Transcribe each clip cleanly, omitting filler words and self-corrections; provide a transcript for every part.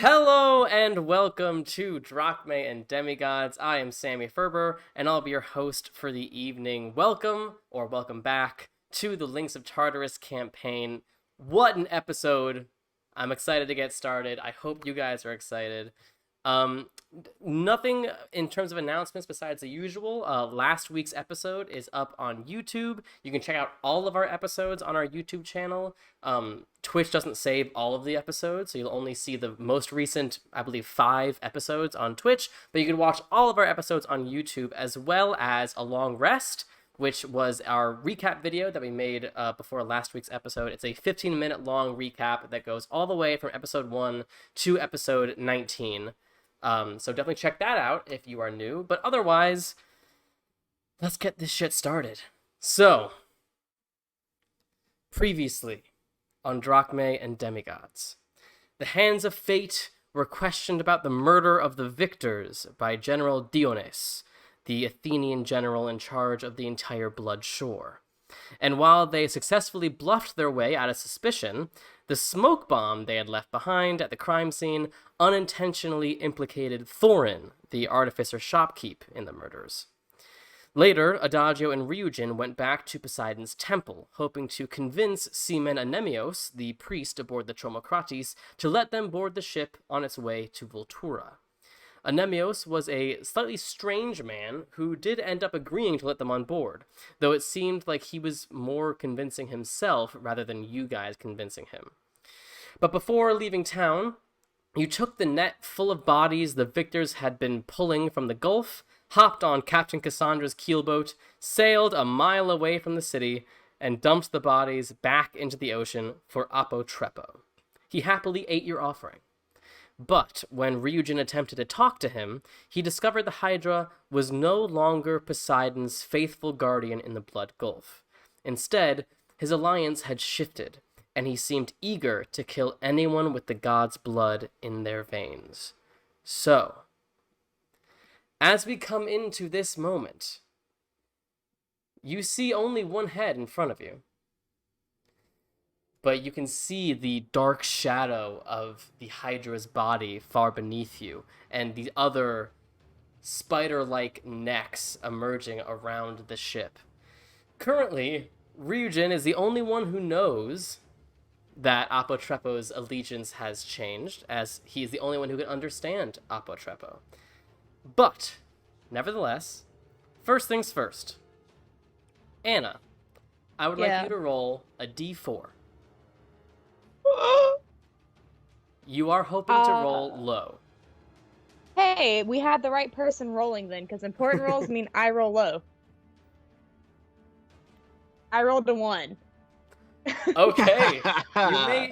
Hello and welcome to Drachmae and Demigods. I am Sammy Ferber, and I'll be your host for the evening. Welcome, or welcome back, to the Links of Tartarus campaign. What an episode! I'm excited to get started. I hope you guys are excited. Nothing in terms of announcements besides the usual. Last week's episode is up on YouTube. You can check out all of our episodes on our YouTube channel. Twitch doesn't save all of the episodes, so you'll only see the most recent, I believe, 5 episodes on Twitch, but you can watch all of our episodes on YouTube, as well as A Long Rest, which was our recap video that we made before last week's episode. It's a 15-minute long recap that goes all the way from episode 1 to episode 19. So definitely check that out if you are new. But otherwise, let's get this shit started. So, previously on Drachmae and Demigods, the hands of fate were questioned about the murder of the victors by General Dionys, the Athenian general in charge of the entire Blood Shore. And while they successfully bluffed their way out of suspicion, the smoke bomb they had left behind at the crime scene unintentionally implicated Thorin, the artificer shopkeep, in the murders. Later, Adagio and Ryujin went back to Poseidon's temple, hoping to convince Seaman Anemios, the priest aboard the Tromocrates, to let them board the ship on its way to Vultura. Anemios was a slightly strange man who did end up agreeing to let them on board, though it seemed like he was more convincing himself rather than you guys convincing him. But before leaving town, you took the net full of bodies the victors had been pulling from the Gulf, hopped on Captain Cassandra's keelboat, sailed a mile away from the city, and dumped the bodies back into the ocean for Apotrepo. He happily ate your offering. But when Ryujin attempted to talk to him, he discovered the Hydra was no longer Poseidon's faithful guardian in the Blood Gulf. Instead, his alliance had shifted, and he seemed eager to kill anyone with the god's blood in their veins. So, as we come into this moment, you see only one head in front of you. But you can see the dark shadow of the Hydra's body far beneath you, and the other spider-like necks emerging around the ship. Currently, Ryujin is the only one who knows that Apotrepo's allegiance has changed, as he is the only one who can understand Apotrepo. But, nevertheless, first things first. Anna, I would like you to roll a d4. You are hoping to roll low. Hey, we had the right person rolling then, because important rolls mean I roll low. I rolled a 1. Okay.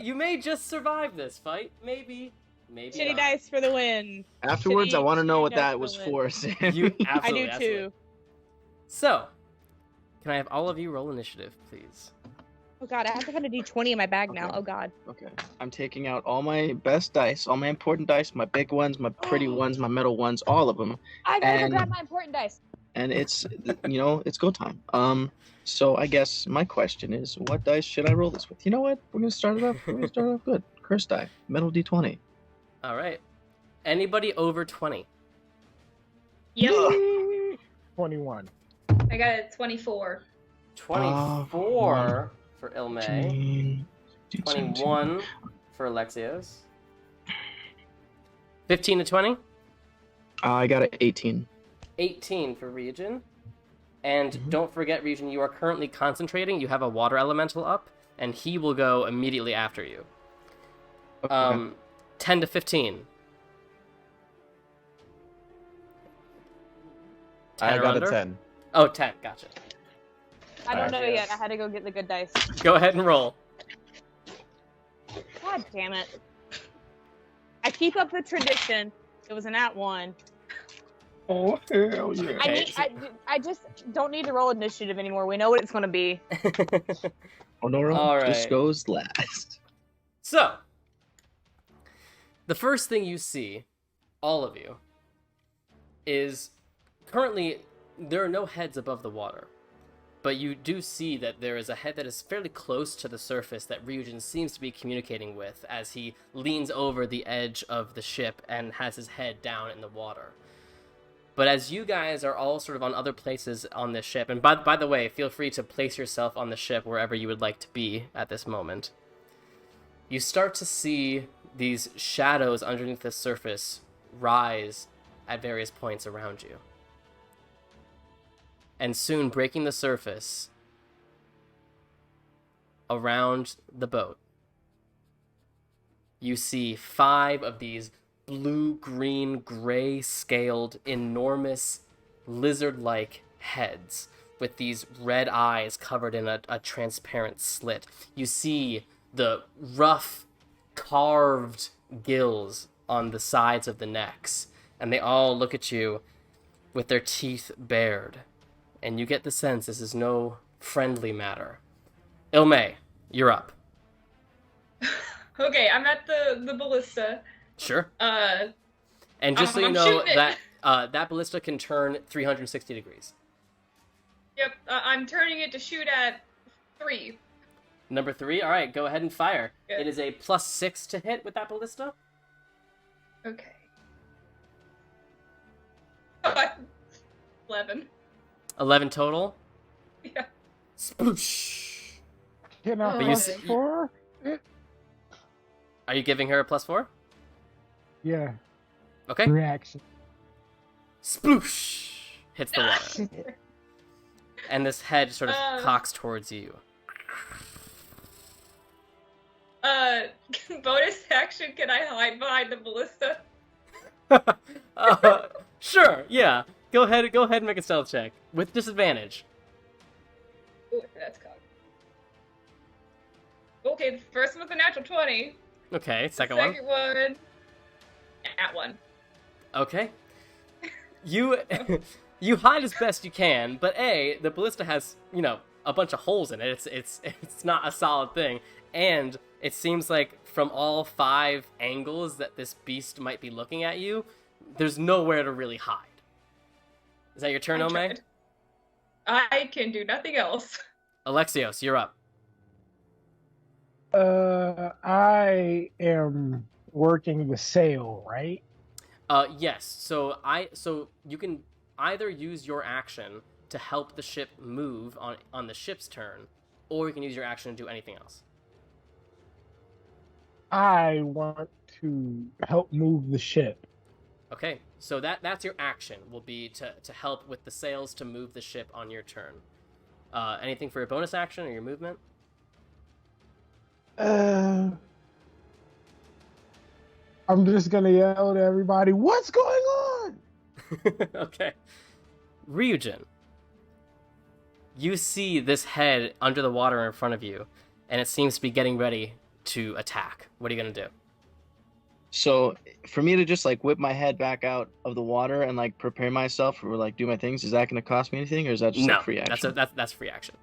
you may just survive this fight. Maybe Shitty not. dice for the win. Afterwards, I want to know what that was for. You absolutely, I do absolutely. too. So, can I have all of you roll initiative, please? Oh god, I have to find a d20 in my bag now. Okay. Oh god. Okay. I'm taking out all my best dice, all my important dice, my big ones, my pretty ones, my metal ones, all of them. I gotta go And- grab my important dice. And it's, it's go time. So I guess my question is, what dice should I roll this with? You know what? We're gonna start it off good. Curse die, metal d20. All right. Anybody over 20? Yep. 21. I got a 24. 24 for Ilme. 18, 21 for Alexios. 15 to 20? I got an 18. 18 for Ryujin. And don't forget, Ryujin, you are currently concentrating. You have a water elemental up, and he will go immediately after you. Okay. 10 to 15. 10 I or got under? a 10. Oh, 10. Gotcha. I don't know Alright. yet. I had to go get the good dice. Go ahead and roll. God damn it. I keep up the tradition. It was an @1. Oh hell yeah! I just don't need to roll initiative anymore. We know what it's gonna be. Anora All right. just goes last. So, the first thing you see, all of you, is currently there are no heads above the water. but you do see that there is a head that is fairly close to the surface that Ryujin seems to be communicating with as he leans over the edge of the ship and has his head down in the water. But as you guys are all sort of on other places on this ship, and by the way, feel free to place yourself on the ship wherever you would like to be at this moment, you start to see these shadows underneath the surface rise at various points around you. And soon, breaking the surface around the boat, you see 5 of these blue, green, gray scaled, enormous lizard-like heads with these red eyes covered in a transparent slit. You see the rough, carved gills on the sides of the necks, and they all look at you with their teeth bared. And you get the sense this is no friendly matter. Ilme, you're up. Okay, I'm at the ballista. Sure. And just so you I'm know, shooting that it. that ballista can turn 360 degrees. Yep, I'm turning it to shoot at 3. Number 3, all right, go ahead and fire. Good. It is a +6 to hit with that ballista. Okay. 11. 11 total. Yeah. Spoosh. Can I But you plus see- 4? Are you giving her a +4? Yeah. Okay. Reaction. Sploosh. Hits the water. And this head sort of cocks towards you. Bonus action, can I hide behind the ballista? Sure, yeah. Go ahead and make a stealth check. With disadvantage. Ooh, that's cocked. Okay, the first one was a natural 20. Okay, second one. Second one... At 1. Okay. You you hide as best you can, but the ballista has, a bunch of holes in it. It's not a solid thing. And it seems like from all 5 angles that this beast might be looking at you, there's nowhere to really hide. Is that your turn, I Ome? tried. I can do nothing else. Alexios, you're up. I am working the sail, right? Yes. So you can either use your action to help the ship move on the ship's turn, or you can use your action to do anything else. I want to help move the ship. Okay, so that's your action, will be to help with the sails to move the ship on your turn. Anything for your bonus action or your movement? I'm just gonna yell to everybody, "What's going on?" Okay. Ryujin, you see this head under the water in front of you, and it seems to be getting ready to attack. What are you gonna do? So for me to just whip my head back out of the water and prepare myself or do my things, is that going to cost me anything, or is that just No, free action? that's free action.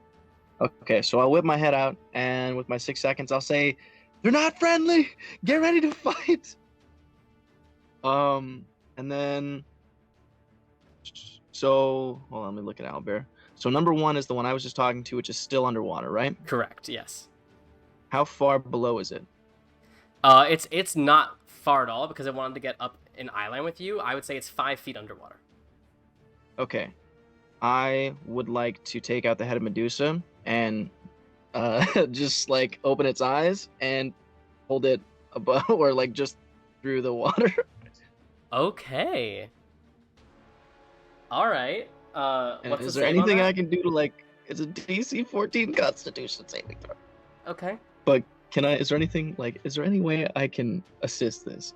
Okay, so I'll whip my head out, and with my 6 seconds, I'll say, "They're not friendly. Get ready to fight." And then, so hold on, let me look at Owlbear. So number 1 is the one I was just talking to, which is still underwater, right? Correct. Yes. How far below is it? It's not far at all because I wanted to get up in eye line with you. I would say it's 5 feet underwater. Okay, I would like to take out the head of Medusa and just open its eyes and hold it above or just through the water. Okay. All right. And What's is the there save on anything that? I can do to it's a DC 14 Constitution saving throw? Okay. But is there anything is there any way I can assist this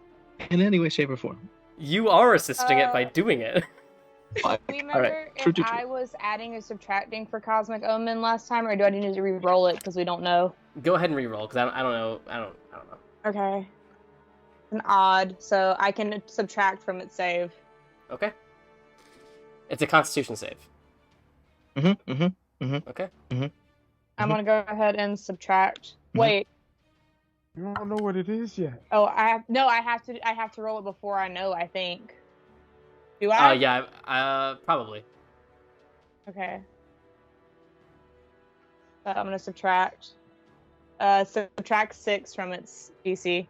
in any way, shape, or form? You are assisting it by doing it. Fuck. Remember All right. if I was adding or subtracting for Cosmic Omen last time, or do I need to re-roll it because we don't know? Go ahead and re-roll because I don't know. I don't know. Okay. An odd, so I can subtract from its save. Okay. It's a Constitution save. Okay. I'm gonna go ahead and subtract. Mhm. Wait. You don't know what it is yet. Oh, I have to roll it before I know, I think. Do I? Yeah. Probably. Okay. I'm gonna subtract 6 from its DC,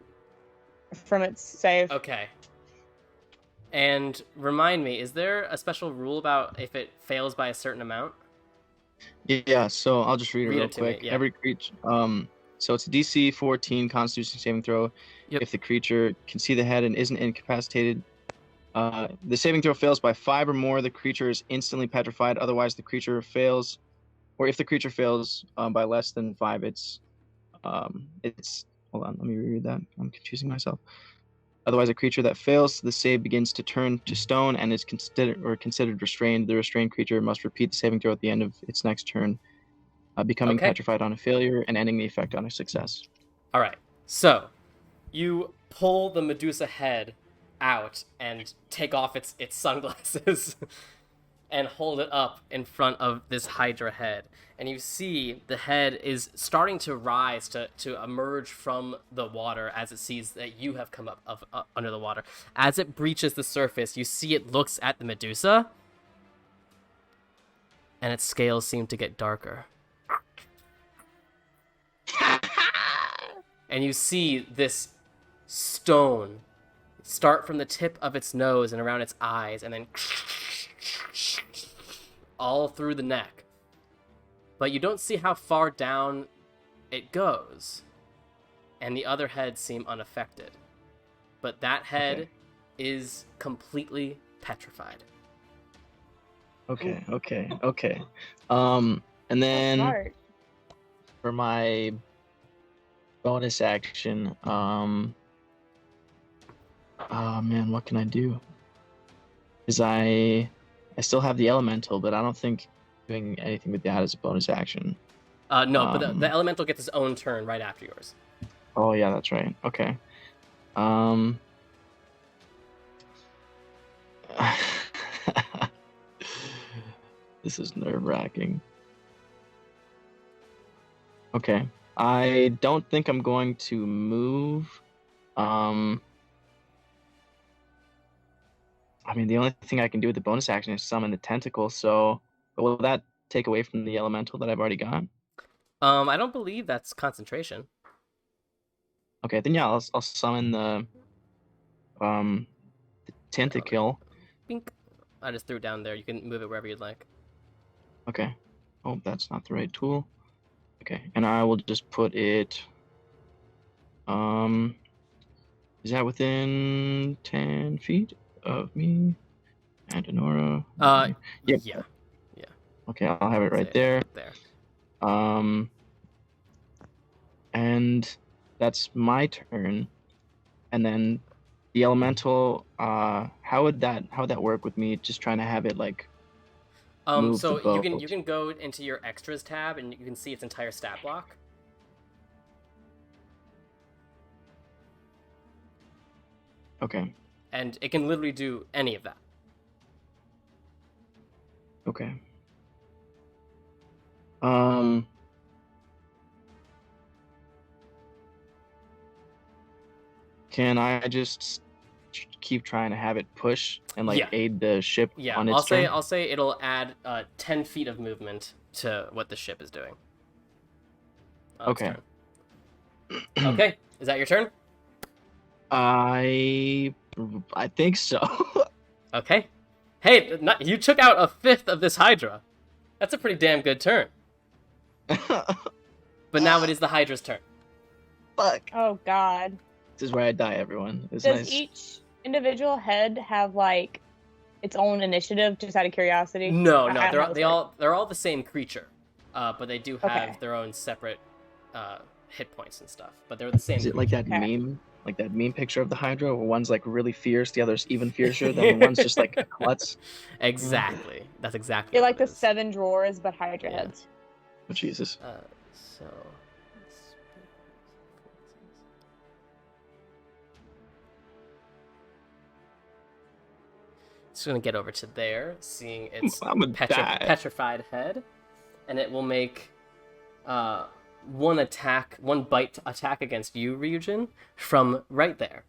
from its save. Okay. And remind me, is there a special rule about if it fails by a certain amount? Yeah, so I'll just read it Read real it to me, quick. yeah. Every creature, so it's a DC 14 Constitution saving throw. Yep. If the creature can see the head and isn't incapacitated, the saving throw fails by 5 or more, the creature is instantly petrified. Otherwise, the creature fails, or if the creature fails by less than 5, it's hold on, let me reread that. I'm confusing myself. Otherwise, a creature that fails the save begins to turn to stone and is considered restrained. The restrained creature must repeat the saving throw at the end of its next turn, becoming Okay. petrified on a failure and ending the effect on a success. All right. So, you pull the Medusa head out and take off its sunglasses and hold it up in front of this hydra head. And you see the head is starting to rise, to emerge from the water as it sees that you have come up under the water. As it breaches the surface, you see it looks at the Medusa, and its scales seem to get darker. And you see this stone start from the tip of its nose and around its eyes, and then all through the neck. But you don't see how far down it goes. And the other heads seem unaffected. But that head is completely petrified. Okay. And then Smart. for my bonus action, oh man, what can I do? Because I still have the elemental, but I don't think doing anything with that is a bonus action. No, but the elemental gets its own turn right after yours. Oh yeah, that's right. Okay. This is nerve-wracking. Okay. I don't think I'm going to move. I mean, the only thing I can do with the bonus action is summon the tentacle, so will that take away from the elemental that I've already got? I don't believe that's concentration. Okay, then yeah, I'll summon the tentacle. Bink. I just threw it down there. You can move it wherever you'd like. Okay. Oh, that's not the right tool. Okay, and I will just put it. Is that within 10 feet of me and Anora? Yep. Yeah. Okay, I'll have it right there. And that's my turn. And then the elemental, how would that work with me just trying to have it like move so the boat? you can go into your extras tab and you can see its entire stat block. Okay. And it can literally do any of that. Okay. Can I just keep trying to have it push and like aid the ship on its turn? I'll say it'll add 10 feet of movement to what the ship is doing. Okay. Okay, is that your turn? I think so. Okay. Hey, you took out a fifth of this hydra. That's a pretty damn good turn. But now it is the hydra's turn. Fuck. Oh god. This is where I die, everyone. It's Does nice. each individual head have like its own initiative? Just out of curiosity. No, they're all the same creature, but they do have Okay. their own separate hit points and stuff. But they're the same. Is it like that Okay. meme? Like that meme picture of the Hydra where one's like really fierce, the other's even fiercer, then the one's just like a klutz. Exactly. That's exactly. They're what like it the is. 7 drawers, but Hydra Yeah. heads. Oh, Jesus. So. It's gonna get over to there, seeing its I'm gonna die. petrified head, and it will make one bite attack against you, Ryujin, from right there.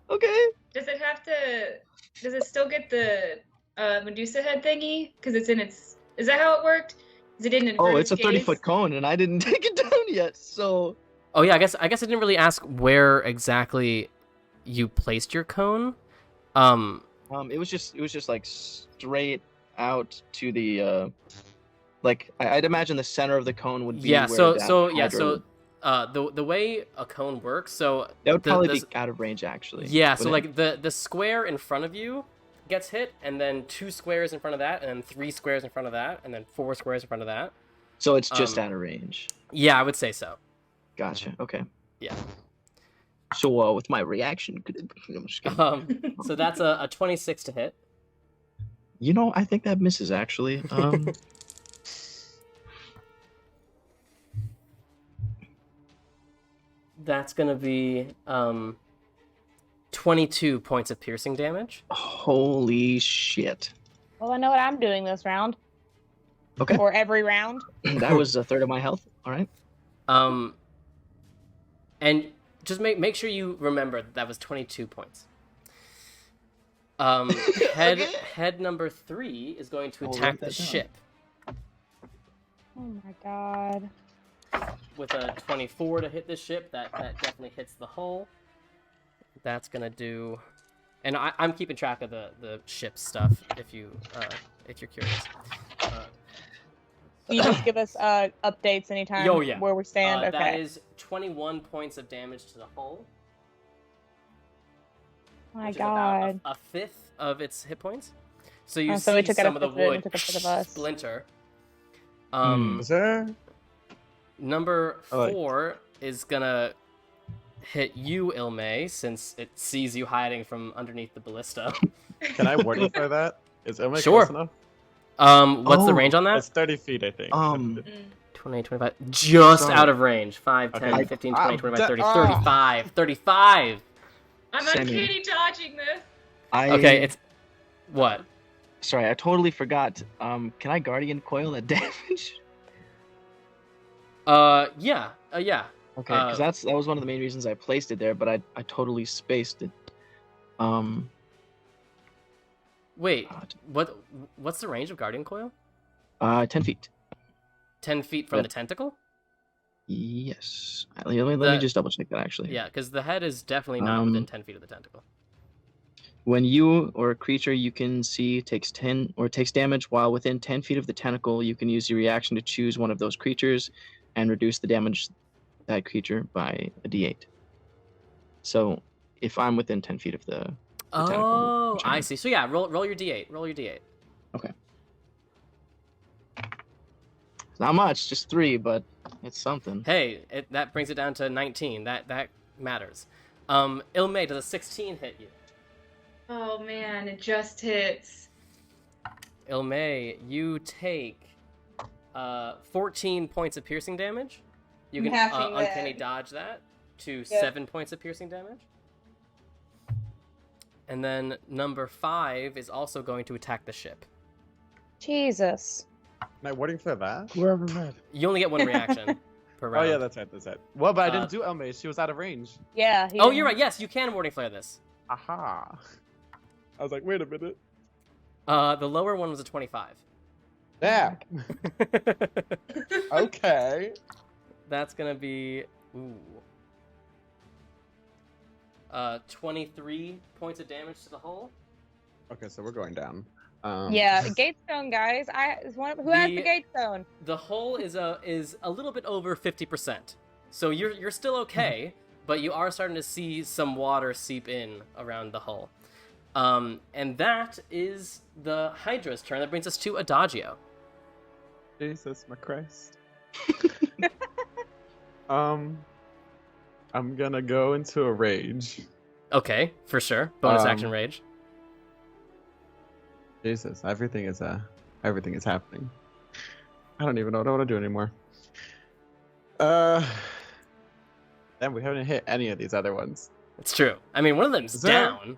Okay. Does it still get the Medusa head thingy? Because it's in its. Is that how it worked? Is it in Oh, it's a advantage 30-foot cone, and I didn't take it down yet. So Oh yeah, I guess I didn't really ask where exactly you placed your cone. it was just like straight out to the like I'd imagine the center of the cone would be Yeah, where so that so yeah, hydra so would- the way a cone works, so that would probably the be out of range actually. yeah, so wouldn't like the square in front of you gets hit, and then 2 squares in front of that, and then 3 squares in front of that, and then 4 squares in front of that. so it's just um, out of range. Yeah, I would say so. Gotcha. Okay. Yeah. So with my reaction, I'm just kidding. So that's a 26 to hit. You know, I think that misses actually. That's gonna be 22 points of piercing damage. Holy shit. Well, I know what I'm doing this round. Okay. Or every round. That was a third of my health. All right. And just make sure you remember that was 22 points. Head number 3 is going to I'll attack write the that down. ship Oh my god. with a 24 to hit the ship. That definitely hits the hull. That's gonna do, and I'm keeping track of the ship stuff if you're curious. Will you just give us updates anytime Oh, yeah. where we stand? Okay. That is 21 points of damage to the hull. My which is god. about a fifth of its hit points. So you So see it took it some up of the a bit, it wood took a bit of us. splinter. Is there? Number I like- 4 is gonna hit you, Ilmay, since it sees you hiding from underneath the ballista. Can I warding for that? Is Omega Sure. close enough? What's the Oh, range on that? That's 30 feet, I think. 20, 25. Just Sorry. out of range. 5, 10, Okay. 15, 20, 25, 30, Ah. 35. 35! I'm Sammy. uncanny dodging this. Okay, it's... What? Sorry, I totally forgot. Can I guardian coil that damage? Yeah. Yeah. Okay, because that was one of the main reasons I placed it there, but I totally spaced it. Wait, what's the range of Guardian Coil? 10 feet. 10 feet from Yeah. the tentacle? Yes. Let me just double check that actually. Yeah, because the head is definitely not within 10 feet of the tentacle. When you or a creature you can see takes damage while within 10 feet of the tentacle, you can use your reaction to choose one of those creatures and reduce the damage that creature by a d8. So if I'm within 10 feet of the tentacle, Oh, which I see. So yeah, roll your d8. Roll your d8. Okay. It's not much, just 3, but it's something. Hey, that brings it down to 19. That matters. Ilmay, does a 16 hit you? Oh man, it just hits. Ilmay, you take 14 points of piercing damage. You can Halving that. uncanny dodge that to Yep. 7 points of piercing damage. And then number 5 is also going to attack the ship. Jesus. Am I warding for that? Whoever read. You only get 1 reaction per Oh round. yeah, that's right. Well, but I Uh, didn't do Elme. She was out of range. Yeah. he Oh, didn't- you're right. Yes, you can warding flare this. Aha. I was like, wait a minute. The lower one was a 25. Yeah. Okay. That's gonna be 23 points of damage to the hull. Okay, so we're going down. Yeah, Gatestone, guys. Who has the The- Gatestone? The hull is a little bit over 50%. So you're still okay, but you are starting to see some water seep in around the hull. And that is the Hydra's turn. That brings us to Adagio. Jesus, my Christ. I'm gonna go into a rage. Okay, for sure. Bonus action Um, rage. Jesus, everything is happening. I don't even know what I want to do anymore. Then we haven't hit any of these other ones. It's true. I mean, one of them's Is there- down.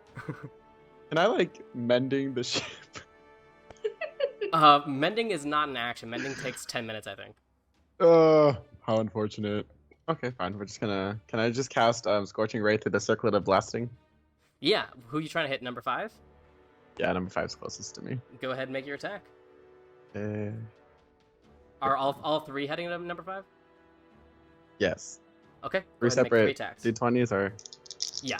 Can I like mending the ship? Mending is not an action. Mending takes 10 minutes, I think. How unfortunate. Okay, fine. We're just gonna. Can I just cast Scorching Ray through the circlet of blasting? Yeah, who you trying to hit? Number 5? Yeah, number 5's closest to me. Go ahead and make your attack. Are all three heading to number 5? Yes. Okay. Go Three ahead and make 3 separate attacks. d20s or Yeah.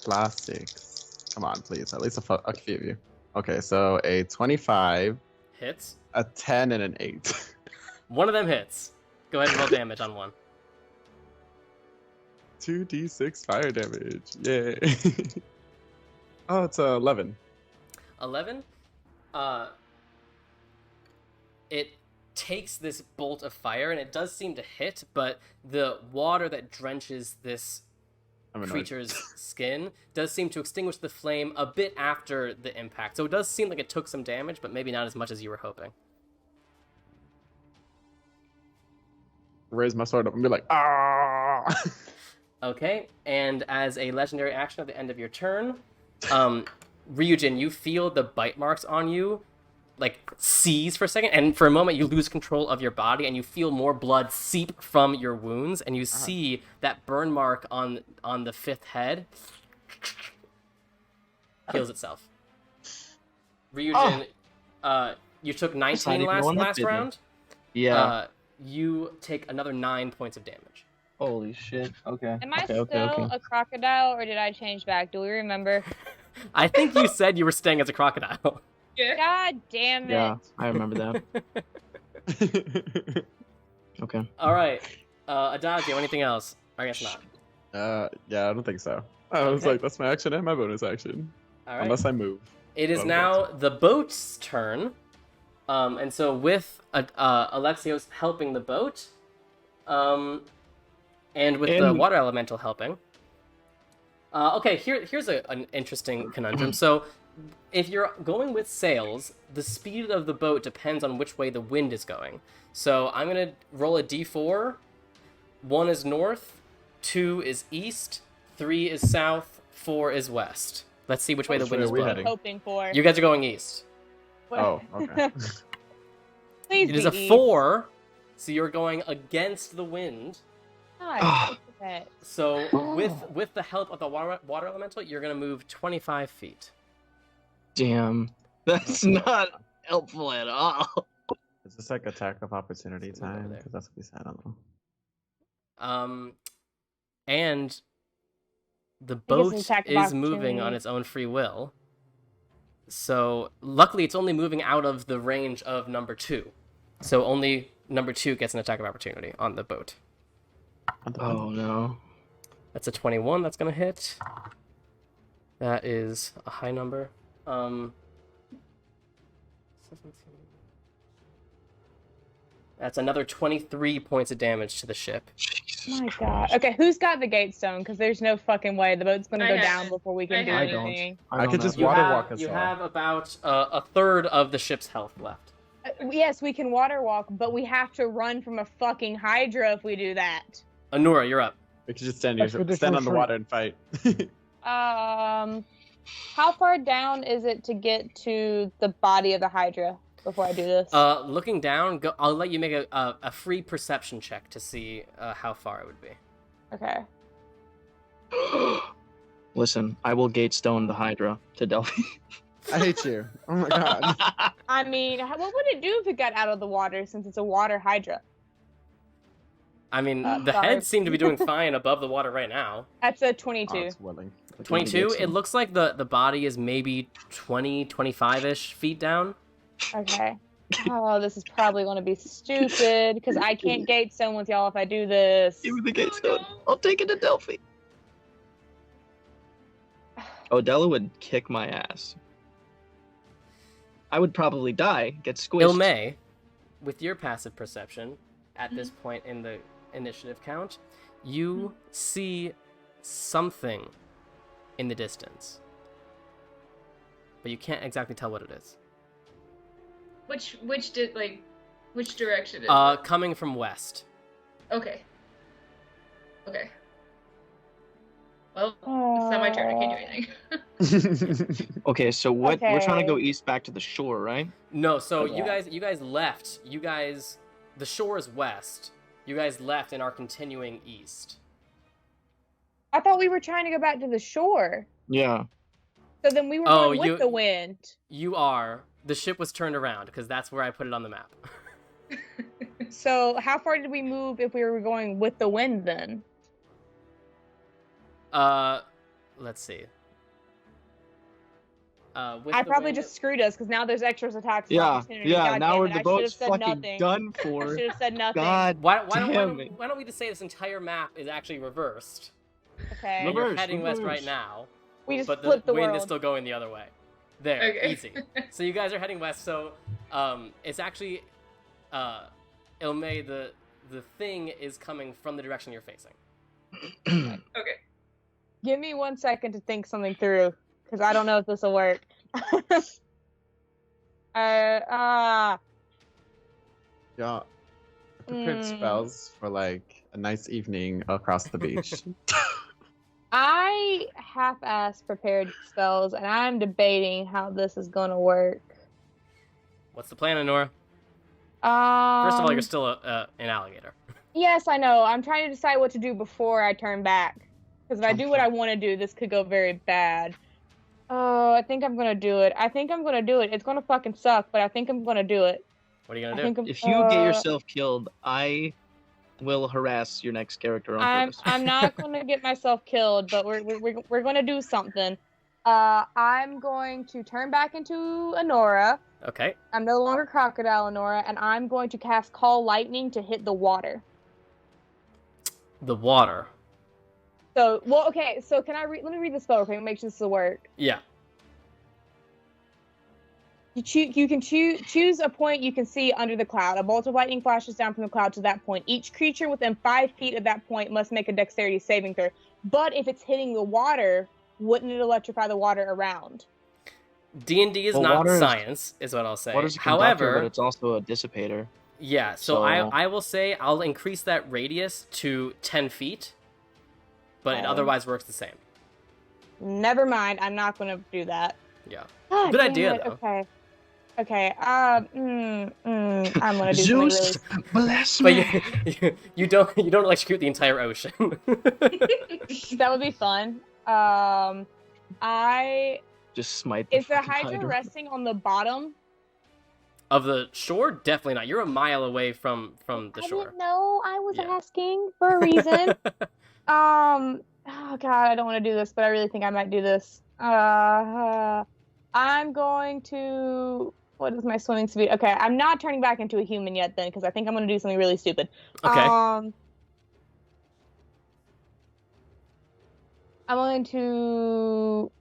classics. Come on, please. At least a few of you. Okay, so a 25, Hits. a 10, and an 8. One of them hits. Go ahead and roll damage on one. 2d6 fire damage. Yay. Oh, it's 11. 11. It takes this bolt of fire, and it does seem to hit, but the water that drenches this I'm annoyed. creature's skin does seem to extinguish the flame a bit after the impact. So it does seem like it took some damage, but maybe not as much as you were hoping. Raise my sword up and be like, ah! Okay, and as a legendary action at the end of your turn, Ryujin, you feel the bite marks on you like seize for a second, and for a moment you lose control of your body, and you feel more blood seep from your wounds, and you see that burn mark on the 5th head heals itself. Ryujin, you took 19 last round. Yeah. You take another 9 points of damage. Holy shit. Okay. Am I okay, still a crocodile, or did I change back? Do we remember? I think you said you were staying as a crocodile. Yeah. God damn it. Yeah, I remember that. Okay. All right. Adagio, anything else? I guess not. Yeah, I don't think so. I was Okay. like, that's my action and my bonus action. All right. Unless I move. It is Bonus now the boat's turn. And so with Alexios helping the boat, and with the water elemental helping. Okay, here's an interesting conundrum. So if you're going with sails, the speed of the boat depends on which way the wind is going. So I'm going to roll a d4. 1 is north, 2 is east, 3 is south, 4 is west. Let's see which way the Which wind way is are we blowing. heading? Hoping for. You guys are going east. Oh, okay. Please It is a be 4, so you're going against the wind. God, look at that. So with the help of the water elemental, you're going to move 25 feet. Damn. That's not helpful at all. Is this like attack of opportunity Let's move over time? there. Because that's what we said. I don't know. And the it's an boat attack of is moving opportunity. on its own free will. So luckily, it's only moving out of the range of number 2. So only number 2 gets an attack of opportunity on the boat. Oh no. That's a 21. That's gonna hit. That is a high number. That's another 23 points of damage to the ship. My God. Okay, who's got the gate stone? Because there's no fucking way the boat's gonna I go have down it. before we can do I don't. anything. I could just You water have, walk us you all. have about a third of the ship's health left. Yes, we can water walk, but we have to run from a fucking hydra if we do that. Anora, you're up. We could just stand on Expedition the free. water and fight. How far down is it to get to the body of the hydra before I do this? Looking down, I'll let you make a free perception check to see how far it would be. Okay. Listen, I will gatestone the Hydra to Delphi. I hate you. Oh my god. I mean, what would it do if it got out of the water since it's a water hydra? I mean, the sorry. heads seem to be doing fine above the water right now. That's a Oh, 22. it's willing. 22, it looks like the body is maybe 20, 25-ish feet down. Okay. Oh, this is probably going to be stupid because I can't gatestone with y'all if I do this. Give me the gatestone. no. I'll take it to Delphi. Odella would kick my ass. I would probably die, get squished. Ilmay, with your passive perception, at this point in the initiative count, you see something in the distance. But you can't exactly tell what it is. Which direction is it? Coming from west. Okay. Okay. Well, it's not my turn. I can't do anything. Okay, so what? We're trying to go Okay. east back to the shore, right? No, so Okay. you guys left. The shore is west. You guys left and are continuing east. I thought we were trying to go back to the shore. Yeah. So then we were Oh, going with the wind. You are. The ship was turned around because that's where I put it on the map. So how far did we move if we were going with the wind then? Let's see. I probably just screwed us because now there's extra attacks. Yeah, opportunity. yeah. God Now damn we're it, the I should have boat's said fucking nothing. done I for. should have said nothing. God why damn it. don't we just say this entire map is actually reversed? Okay. And you're Reverse, heading west right reverse. now, We just but the flipped the wind world. is still going the other way. There, Okay. easy. So you guys are heading west. So, it's actually, Ilme, the thing is coming from the direction you're facing. Okay. Give me 1 second to think something through, because I don't know if this will work. Yeah. I prepared Mm. spells for like a nice evening across the beach. I half-ass prepared spells, and I'm debating how this is going to work. What's the plan, Anora? First of all, you're Um, still an alligator. Yes, I know. I'm trying to decide what to do before I turn back. Because if I do what I want to do, this could go very bad. Oh, I think I'm going to do it. It's going to fucking suck, but I think I'm going to do it. What are you gonna I do? think I'm, If you get yourself killed, I will harass your next character on purpose. I'm not going to get myself killed, but we're going to do something. I'm going to turn back into Anora. Okay. I'm no longer Crocodile Anora, and I'm going to cast Call Lightning to hit the water. The water. So, well, okay, so can I let me read the spell real quick and make sure this will work. Yeah. You can choose a point you can see under the cloud. A bolt of lightning flashes down from the cloud to that point. Each creature within 5 feet of that point must make a dexterity saving throw. But if it's hitting the water, wouldn't it electrify the water around? D&D is Well, not water is- science, is what I'll say. Water's a conductor, However, but it's also a dissipator. yeah, so So- I will say I'll increase that radius to 10 feet, but it Okay. otherwise works the same. Never mind, I'm not going to do that. Yeah. God Good damn idea, it, though. Okay. Okay, I'm going to do something Zeus, really... bless But me. you don't electrocute the entire ocean. That would be fun. Just smite Is the fucking Hydra resting on the bottom? Of the shore, definitely not. You're a mile away from the I shore. didn't know. I was Yeah. asking for a reason. Oh god, I don't want to do this, but I really think I might do this. I'm going to... What is my swimming speed? Okay, I'm not turning back into a human yet then, because I think I'm going to do something really stupid. Okay. I'm going to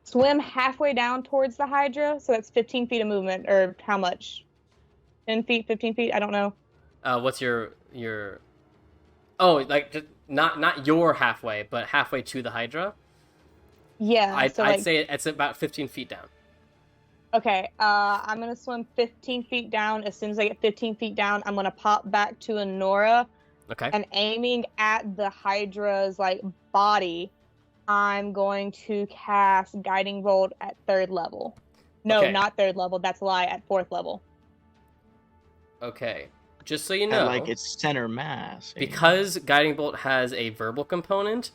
swim halfway down towards the Hydra, so that's 15 feet of movement, or how much? 10 feet, 15 feet? I don't know. What's your? Oh, like just not your halfway, but halfway to the Hydra. Yeah, I'd so like, say it's about 15 feet down. okay, I'm gonna swim 15 feet down. As soon as I get 15 feet down, I'm gonna pop back to Anora, Okay. and aiming at the Hydra's like body, I'm going to cast Guiding Bolt at 3rd level. No, Okay. not 3rd level. That's a lie. At 4th level. Okay. Just so you And know, like its center mass. because Guiding Bolt has a verbal component,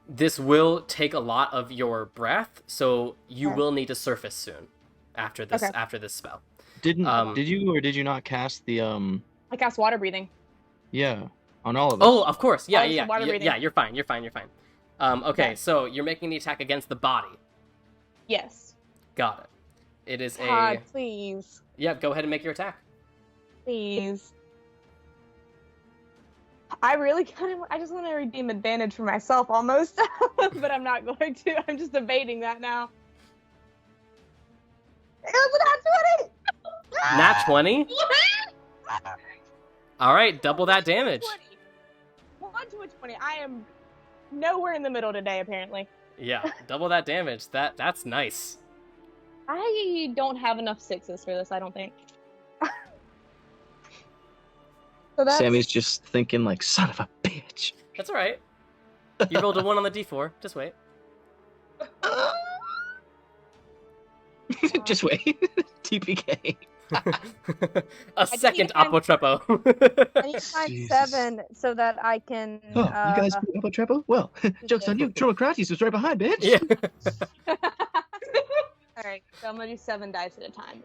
this will take a lot of your breath, so you Okay. will need to surface soon after this Okay. spell. Did did you or did you not cast the I cast Water Breathing. Yeah, on all of us. Oh, of course. Yeah, Oh, it's yeah, water yeah. breathing. Yeah, you're fine. Okay, Okay. so you're making the attack against the body. Yes. Got it. It is God, a... please. Yeah, go ahead and make your attack. Please. I really I just want to redeem advantage for myself almost, but I'm not going to. I'm just debating that now. It was a Nat 20? What? All right, double that damage. 1 to a 20. I am nowhere in the middle today, apparently. Yeah, double that damage. That's nice. I don't have enough 6s for this, I don't think. So that's... Sammy's just thinking like, son of a bitch. That's all right. You rolled a 1 on the d4. Just wait. Just wait. TPK. A second find- Apotrepo. I need to find Jesus. 7 so that I can... Oh, you guys do Apotrepo? Well, joke's on you. Tromocrates was right behind, bitch. Yeah. Alright, so I'm gonna do 7 dice at a time.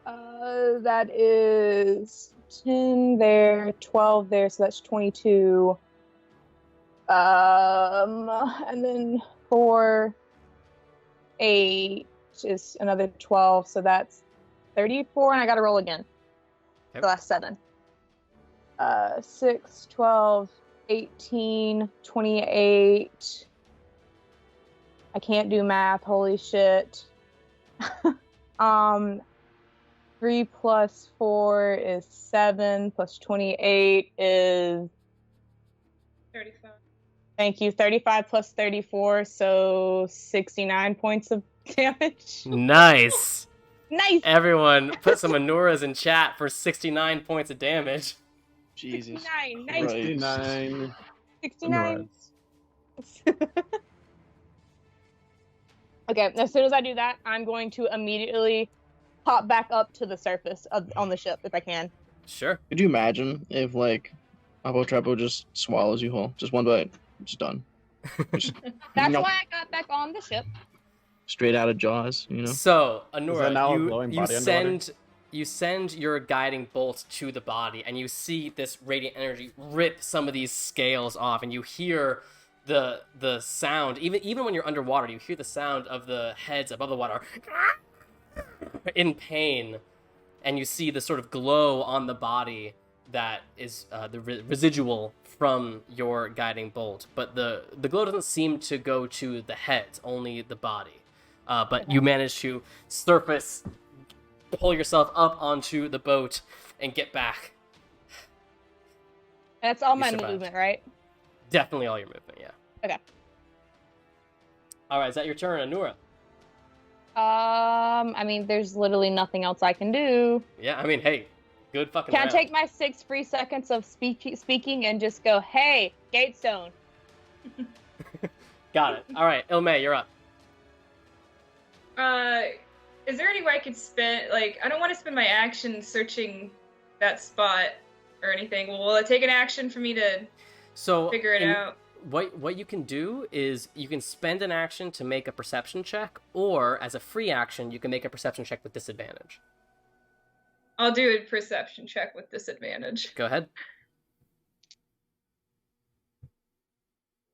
That is 10 there, 12 there, so that's 22. And then 4, 8 is another 12, so that's 34, and I gotta roll again. Okay. So that's 7. 6, 12, 18, 28. I can't do math, holy shit. 3 plus 4 is 7, plus 28 is... 35. Thank you. 35 plus 34, so 69 points of damage. Nice. Nice. Everyone, put some Anoras in chat for 69 points of damage. Jesus. 69. Nice. Christ. 69. 69. Okay, as soon as I do that, I'm going to immediately pop back up to the surface on the ship if I can. Sure. Could you imagine if like Apotrepo just swallows you whole, just one bite, just done, just, That's Nope. why I got back on the ship. straight out of Jaws, you know? So, that Anora, now a glowing you body underwater? send your guiding bolt to the body, and you see this radiant energy rip some of these scales off, and you hear the sound. Even when you're underwater, you hear the sound of the heads above the water in pain, and you see the sort of glow on the body that is the residual from your guiding bolt. But the glow doesn't seem to go to the heads, only the body. But you manage to surface, pull yourself up onto the boat, and get back. That's all You my survived. movement, right? Definitely all your movement, yeah. Okay. All right, is that your turn, Anora? I mean, there's literally nothing else I can do. Yeah, I mean, hey, good fucking Can round. I take my 6 free seconds of speaking and just go, hey, Gatestone? Got it. All right, Ilmay, you're up. Is there any way I could spend, like, I don't want to spend my action searching that spot or anything. Will it take an action for me to So figure it out? What you can do is you can spend an action to make a perception check, or as a free action, you can make a perception check with disadvantage. I'll do a perception check with disadvantage. Go ahead.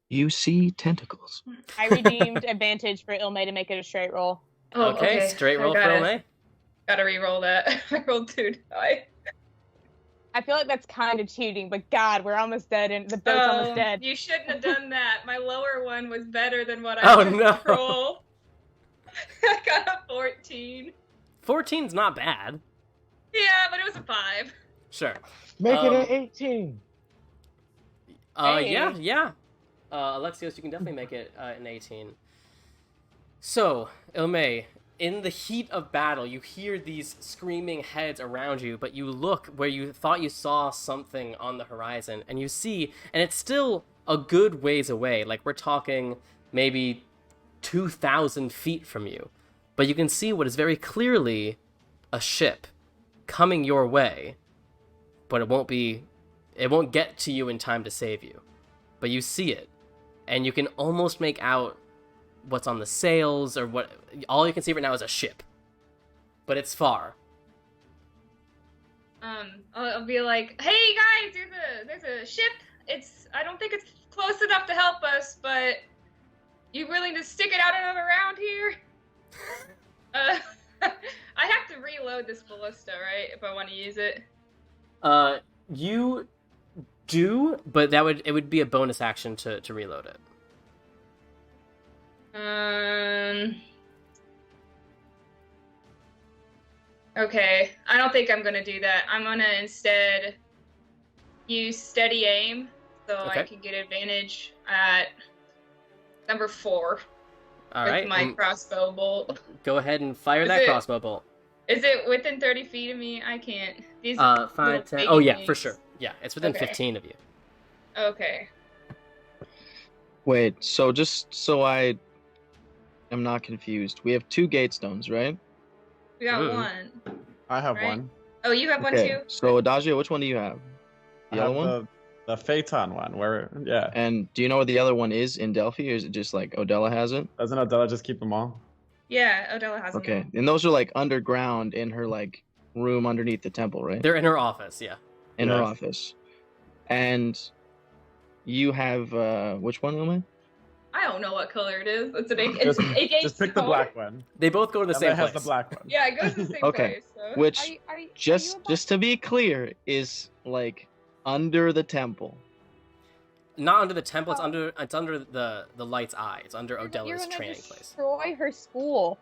You see tentacles. I redeemed advantage for Ilmay to make it a straight roll. Oh, okay, straight roll for Ilmay. Gotta re-roll that. I rolled 2 die. I feel like that's kind of cheating, but God, we're almost dead, and the boat's almost dead. You shouldn't have done that. My lower one was better than what Oh, I no. roll. I got a 14. 14's not bad. Yeah, but it was a 5. Sure. Make it an 18. Hey. Yeah. Alexios, you can definitely make it an 18. So, Ilmay, in the heat of battle, you hear these screaming heads around you, but you look where you thought you saw something on the horizon, and you see, and it's still a good ways away, like we're talking maybe 2,000 feet from you, but you can see what is very clearly a ship coming your way, but it won't get to you in time to save you. But you see it, and you can almost make out what's on the sails, or what. All you can see right now is a ship, but it's far. I'll be like, hey guys, there's a ship. I don't think it's close enough to help us, but you willing to stick it out another round here? I have to reload this ballista, right? If I want to use it. You do, but it would be a bonus action to reload it. Okay, I don't think I'm gonna do that. I'm gonna instead use steady aim, so Okay. I can get advantage at number 4 All with right, my crossbow bolt. go ahead and fire Is that it- crossbow bolt. Is it within 30 feet of me? I can't. These 5, little 10. baby Oh yeah, for things. sure. Yeah, it's within Okay. 15 of you. Okay. Wait, so just so I am not confused, we have 2 gate stones, right? We got Mhm. one. I have Right. one. Oh, you have one Okay, too? so Adagio, which one do you have? I The have other one? the Phaeton one, where, yeah. And do you know where the other one is in Delphi, or is it just like Odella has it? Doesn't Adela just keep them all? Yeah, Odella has them Okay, all. and those are like underground in her like room underneath the temple, right? They're in her office, yeah. In her Yes. office. And you have which one, Lumen? I don't know what color it is. It's an Just pick the black one. They both go to the same Emma has place. the black one. Yeah, it goes to the same Okay. place. So. Which Are you just about- just to be clear is like under the temple. Not under the temple. It's Oh. under the light's eye. It's under You're Odella's gonna training place. destroy her school.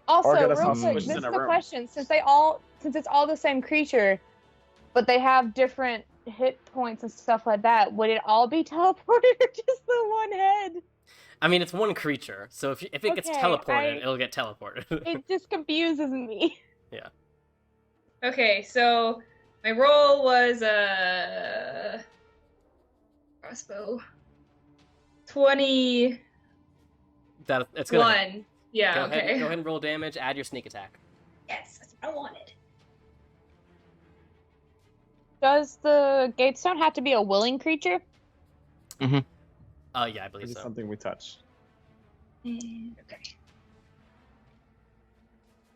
Also, get real us all quick, squished this in is a the room. question: since it's all the same creature, but they have different hit points and stuff like that, would it all be teleported or just the one head? I mean, it's one creature, so if it gets Okay, teleported, it'll get teleported. It just confuses me. Okay, so my roll was crossbow. 21. It's gonna. Hit. Yeah, Go okay. ahead and roll damage. Add your sneak attack. Yes, that's what I wanted. Does the Gatestone have to be a willing creature? Yeah, I This believe is so. something we touched. Okay.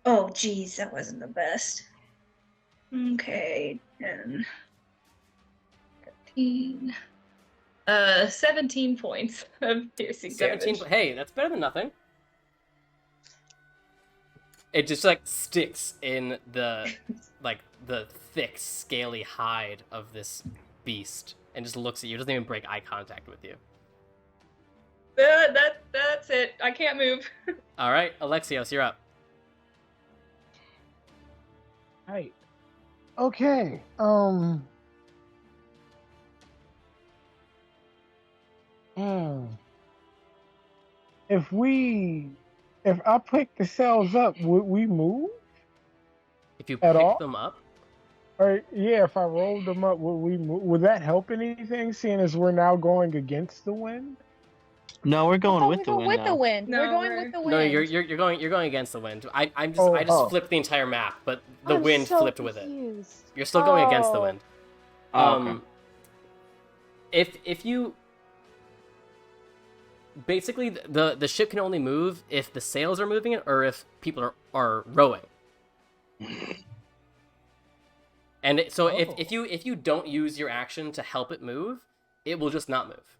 Oh, geez, that wasn't the best. Okay, 10, 13, 17 points of piercing 17. damage. Hey, that's better than nothing. It just like sticks in the the thick, scaly hide of this beast, and just looks at you. Doesn't even break eye contact with you. That's it. I can't move. All right, Alexios, you're up. Right. Okay. If I pick the cells up, would we move? If you At pick all? them up, Or yeah, if I rolled them up, would we move? Would that help anything? Seeing as we're now going against the wind. No, we're going Oh, with we the go wind with now. the wind. No, we're going we're- with the wind. no, you're going against the wind. I just Oh. flipped the entire map, but the I'm wind so flipped with it. confused. You're still going against the Oh. wind. Oh, okay. If you basically the ship can only move if the sails are moving it or if people are rowing. And so if you don't use your action to help it move, it will just not move.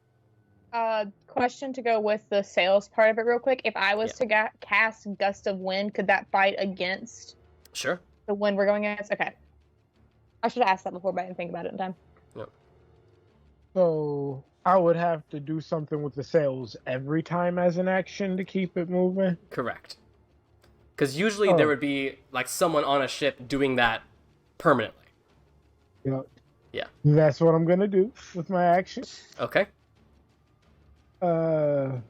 Question to go with the sails part of it real quick. If I was to cast Gust of Wind, could that fight against Sure. the wind we're going against? Okay. I should have asked that before, but I didn't think about it in time. So I would have to do something with the sails every time as an action to keep it moving. Correct. Because usually there would be like someone on a ship doing that permanently. Yep. Yeah. That's what I'm gonna do with my action. Okay. I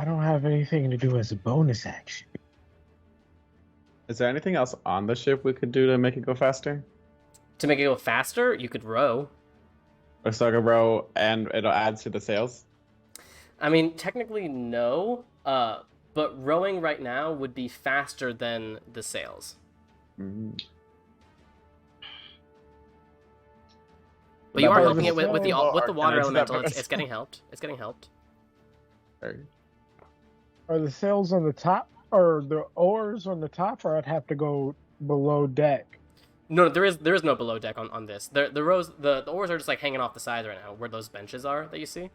don't have anything to do as a bonus action. Is there anything else on the ship we could do to make it go faster? To make it go faster, you could row. Or so I could row and it'll add to the sails? I mean, technically no, but rowing right now would be faster than the sails. Mm. But you are That helping it bonus with the sail, with or the can water I do that elemental. bonus? It's getting helped. It's getting helped. Sorry. Are the sails on the top, or the oars on the top, or I'd have to go below deck? No, there is no below deck on this. The rows the oars are just like hanging off the sides right now, where those benches are that you see.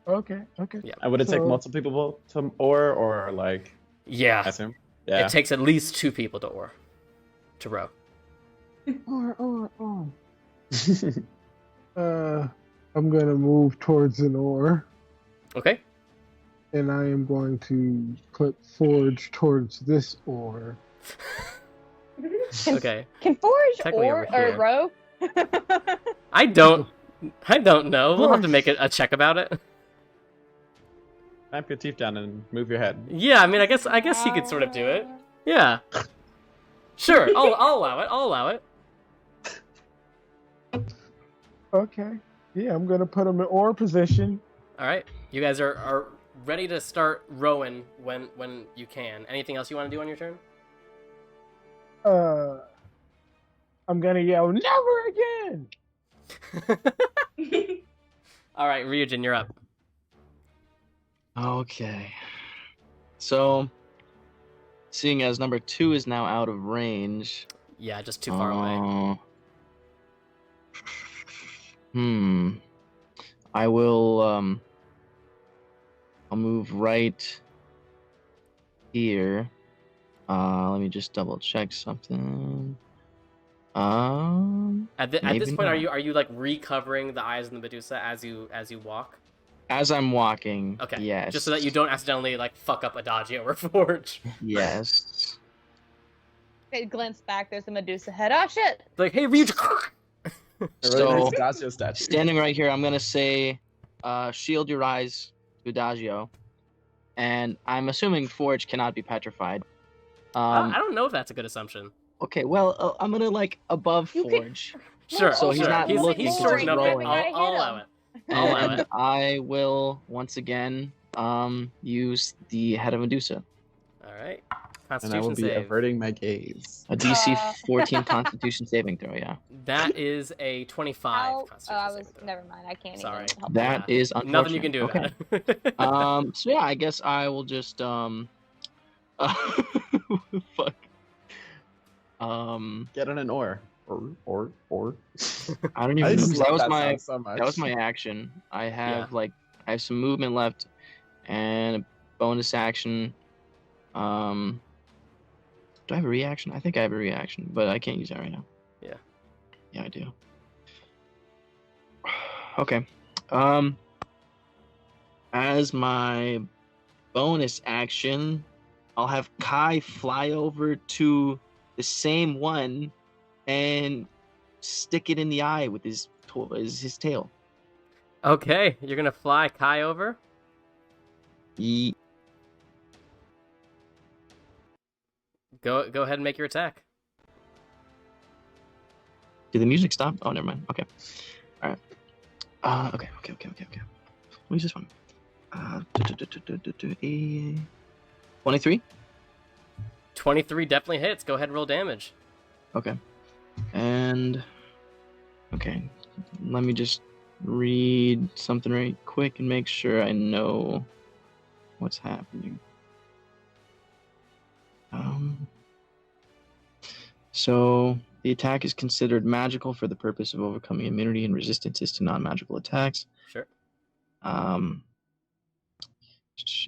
Okay. Yeah. And would it take So- multiple people to oar or like I Yeah. assume? Yeah. It takes at least 2 people to row. Or. I'm gonna move towards an oar, Okay. and I am going to put Forge towards this oar. Okay. Can Forge Technically or over here. row? I don't know. We'll have to make a check about it. Snap your teeth down and move your head. Yeah, I mean, I guess he could sort of do it. Yeah. Sure. I'll allow it. Okay. Yeah, I'm gonna put him in oar position. All right. You guys are ready to start rowing when you can. Anything else you want to do on your turn? I'm gonna yell, "Never again!" All right, Ryujin, you're up. Okay. So seeing as number 2 is now out of range. Yeah, just too far away. I will I'll move right here. Let me just double check something. At this maybe point, not. are you like recovering the eyes of the Medusa as you walk? As I'm walking. Okay. Yes. Just so that you don't accidentally like fuck up Adagio or Forge. Yes. They glance back. There's a Medusa head. Oh shit! Like, hey, Ryuji. A really So, nice Dacio statue. standing right here, I'm gonna say, shield your eyes to Adagio, and I'm assuming Forge cannot be petrified. I don't know if that's a good assumption. Okay, well, I'm gonna like above You can- Forge, Sure. So he's sure. not looking he's to short just enough. roll I'll allow it. I'll allow and it. I will once again use the head of Medusa, All right. And I will Constitution be save. averting my gaze. a DC 14 Constitution saving throw. Yeah, That is a 25. How? Constitution I saving was. throw. Never mind. I can't Sorry. even help. that Yeah. is unfortunate. Nothing you can do Okay. about it. So yeah, I guess I will just fuck. Get on an or. Or. I don't even I know. just 'Cause love that was that my sound so much. that was my action. I have I have some movement left and a bonus action. Do I have a reaction? I think I have a reaction, but I can't use that right now. Yeah. Yeah, I do. Okay. As my bonus action, I'll have Kai fly over to the same one and stick it in the eye with his tail. Okay, you're gonna fly Kai over. Ye- Go ahead and make your attack. Did the music stop? Oh, never mind. Okay. All right. Okay. What is this one? 23. 23 definitely hits. Go ahead and roll damage. Okay. And okay, let me just read something right quick and make sure I know what's happening. So the attack is considered magical for the purpose of overcoming immunity and resistances to non-magical attacks. Sure.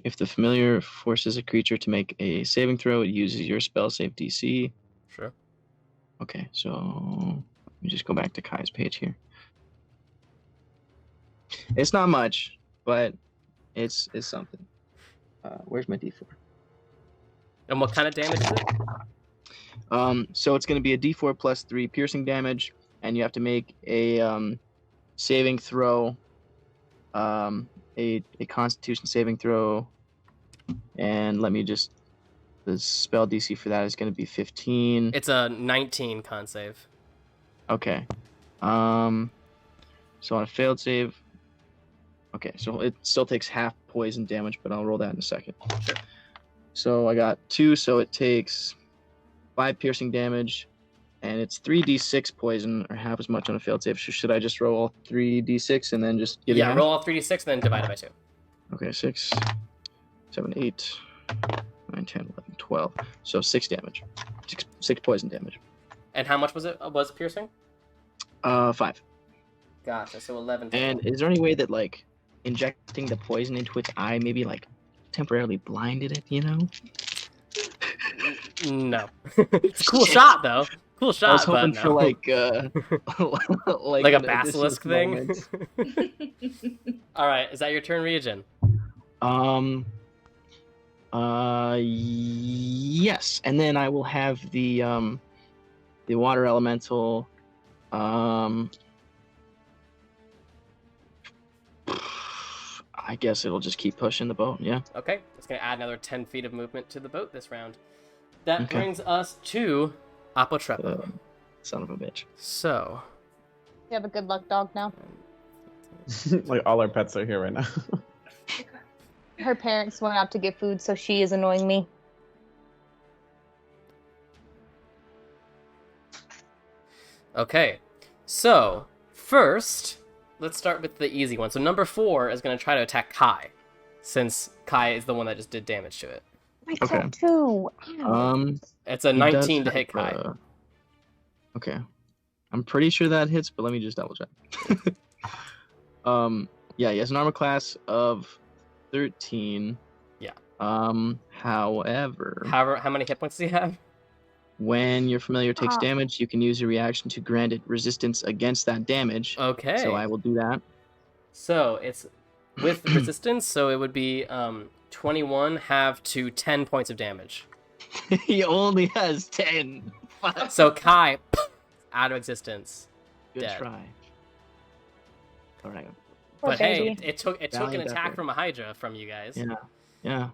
If the familiar forces a creature to make a saving throw, it uses your spell save DC. Sure. Okay, so let me just go back to Kai's page here. It's not much, but it's something. Where's my D4? And what kind of damage is it? So it's going to be a D4 plus 3 piercing damage, and you have to make a saving throw, a Constitution saving throw, and let me just. The spell DC for that is going to be 15. It's a 19 con save. Okay. So on a failed save. Okay, so it still takes half poison damage, but I'll roll that in a second. Sure. So I got 2, so it takes 5 piercing damage, and it's 3d6 poison, or half as much on a failed save. Should I just roll all 3d6 and then just get it? Yeah, roll all 3d6 and then divide it by 2. Okay, 6, 7, 8, 9, 10, 11, 12. So 6 damage. 6 poison damage. And how much was it? Was piercing? 5. Gotcha. So 11. total. And is there any way that like injecting the poison into its eye maybe like temporarily blinded it, you know? No. It's a cool shot though. Cool shot. I was hoping but for no. like like a an basilisk Odysseus thing. moment. All right. Is that your turn, Ryujin? Yes, and then I will have the water elemental. I guess it'll just keep pushing the boat. Yeah. Okay. It's gonna add another 10 feet of movement to the boat this round. That Okay. brings us to Apotrepo. Son of a bitch. So. You have a good luck dog now. Like all our pets are here right now. Her parents went out to get food, so she is annoying me. Okay. So first, let's start with the easy one. So number 4 is gonna try to attack Kai, since Kai is the one that just did damage to it. I Okay. told 2. Ow. It's a he does 19 to have, hit Kai. Okay. I'm pretty sure that hits, but let me just double check. Yeah, he has an armor class of 13. Yeah. However, How many hit points do you have? when your familiar takes damage, you can use your reaction to grant it resistance against that damage. Okay. So I will do that. So it's with resistance, so it would be 21 half to 10 points of damage. He only has 10. Fuck. So Kai, out of existence. Good dead. try. All right. Poor But hey, baby. it took an Valiant attack effort. from a hydra from you guys. Yeah.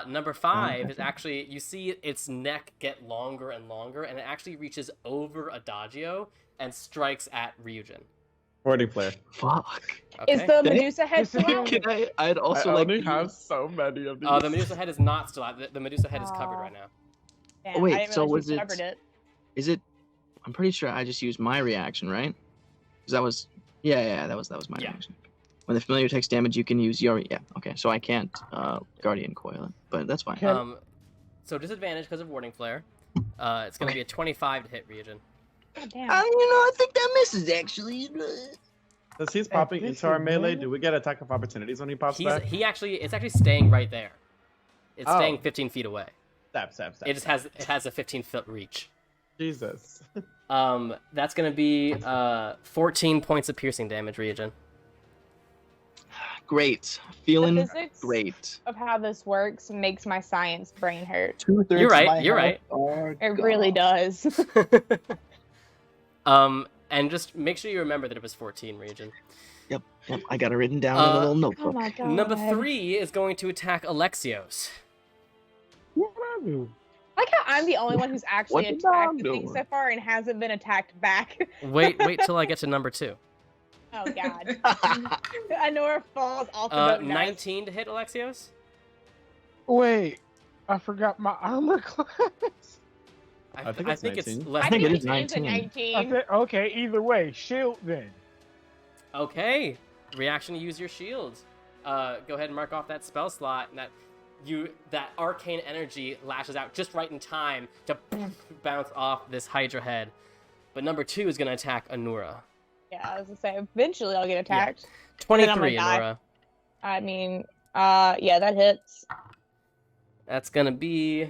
Number 5 is actually, you see its neck get longer and longer, and it actually reaches over Adagio and strikes at Ryujin. Warding flare. Fuck. Okay. Is the Medusa head still out? Can I'd also I like only to have use- so many of these. The Medusa head is not still out. The Medusa head is covered Aw. right now. Damn, wait, I didn't so realize was you it- covered it. Is it? I'm pretty sure I just used my reaction, right? Because that was. Yeah. That was my Yeah. reaction. When the familiar takes damage, you can use your. Yeah. Okay. So I can't Guardian Coil it, but that's fine. Okay. So disadvantage because of Warding Flare. It's going to be a 25 to hit Ryujin. God damn. I think that misses actually. Since he's popping this into our is melee, good. do we get attack of opportunities when he pops back? It's actually staying right there. It's Oh. staying 15 feet away. Stab. It just has a 15-foot reach. Jesus. That's gonna be 14 points of piercing damage, Ryujin. Great. The Feeling physics great. of how this works makes my science brain hurt. 2/3 You're right, of my you're health are It really gone. does. And just make sure you remember that it was 14, Ryujin. Yep. I got it written down in a little Oh notebook. my god. Number 3 is going to attack Alexios. What I do? Like how I'm the only one who's actually What did attacked Dom the do? thing so far and hasn't been attacked back. Wait till I get to number 2. Oh god. Anora falls off the boat. and dies. 19 to hit Alexios. Wait, I forgot my armor class. I think it's think it's 19. less I than think it is it is a 19. 19. Okay, either way, shield then. Okay, reaction to use your shield. Go ahead and mark off that spell slot, and that arcane energy lashes out just right in time to bounce off this Hydra head. But number 2 is going to attack Anora. Yeah, I was gonna say eventually I'll get attacked. 23, die. Anora. I mean, yeah, that hits. That's going to be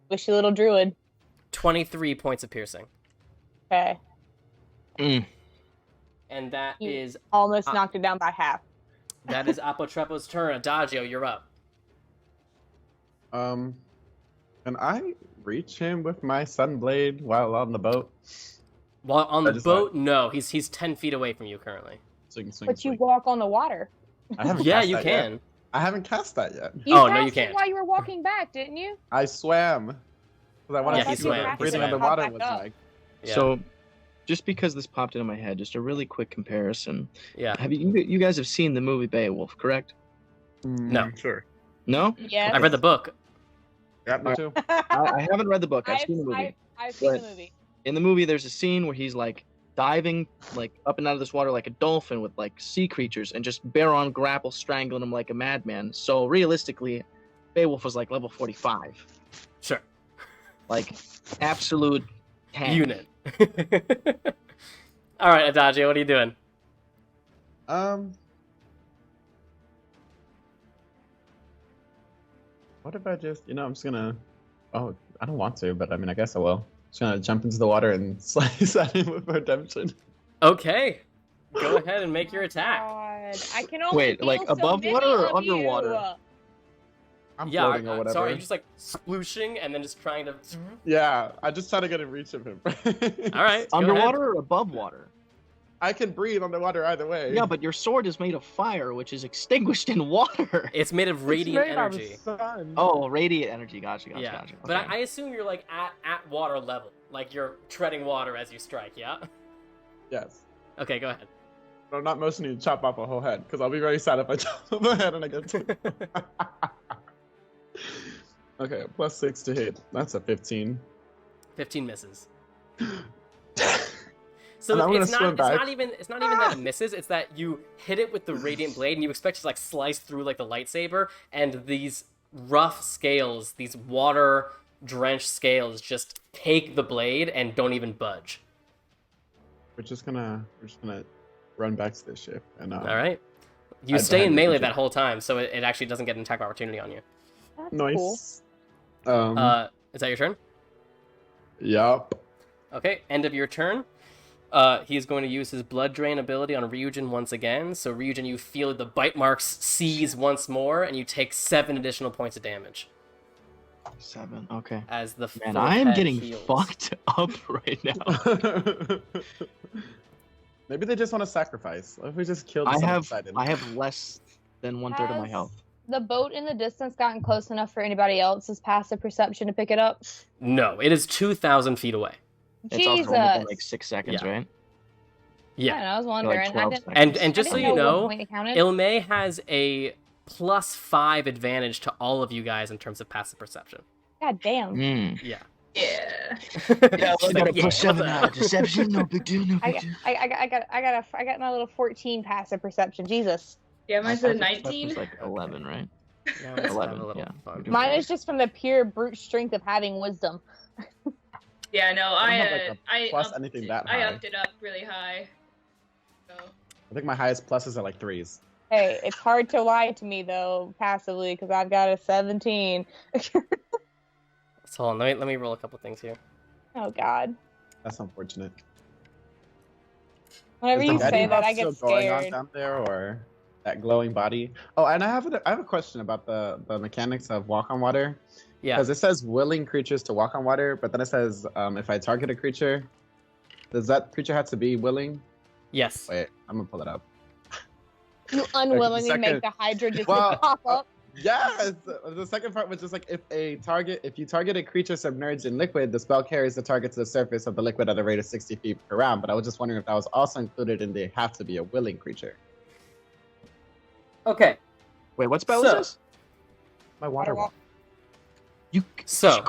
Wishy little druid. 23 points of piercing. Okay. And that You- is Almost knocked it down by half. Apotrepo's turn. Adagio, you're up. Can I reach him with my sunblade while on the boat? While on I the just boat, no, he's 10 feet away from you currently. Swing, But you walk on the water. I haven't Yeah, cast you that yet. can. I haven't cast that yet. You Oh, no, you cast it can't. while you were walking back, didn't you? I swam. Because I wanted Yeah, to he see swam, what he breathing swam. underwater Pop was back up. like. Yeah. So, just because this popped into my head, just a really quick comparison. Yeah. Have you guys have seen the movie Beowulf, correct? No. Sure. No? Yes. I read the book. Yeah, me too. I haven't read the book. I've seen the movie. I've seen the But- movie. In the movie, there's a scene where he's like diving like up and out of this water like a dolphin with like sea creatures and just Baron grapple strangling him like a madman. So realistically, Beowulf was like level 45, Sure. like absolute tank. Unit. All right, Adagio, what are you doing? What if I just, I'm just gonna. Oh, I don't want to, but I mean, I guess I will. Just gonna jump into the water and slice at him with redemption. Okay. Go ahead and make your attack. God, I can only Wait, feel like so above many water or of underwater? you. I'm Yeah, floating or whatever. sorry, you're just like splooshing and then just trying to. Yeah, I just try to get in reach of him. All right. go ahead. Underwater or above water? I can breathe underwater either way. Yeah, but your sword is made of fire, which is extinguished in water. It's made of It's radiant made out of energy. sun. Oh, radiant energy. Gotcha. Yeah. Okay. But I assume you're like at water level. Like you're treading water as you strike, yeah? Yes. Okay, go ahead. But I'm not motioning to chop off a whole head, because I'll be very sad if I chop off a head and I get to. Okay, +6 to hit. That's a 15. 15 misses. And So I'm gonna it's swim not back. even that it misses, it's that you hit it with the radiant blade and you expect to like slice through like the lightsaber and these rough scales, these water-drenched scales, just take the blade and don't even budge. We're just gonna run back to the ship and All right. You I'd stay in hand it to melee Jake. that whole time, so it actually doesn't get an attack opportunity on you. That's cool. Nice. Is that your turn? Yup. Okay, end of your turn. He's going to use his Blood Drain ability on Ryujin once again. So Ryujin, you feel the bite marks seize once more, and you take 7 additional points of damage. 7. Okay. As the Man, full I am head getting heals. fucked up right now. Maybe they just want to sacrifice. What if we just killed I someone have less than 1/3 of my Has health. the boat in the distance gotten close enough for anybody else's passive perception to pick it up? No, it is 2,000 feet away. It's also Jesus. only been like 6 seconds, Yeah. right? I don't Yeah. know, I was wondering. 12 I didn't, seconds. And just I so didn't you what know, point it counted. Ilme has a +5 advantage to all of you guys in terms of passive perception. God damn. Mm. Yeah. Yeah. Yeah, She's I got a like, +7 what the- deception. No big deal. No I big got, deal. I got my little 14 passive perception. Jesus. Yeah, My mine's a passive perception's 19. like 11, right? Now let's have 11, a little yeah. fun. Mine is just from the pure brute strength of having wisdom. Yeah, no, I I don't have, like, I plus upped anything it. that I high. upped it up really high. So I think my highest pluses are like 3s. Hey, it's hard to lie to me though passively because I've got a 17. So hold on, let me roll a couple things here. Oh God. That's unfortunate. Whenever Is you the say Betty that, I buff get still going on scared. down there, or that glowing body? Oh, and I have a question about the mechanics of walk on water. Yeah. Because it says willing creatures to walk on water, but then it says if I target a creature, does that creature have to be willing? Yes. Wait, I'm gonna pull it up. You unwillingly second- make the hydra just Well, pop up. Yes. The second part was just like if you target a creature submerged in liquid, the spell carries the target to the surface of the liquid at a rate of 60 feet per round. But I was just wondering if that was also included in they have to be a willing creature. Okay. Wait, what spell So- is this? My water wall. You. So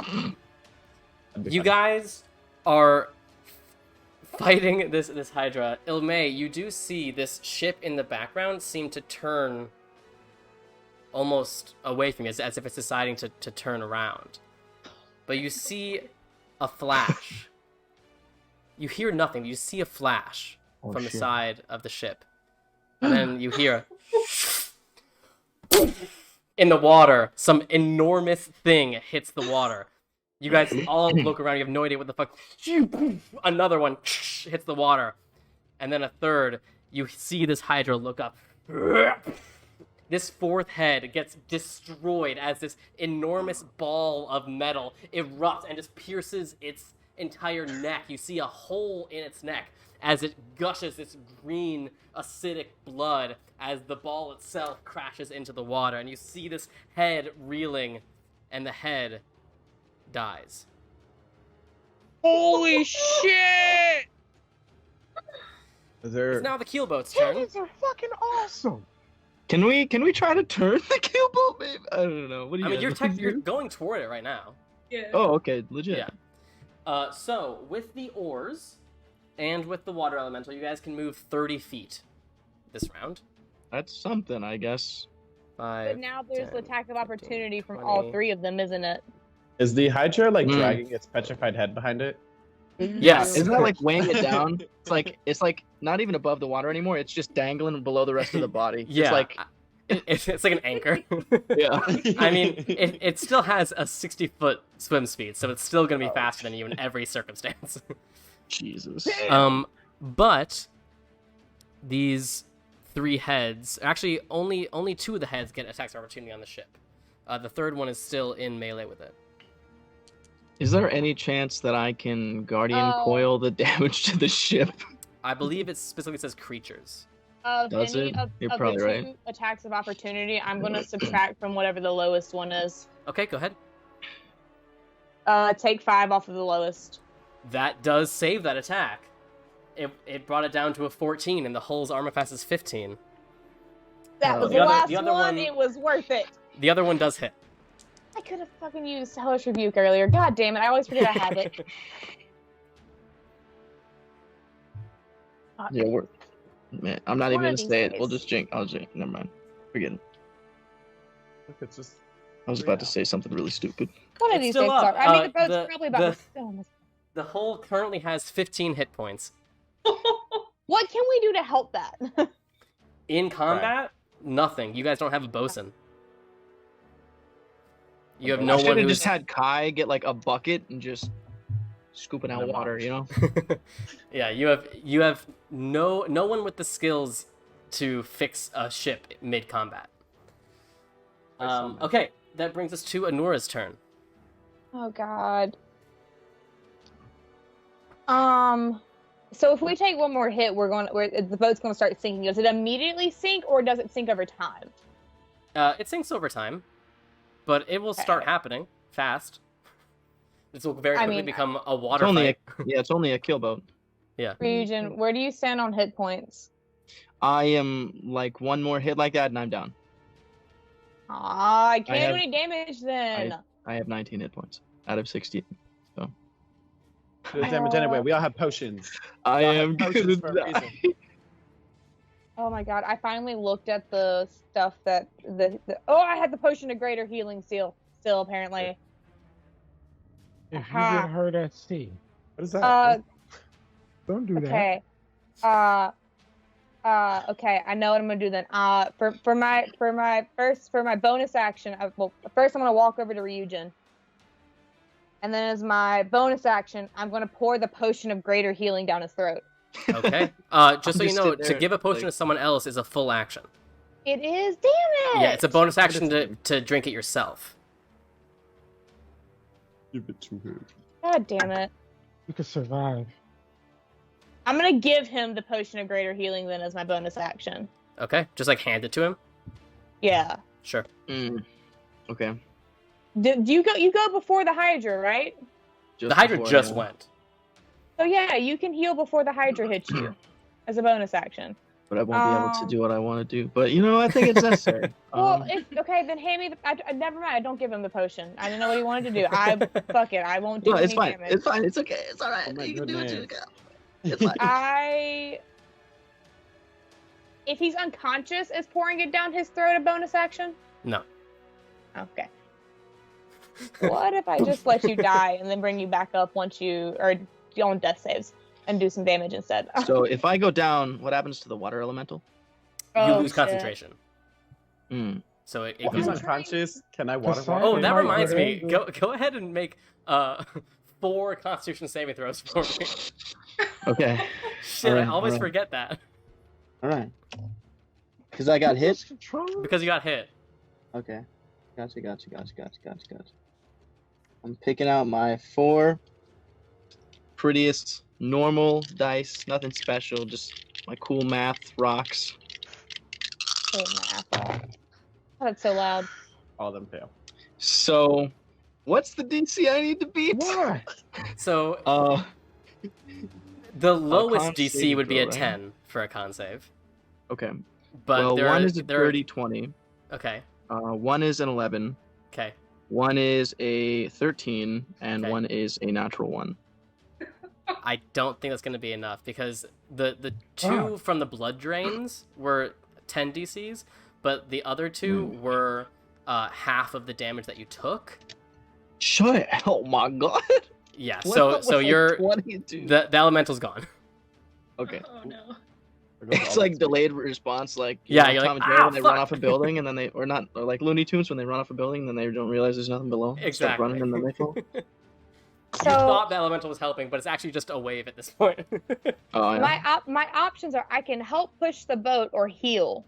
you guys are fighting this hydra. Ilme, you do see this ship in the background seem to turn almost away from you, as if it's deciding to turn around. But you see a flash. You hear nothing, you see a flash Oh, from the shit. side of the ship. And then you hear in the water, some enormous thing hits the water. You guys all look around, you have no idea what the fuck. Another one hits the water. And then a third, you see this hydra look up. This fourth head gets destroyed as this enormous ball of metal erupts and just pierces its entire neck. You see a hole in its neck as it gushes this green acidic blood as the ball itself crashes into the water. And you see this head reeling, and the head dies. Holy shit! Is there? It's now the keelboat's turn. Humans are fucking awesome. Can we try to turn the kill boat, maybe? I don't know. What do you? I mean, guys you're do? going toward it right now. yeah. Oh, okay, legit. Yeah. So with the oars and with the water elemental, you guys can move 30 feet this round. That's something, I guess. 5, But now there's the 10, attack of 15, opportunity from 20. all 3 of them, isn't it? Is the Hydra like Mm. dragging its petrified head behind it? Yes. Isn't that like weighing it down? It's like not even above the water anymore. It's just dangling below the rest of the body. Yeah. It's like It's like an anchor. yeah. I mean, it still has a 60-foot swim speed, so it's still going to be faster than you in every circumstance. Jesus. But these 3 heads, actually only 2 of the heads get attacks of opportunity on the ship. The third one is still in melee with it. Is there any chance that I can guardian Oh. coil the damage to the ship? I believe it specifically says creatures. Of Does any it? of, You're of probably the 2 right. attacks of opportunity, I'm going to subtract from whatever the lowest one is. Okay, go ahead. Take 5 off of the lowest. That does save that attack. It brought it down to a 14, and the hull's armor class is 15. That was The the, other- last the other one. one- It was worth it. The other one does hit. I could have fucking used Hellish Rebuke earlier. God damn it. I always forget I have it. Yeah, we're. Man, I'm not One even of gonna these say it. days. We'll just jinx. I'll jinx. Never mind. Forget it. Look, it's just I was about to say something really stupid. One of It's these still days, up. I mean, the boat's The- probably about to. The hole currently has 15 hit points. What can we do to help that? In combat, nothing. You guys don't have a bosun. You have I no should one have who's... just had Kai get like a bucket and just scooping out water, you know? Yeah, you have no one with the skills to fix a ship mid combat. Okay, that brings us to Anora's turn. Oh God. So if we take one more hit, the boat's going to start sinking. Does it immediately sink, or does it sink over time? It sinks over time, but it will start happening fast. This will very quickly become a water fight. It's only a kill boat. Yeah. Ryujin, where do you stand on hit points? I am like one more hit like that and I'm down. I can't do any damage then. I have 19 hit points out of 16. So Do the damage anyway. We all have potions. I am potions gonna for a die. reason. Oh my God! I finally looked at the stuff that I had the potion of greater healing still apparently. If you get hurt at sea, What is that? don't do that. Okay. Okay. I know what I'm gonna do then. For my bonus action, first I'm gonna walk over to Ryujin, and then as my bonus action, I'm gonna pour the potion of greater healing down his throat. Okay. Just so you know, to give a potion to someone else is a full action. It is. Damn it! Yeah, it's a bonus action to drink it yourself. Give it to her. God damn it! You can survive. I'm gonna give him the potion of greater healing then as my bonus action. Okay, just like hand it to him. Yeah. Sure. Okay. Do you go? You go before the hydra, right? Just The Hydra before, just yeah. went. So yeah, you can heal before the hydra hits you, as a bonus action. But I won't be able to do what I want to do. But you know, I think it's necessary. Well, okay, then hand me. Never mind. I don't give him the potion. I didn't know what he wanted to do. Fuck it. I won't do No, any it's fine. damage. It's fine. It's okay. It's all right. Oh my You can do what you goodness. got. It's fine. If he's unconscious, is pouring it down his throat a bonus action? No. Okay. What if I just let you die and then bring you back up once you are on death saves and do some damage instead? So if I go down, what happens to the water elemental? You lose shit. concentration. So it If he's goes. unconscious, can I water walk? Oh, him? that might reminds me. get Go ahead and make 4 Constitution saving throws for me. Okay. Shit, Alright, I always alright. forget that All right. Because I got hit. Control? because you got hit. Okay. Gotcha. I'm picking out my 4 prettiest normal dice. Nothing special. Just my cool math rocks. Oh, math. Oh, that's so loud. All of them fail. So, what's the DC I need to beat? Why? So the lowest con DC saving would be a throw, right? 10 for a con save. Okay. But Well, there one are, is a there are- 30-20. Okay. One is an 11. Okay. One is a 13, and Okay. one is a natural 1. I don't think that's going to be enough because the 2 Wow. from the blood drains were 10 DCs, but the other 2 were half of the damage that you took. Shut! Oh my god! Yeah. What So was so I, you're 22? the elemental's gone. Okay. Oh no. There goes It's all like of them. delayed response, like Yeah, you're Tom like, and Jerry "Ah, when they run fuck!" off a building and then they, or like Looney Tunes when they run off a building and then they don't realize there's nothing below. They Start Exactly. running and then they fall. You So thought the elemental was helping, but it's actually just a wave at this point. Oh yeah. my options are I can help push the boat or heal.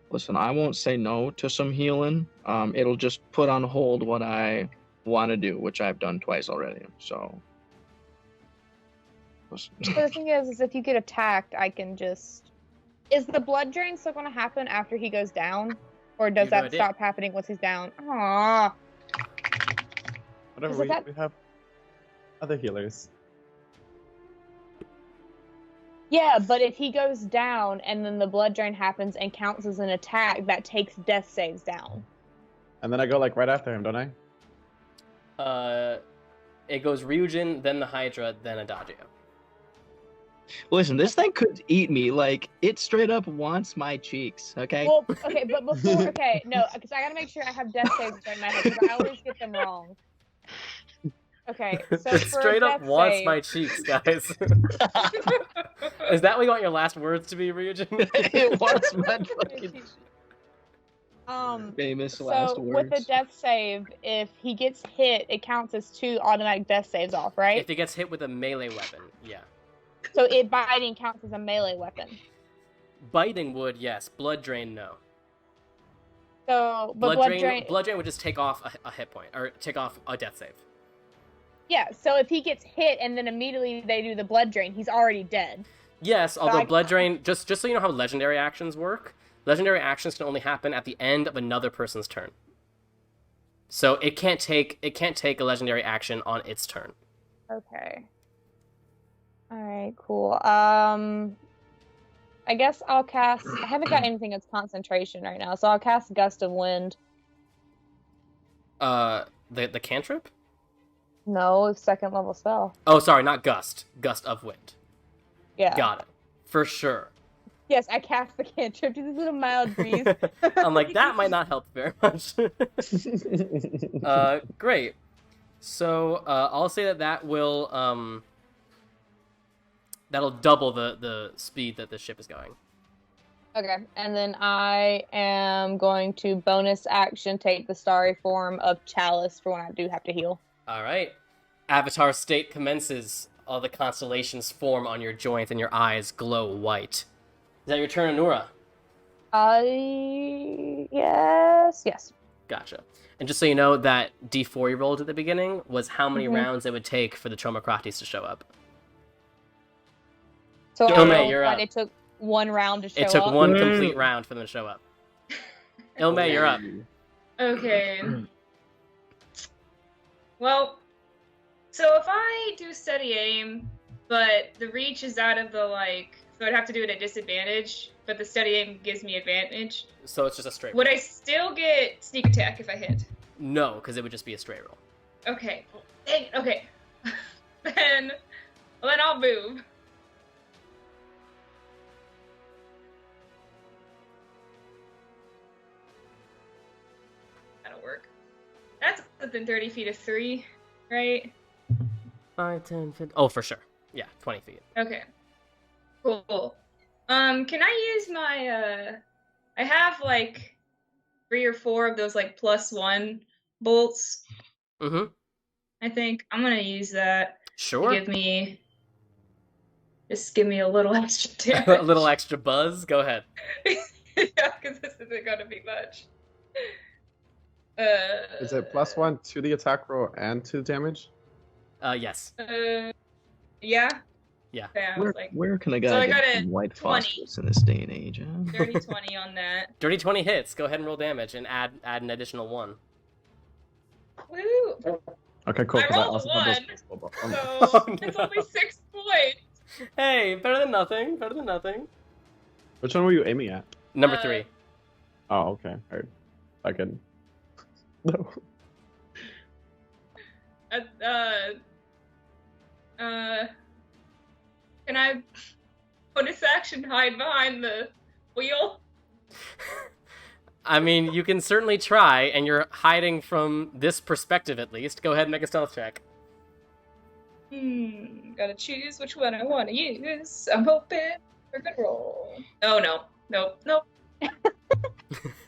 Listen, I won't say no to some healing. It'll just put on hold what I want to do, which I've done twice already. So. Listen. But the thing is if you get attacked, I can just. Is the blood drain still going to happen after he goes down, or does You have no that idea. stop happening once he's down? Aww. Whatever, Is that- we have other healers. Yeah, but if he goes down and then the blood drain happens and counts as an attack, that takes death saves down. And then I go like right after him, don't I? It goes Ryujin, then the Hydra, then Adagio. Listen, this thing could eat me. Like, it straight up wants my cheeks, okay? Well, okay, but before, no, because I gotta make sure I have death saves right in my head because I always get them wrong. Okay, so It for straight a up death wants save, my cheeks, guys. Is that what you want your last words to be, Ryujin? It wants my fucking famous last so words. with a death save, if he gets hit, it counts as 2 automatic death saves off, right? If he gets hit with a melee weapon, yeah. So biting counts as a melee weapon. Biting would, yes. Blood drain, no. So, but blood drain. Blood drain would just take off a hit point, or take off a death save. Yeah, so if he gets hit and then immediately they do the blood drain, he's already dead. Yes, although blood drain, just so you know how legendary actions work, legendary actions can only happen at the end of another person's turn. So it can't take a legendary action on its turn. Okay. Alright, cool. I guess I'll cast... I haven't got anything that's concentration right now, so I'll cast Gust of Wind. The cantrip? No, it's 2nd level spell. Oh, sorry, not Gust. Gust of Wind. Yeah. Got it. For sure. Yes, I cast the cantrip to this little mild breeze. I'm like, that might not help very much. Great. So, I'll say that will, that'll double the speed that the ship is going. Okay, and then I am going to bonus action take the starry form of Chalice for when I do have to heal. Alright. Avatar state commences. All the constellations form on your joint and your eyes glow white. Is that your turn, Anora? Yes. Gotcha. And just so you know, that D4 you rolled at the beginning was how many rounds it would take for the Tromocrates to show up. So Ilme, you're up. it took 1 round to show up? It took 1 complete round for them to show up. Ilme, you're up. Okay. Well, so if I do steady aim, but the reach is out of the, so I'd have to do it at disadvantage, but the steady aim gives me advantage. So it's just a straight roll. Would I still get sneak attack if I hit? No, because it would just be a straight roll. Okay. Dang, okay. then I'll move. That'll work. That's within 30 feet of 3, right? 5, 10, 15... Oh, for sure. Yeah, 20 feet. Okay. Cool. Can I use my, I have, 3 or 4 of those, +1 bolts. Mm-hmm. I think I'm gonna use that. Sure. To give me a little extra damage. A little extra buzz? Go ahead. Yeah, because this isn't gonna be much. Is it +1 to the attack roll and to damage? Yes. Yeah. Yeah. Okay, Where can a So I guy got get a some white 20. phosphorus in this day and age? Huh? Dirty 20 on that. Dirty 20 hits. Go ahead and roll damage and add an additional 1. Woo! Okay, cool. I 'cause rolled also a have those 1, baseball balls. so Oh, it's no. only 6 points. Hey, better than nothing. Better than nothing. Which one were you aiming at? Number 3. Oh, okay. Heard. I can. No. Can I bonus action hide behind the wheel? I mean, you can certainly try, and you're hiding from this perspective at least. Go ahead and make a stealth check. Gotta choose which one I want to use. I'm hoping for a good roll. Oh no. Nope.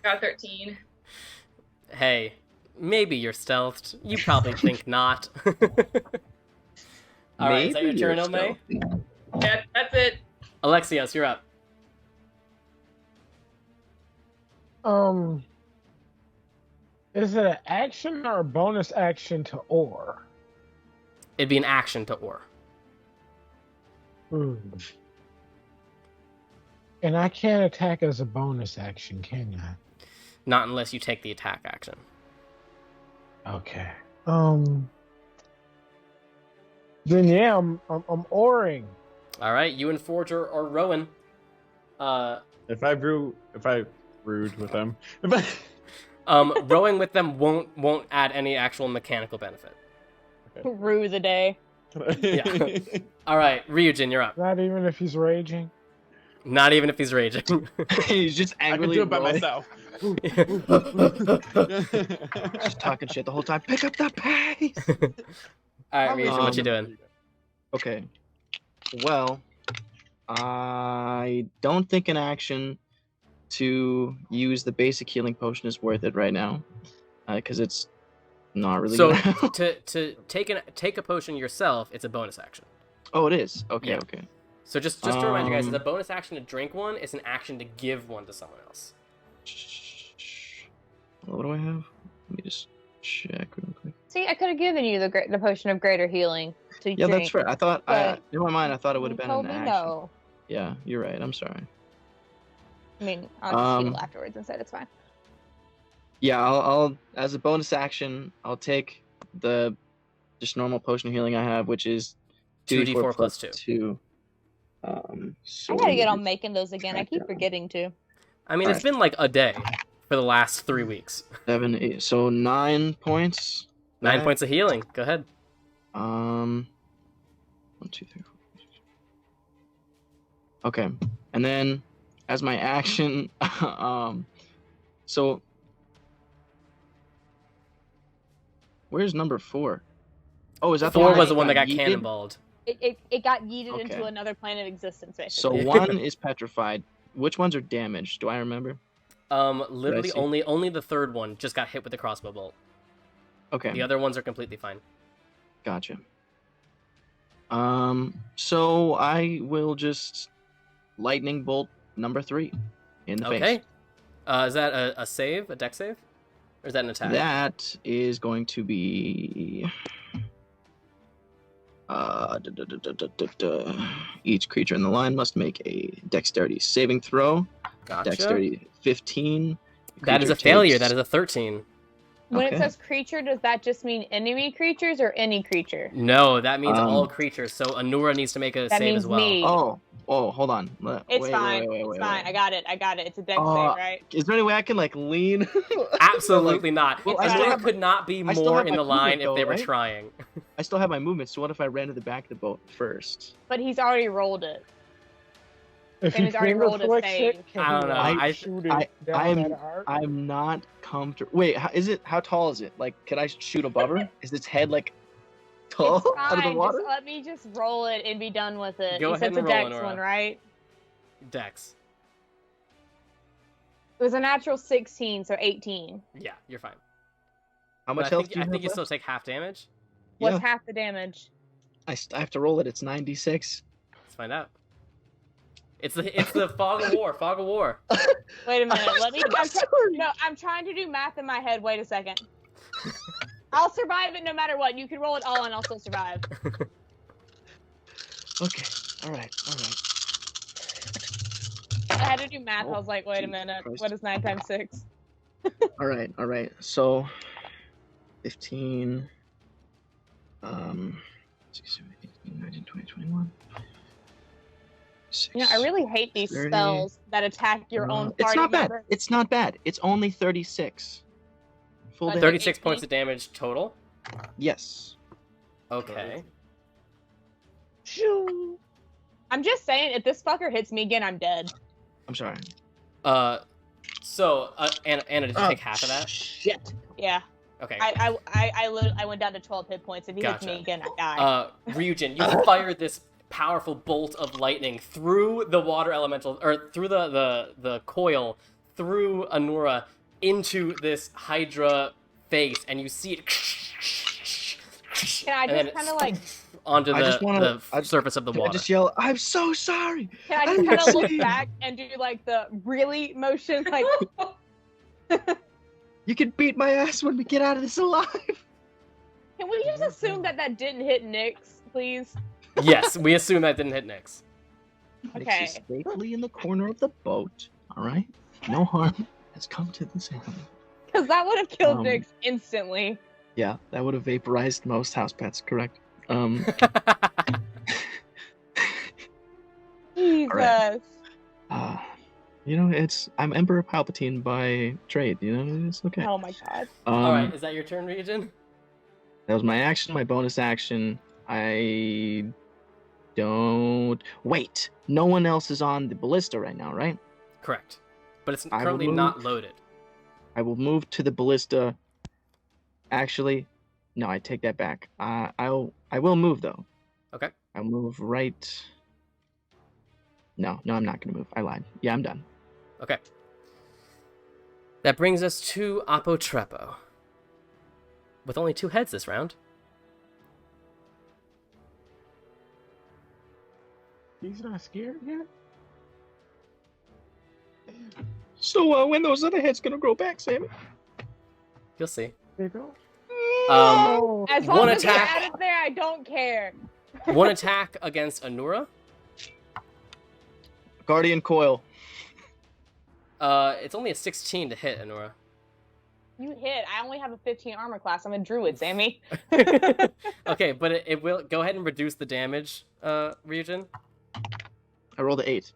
Got 13. Hey, maybe you're stealthed. You probably think not. Alright, is that your turn, Ilme? Yeah, that's it. Alexios, you're up. Is it an action or a bonus action to ore? It'd be an action to ore. And I can't attack as a bonus action, can I? Not unless you take the attack action. Okay. Then yeah, I'm oaring. Alright, you and Forger are rowing. If I rude with them. Rowing with them won't add any actual mechanical benefit. Rue the day. Yeah. All right, Ryujin, you're up. Not even if he's raging. Not even if he's raging. He's just I can angrily do it by rolling, myself. just talking shit the whole time. Pick up the pace. All right, Ryujin, what you doing? Okay. Well, I don't think an action to use the basic healing potion is worth it right now, because it's not really. So gonna... to take a potion yourself, it's a bonus action. Oh, it is. Okay, Yeah. okay. So just to remind you guys, it's a bonus action to drink one. It's an action to give one to someone else. What do I have? Let me just check real quick. See, I could have given you the potion of greater healing to Yeah, drink. that's right. I thought, but in my mind, I thought it would You have been told an me action. no. Yeah, you're right. I'm sorry. I mean, I'll just heal Um, afterwards instead. It's fine. Yeah, I'll as a bonus action, I'll take the just normal potion of healing I have, which is 2d4 plus 2. So I gotta get on making those again. I keep down. forgetting to. I mean, it's been like a day for the last 3 weeks. 7, 8, so 9 points. 9 back. points of healing. Go ahead. 1, 2, 3, 4. Okay, and then as my action, so where's number 4? Oh, is that the 4 one was the one that got yeeted? cannonballed. It got yeeted Okay. into another plane of existence, So basically. 1 is petrified. Which ones are damaged? Do I remember? Literally see. only the third one just got hit with the crossbow bolt. Okay, The other ones are completely fine. gotcha. So I will just lightning bolt number 3 in the Okay. face. Is that a save, a dex save, or is that an attack? That is going to be each creature in the line must make a dexterity saving throw. Gotcha. Dexterity 15. That is a Creature failure. takes- That is a 13. When Okay. it says creature, does that just mean enemy creatures or any creature? No, that means Um, all creatures. So Anora needs to make a That save means as well. me. Oh, hold on. It's fine. It's fine. I got it. It's a dex save, right? Is there any way I can like lean? Absolutely not. Well, I still Anora have- could not be I still more have in my the line movement, if they though, were right? trying. I still have my movement, so what if I ran to the back of the boat first? But he's already rolled it. If And he he's already finger rolled a flicks save. it, can I don't he, know. like, shoot it down that arc? I'm not comfortable. Wait, how tall is it? Like, can I shoot above her? Is its head like tall It's out of the fine. water? Just let me just roll it and be done with it. Go You ahead said it's a and roll, dex Anora. one, right? Dex. It was a natural 16, so 18. Yeah, you're fine. How But much health do you I have think you left? still take half damage. What's Yeah. half the damage? I have to roll it. It's 96. Let's find out. It's the fog of war. Fog of war. Wait a minute. Let me. I'm trying to do math in my head. Wait a second. I'll survive it no matter what. You can roll it all, and I'll still survive. Okay. All right. I had to do math. I was like, wait a Jesus minute. Christ. What is 9 times 6? All right. So, 15. 16, 18, 19, 20, 21. You know, I really hate these 30. spells that attack your own party It's not bad. member. It's not bad. It's only 36. Full Okay. damage. 36 18. points of damage total. Yes. Okay. Shoo. I'm just saying, if this fucker hits me again, I'm dead. I'm sorry. So Anna, did you take half of that? Shit. Yeah. Okay. I went down to 12 hit points. If he hits Gotcha. me again, I die. Ryujin, you fired this powerful bolt of lightning through the water elemental, or through the coil, through Anora, into this hydra face, and you see it. Can I and then just kind of like? onto I just wanna- the surface of the Can I water. just yell, I'm so sorry. Can I just kind of look back and do like the really motion, like? You can beat my ass when we get out of this alive. Can we just assume that didn't hit Nyx, please? Yes, we assume that didn't hit Nyx. Okay. She's safely in the corner of the boat. All right. No harm has come to this animal. Because that would have killed Um, Nyx instantly. Yeah, that would have vaporized most house pets. Correct. Jesus. right. I'm Emperor Palpatine by trade. It's okay. Oh my god. All right, is that your turn, Ryujin? That was my action. My bonus action I don't... Wait, no one else is on the ballista right now, right? Correct. But it's I will currently move. not loaded. I will move to the ballista. Actually, no, I take that back. I will move, though. Okay. I'll move right... No, I'm not going to move. I lied. Yeah, I'm done. Okay. That brings us to Apotrepo. With only 2 heads this round. He's not scared yet? So, when those other heads going to grow back, Sammy? You'll see. They don't? As One long as attack. you're out of there, I don't care. One attack against Anora. Guardian Coil. It's only a 16 to hit, Anora. You hit. I only have a 15 armor class. I'm a druid, Sammy. Okay, but it will go ahead and reduce the damage, Ryujin. I rolled an 8.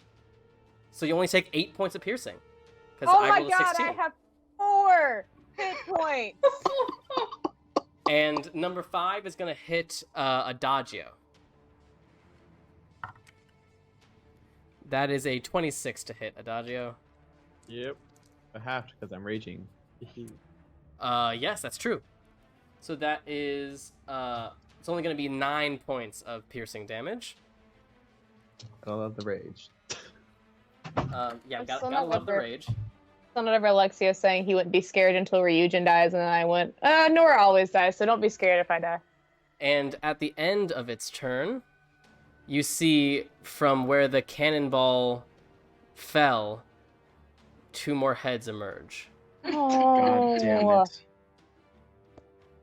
So you only take 8 points of piercing. Because Oh I my rolled a god, 16. I have 4 hit points. And number 5 is gonna hit Adagio. That is a 26 to hit, Adagio. Yep. I have to because I'm raging. Yes, that's true. So that is it's only gonna be 9 points of piercing damage. I love the rage. Yeah, I'm gotta still not love the over- rage. Son of Alexia saying he wouldn't be scared until Ryujin dies, and then I went, Nora always dies, so don't be scared if I die. And at the end of its turn, you see from where the cannonball fell, 2 more heads emerge. God damn it.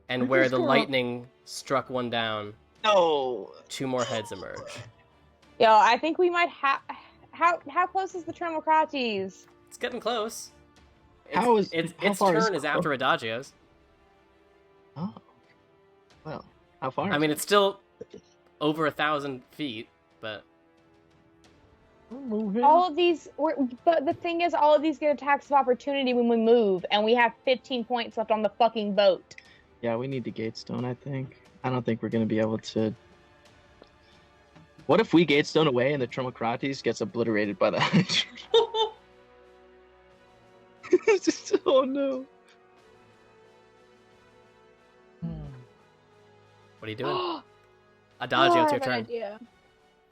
And where the lightning struck one down, No. 2 more heads emerge. Yo, I think we might have... How close is the Tremocrates? It's getting close. How is- its how far is turn is it? after Adagio's. Oh. Well, how far? I mean, it's still over 1,000 feet, but We're moving. All of these... But the thing is, all of these get attacks of opportunity when we move, and we have 15 points left on the fucking boat. Yeah, we need the Gatestone, I think. I don't think we're going to be able to... What if we Gatestone away and the Tromocrates gets obliterated by the hydra? Oh no. what are you doing? Adagio, it's your turn. Idea.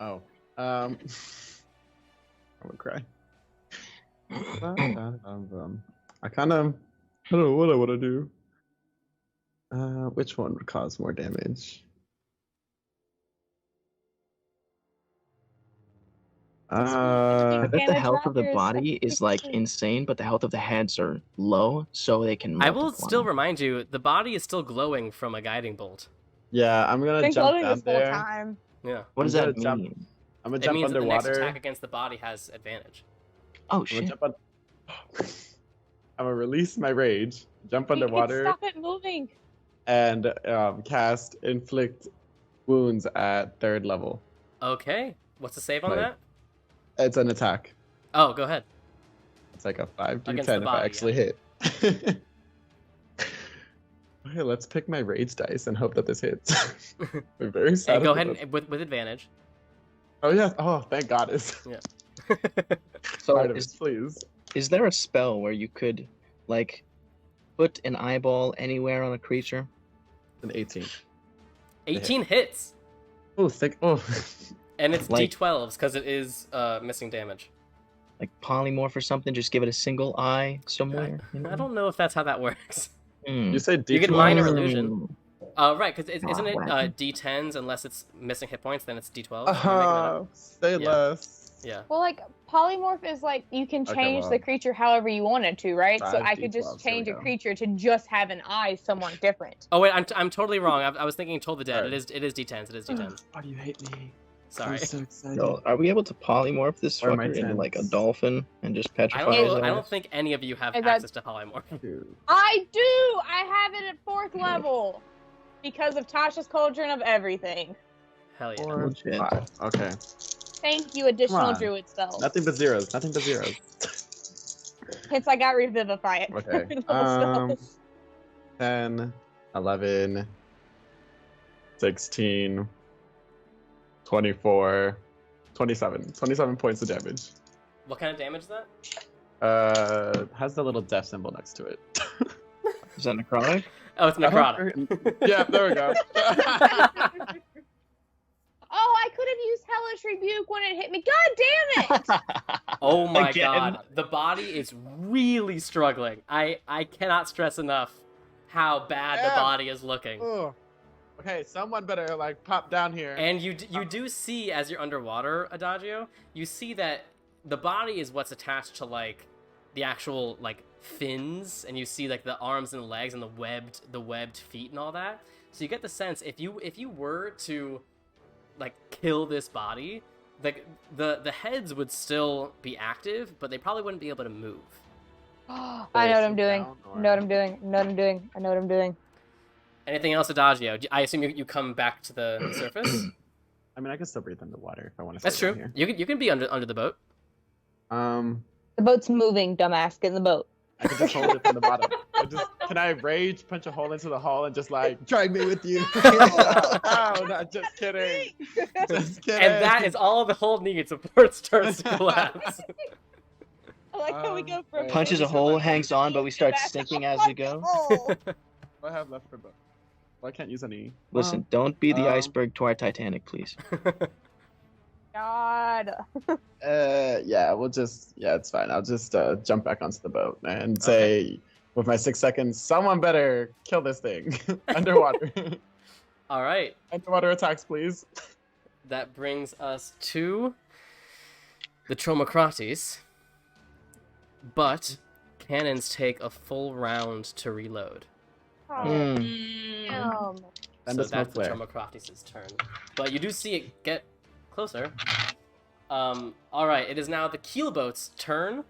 Oh. I'm gonna cry. I kind of... I don't know what I want to do. Which one would cause more damage? I bet Can the I health drop of the your body is like second- insane, but the health of the heads are low, so they can I will multiply. still remind you, the body is still glowing from a guiding bolt. Yeah, I'm gonna Been jump glowing down this whole there. time. Yeah. What does I'm that gonna jump- mean? I'm gonna It jump means that the next underwater. attack against the body has advantage. Oh I'm gonna shit. jump on... I'm gonna release my rage, jump We can underwater, Stop it moving. and cast inflict wounds at 3rd level. Okay. What's the save on Like- that? It's an attack. Oh, go ahead. It's like a 5d10 Against the if body, I actually hit. Okay, let's pick my rage dice and hope that this hits. I'm very sad. And go about ahead this. and, with advantage. Oh yeah. Oh, thank goddess. So Artemis, please. is there a spell where you could, like, put an eyeball anywhere on a creature? An 18. 18 hits. Oh, thick. Oh. And it's Like- D12s because it is missing damage. Like polymorph or something? Just give it a single eye somewhere? I don't know if that's how that works. You said D12. You get minor illusion. Mm. Right, because isn't it wacky. D10s unless it's missing hit points, then it's D12s? Am I making that up? Say Yeah. less. Yeah. Well, like, polymorph is like, you can Okay, change well, the creature however you want it to, right? So 5 I could D12s, just here we change a go. creature to just have an eye somewhat different. Oh wait, I'm totally wrong. I was thinking Toll the Dead. Alright. It is D10s. It is D10s. Why do you hate me? Sorry. I'm so excited. No, are we able to polymorph this Where are my fucker into like a tens? dolphin and just I petrify his don't eyes? think any of you have Is that- access to polymorph. Dude. I do! I have it at 4th level! Because of Tasha's Cauldron of Everything. Hell yeah. Or Legit. 5. Okay. Thank you, additional on. druid spells. Nothing but zeros. Nothing but zeros. Hence, I got Revivify it. Okay. Level spells. 10, 11, 16, 24, 27 points of damage. What kind of damage is that? Has the little death symbol next to it. Is that necrotic? Oh, it's necrotic. Yeah, there we go. Oh, I could have used Hellish Rebuke when it hit me. God damn it! Oh my Again. god, the body is really struggling. I cannot stress enough how bad the Yeah. body is looking. Oh. Okay, someone better like pop down here. And you do see, as you're underwater, Adagio, you see that the body is what's attached to like the actual like fins, and you see like the arms and the legs and the webbed feet and all that. So you get the sense if you were to like kill this body, like the heads would still be active, but they probably wouldn't be able to move. I know what I'm doing. I know what I'm doing. I know what I'm doing. I know what I'm doing. Anything else, Adagio? I assume you come back to the surface. I mean, I can still breathe underwater if I want to. That's true. Here. You can be under the boat. The boat's moving, dumbass. Get in the boat. I can just hold it from the bottom. Can I rage punch a hole into the hull and just like drag me with you? Oh, no, just kidding. Just kidding. And that is all the hull needs before it starts to collapse. I like how we go from Punches a hole, hangs on, but we start sinking as we go. What do I have left for boat? Well, I can't use any. Listen, don't be the um, iceberg to our Titanic, please. God. Yeah, it's fine. I'll just jump back onto the boat and say, with my 6 seconds, someone better kill this thing underwater. All right. Underwater attacks, please. That brings us to the Tromocrates, but cannons take a full round to reload. Oh, Hmm. Mm. And So the smoke that's the flare. Tromocrates' turn. But you do see it get closer. All right, it is now the keelboat's turn,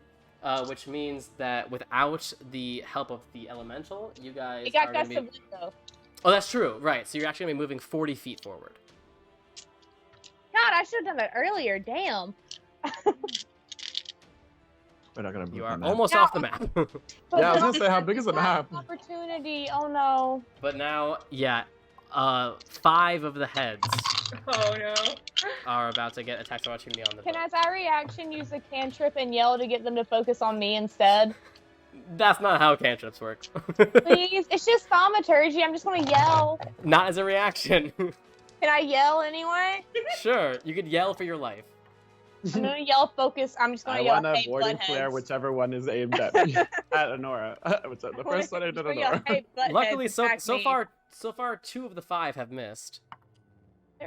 which means that without the help of the elemental, you guys You got are going gust to of be... wind, though. Oh, that's true. Right, so you're actually going to be moving 40 feet forward. God, I should have done that earlier. Damn. We're not gonna move You are on that. almost off the map. Yeah, I was gonna say, how big is the map? Opportunity. Oh no. But now, yeah, 5 of the heads Oh no. are about to get attacks of opportunity on the Can, boat. as I reaction, use a cantrip and yell to get them to focus on me instead? That's not how cantrips work. Please, it's just thaumaturgy. I'm just gonna yell. Not as a reaction. Can I yell anyway? Sure, you could yell for your life. I'm gonna yell focus. I'm just gonna I yell. want a Hey, warding flare, buttheads. whichever one is aimed at me. At Anora. The first one aimed at I'm gonna yell, Anora. "Hey, buttheads, Luckily, attack so me." far, 2 of the 5 have missed.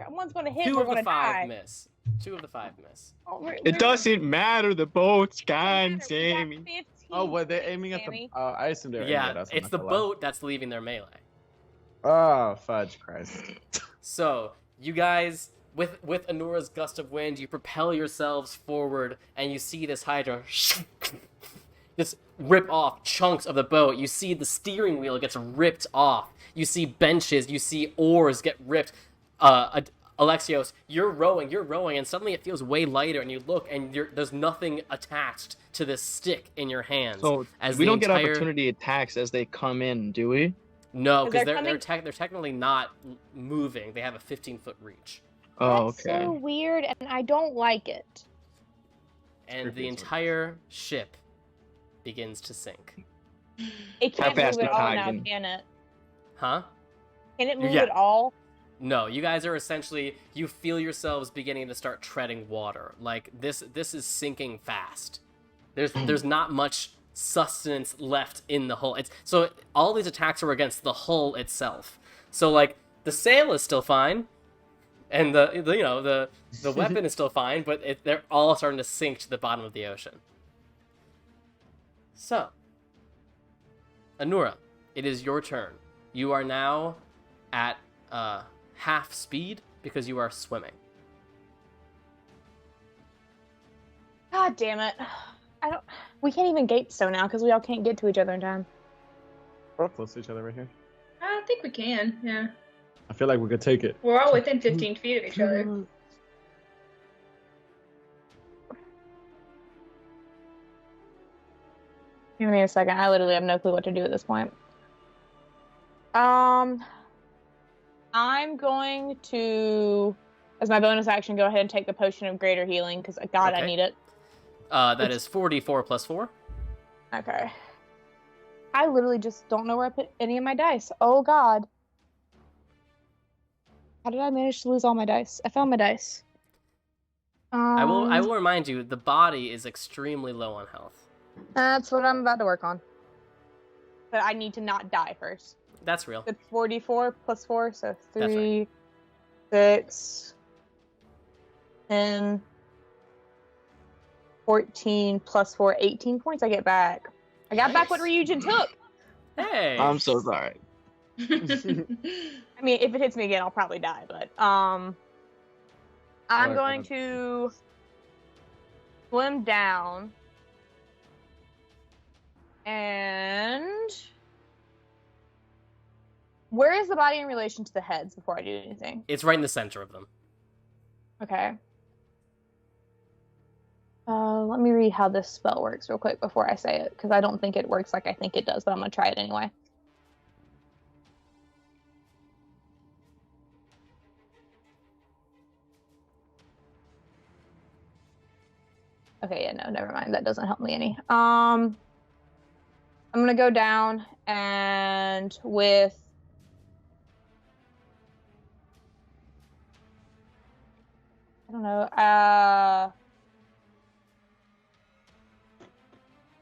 One's gonna hit. 2 We're of the gonna 5 die. miss. 2 of the 5 miss. Oh, It doesn't matter, the boats can't We got save me. 15 Oh, were they aiming at Sammy. the? I assume they were aiming Yeah, at us. I'm it's not the gonna lie. boat that's leaving their melee. Oh, fudge Christ. So, you guys, with Anora's gust of wind, you propel yourselves forward, and you see this hydra just rip off chunks of the boat. You see the steering wheel gets ripped off. You see benches, you see oars get ripped. Alexios, you're rowing, and suddenly it feels way lighter, and you look, and there's nothing attached to this stick in your hands. So as we the don't get entire- opportunity attacks as they come in, do we? No, because They're they're coming- they're technically not moving. They have a 15-foot reach. Oh, That's okay. so weird, and I don't like it. And the Creepy. entire ship begins to sink. It can't fast move at the all tide now, can- can it? Huh? Can it move Yeah. at all? No, you guys are essentially, you feel yourselves beginning to start treading water. Like, this is sinking fast. There's not much sustenance left in the hull. So all these attacks are against the hull itself. So, like, the sail is still fine, and the weapon is still fine, but they're all starting to sink to the bottom of the ocean. So, Anora, it is your turn. You are now at half speed because you are swimming. God damn it. We can't even gate stow now because we all can't get to each other in time. We're all close to each other right here. I think we can. Yeah. I feel like we could take it. We're all within 15 feet of each other. Give me a second. I literally have no clue what to do at this point. I'm going to As my bonus action, go ahead and take the potion of greater healing, because God, I Okay. need it. That is 4d4 plus 4. Okay. I literally just don't know where I put any of my dice. Oh God. How did I manage to lose all my dice? I found my dice. I will remind you, the body is extremely low on health. That's what I'm about to work on. But I need to not die first. That's real. It's 44 plus 4, so That's 3, 6, 10, 14 plus 4, 18 points I get back. I got back what Nice. Ryujin took. Hey! I'm so sorry. I mean, if it hits me again, I'll probably die, but I'm going to swim down and where is the body in relation to the heads before I do anything? It's right in the center of them. Okay. Let me read how this spell works real quick before I say it, because I don't think it works like I think it does, but I'm going to try it anyway. Okay, yeah, no, never mind. That doesn't help me any. I'm going to go down and with... I don't know.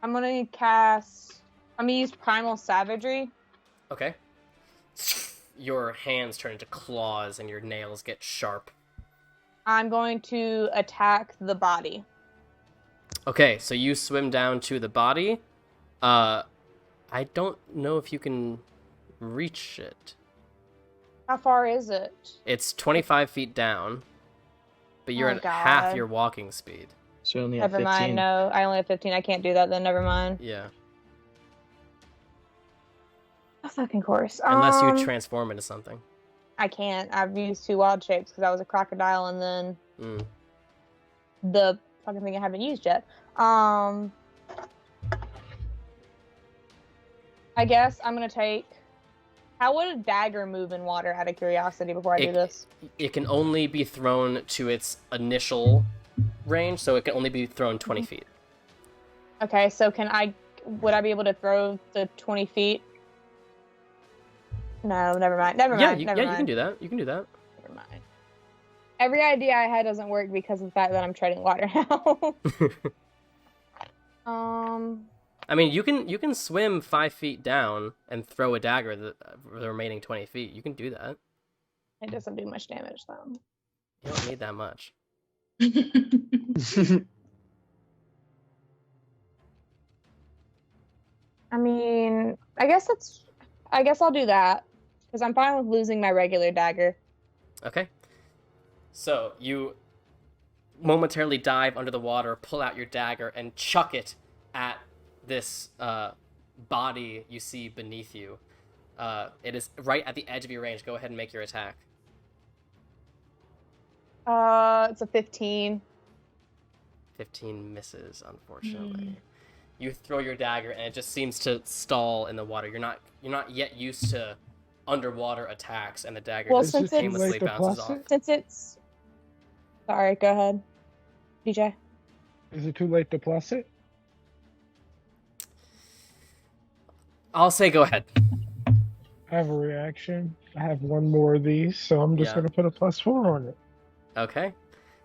I'm gonna use Primal Savagery. Okay. Your hands turn into claws and your nails get sharp. I'm going to attack the body. Okay, so you swim down to the body. I don't know if you can reach it. How far is it? It's 25 feet down, but you're Oh, at half God. your walking speed. So only at Never 15. mind, no. I only have 15. I can't do that then. Never mind. Yeah. A fucking course. Unless you transform into something. I can't. I've used 2 wild shapes because I was a crocodile and then the fucking thing I haven't used yet. I guess I'm gonna take... How would a dagger move in water, out of curiosity, before I do this? It can only be thrown to its initial range, so it can only be thrown 20 feet. Okay, so would I be able to throw the 20 feet? No, never mind. Never mind. You Never mind. can do that. You can do that. Never mind. Every idea I had doesn't work because of the fact that I'm treading water now. I mean, you can swim 5 feet down and throw a dagger the remaining 20 feet. You can do that. It doesn't do much damage though. You don't need that much. I mean, I guess I'll do that because I'm fine with losing my regular dagger. Okay. So you momentarily dive under the water, pull out your dagger, and chuck it at this body you see beneath you. It is right at the edge of your range. Go ahead and make your attack. It's a 15. 15 misses, unfortunately. You throw your dagger, and it just seems to stall in the water. You're not yet used to underwater attacks, and the dagger Well, just since it's- aimlessly Like the bounces plastic? off. Since it's... Sorry, go ahead. DJ. Is it too late to plus it? I'll say go ahead. I have a reaction. I have one more of these, so I'm just Yeah. gonna put a +4 on it. Okay.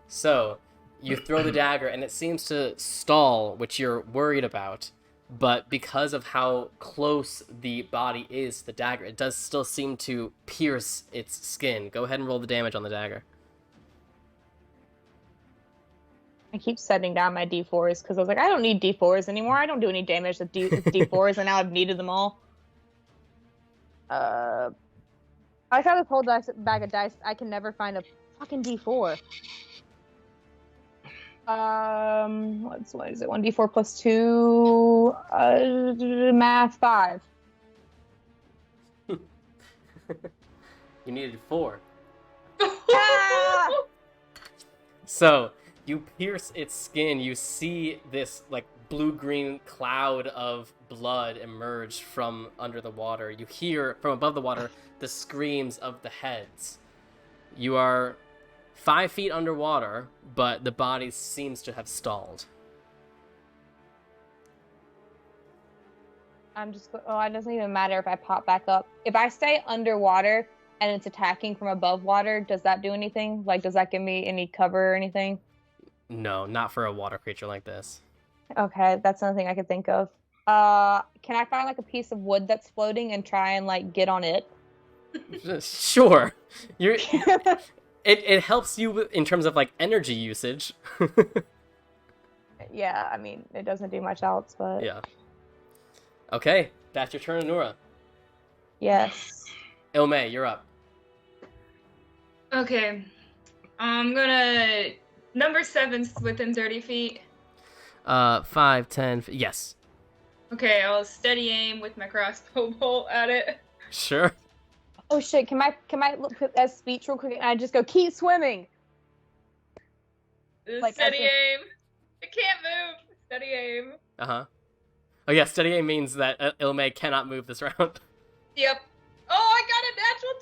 So, you throw the dagger, and it seems to stall, which you're worried about. But because of how close the body is to the dagger, it does still seem to pierce its skin. Go ahead and roll the damage on the dagger. I keep setting down my D4s because I was like, I don't need D4s anymore. I don't do any damage with D4s, and now I've needed them all. I got this whole bag of dice. I can never find a fucking D4. What is it? 1D4 plus 2. Math 5. You needed 4. Ah! So, you pierce its skin. You see this, like, blue-green cloud of blood emerge from under the water. You hear, from above the water, the screams of the heads. You are 5 feet underwater, but the body seems to have stalled. I'm just. Oh, it doesn't even matter if I pop back up. If I stay underwater and it's attacking from above water, does that do anything? Like, does that give me any cover or anything? No, not for a water creature like this. Okay, that's another thing I could think of. Can I find like a piece of wood that's floating and try and like get on it? Sure. It helps you in terms of like energy usage. Yeah, I mean, it doesn't do much else, but Yeah. Okay, that's your turn, Anora. yes. Ilme, you're up. Okay. I'm gonna... Number 7's within 30 feet. 5, 10, yes. Okay, I'll steady aim with my crossbow bolt at it. Sure. Oh shit! Can I look at that speech real quick and I just go keep swimming? Like, Steady as if- aim. I can't move. Steady aim. Uh-huh. Oh yeah, steady aim means that Ilme cannot move this round. Yep. Oh, I got a natural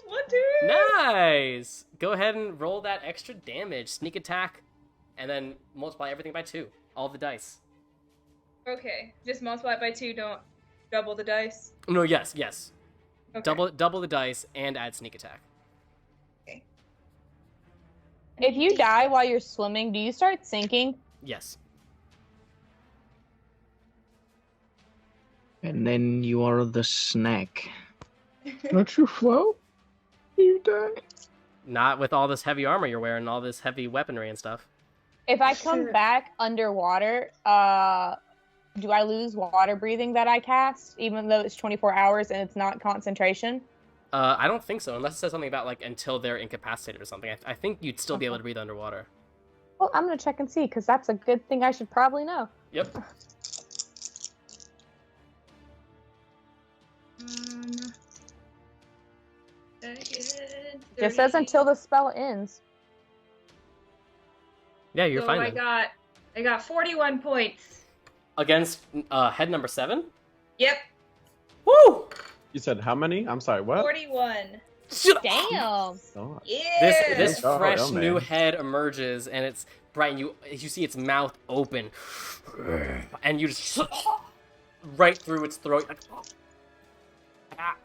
20! Nice! Go ahead and roll that extra damage. Sneak attack, and then multiply everything by 2. All the dice. Okay, just multiply it by 2, don't double the dice. No, yes. Okay. Double the dice and add sneak attack. If you die while you're swimming, do you start sinking? Yes. And then you are the snack. Don't you float? You die. Not with all this heavy armor you're wearing, all this heavy weaponry and stuff. If I come Shit. back underwater, do I lose water breathing that I cast, even though it's 24 hours and it's not concentration? I don't think so, unless it says something about like until they're incapacitated or something. I think you'd still be able to breathe underwater. Well, I'm gonna check and see because that's a good thing I should probably know. Yep. Just says until the spell ends. Yeah, you're So fine. I then. got 41 points. Against head number 7. Yep, Woo! You said how many? I'm sorry, what? 41. Damn. God. Yeah. This Oh, fresh oh, man. new head emerges, and it's bright. And you see its mouth open, and you just right through its throat, like, ah,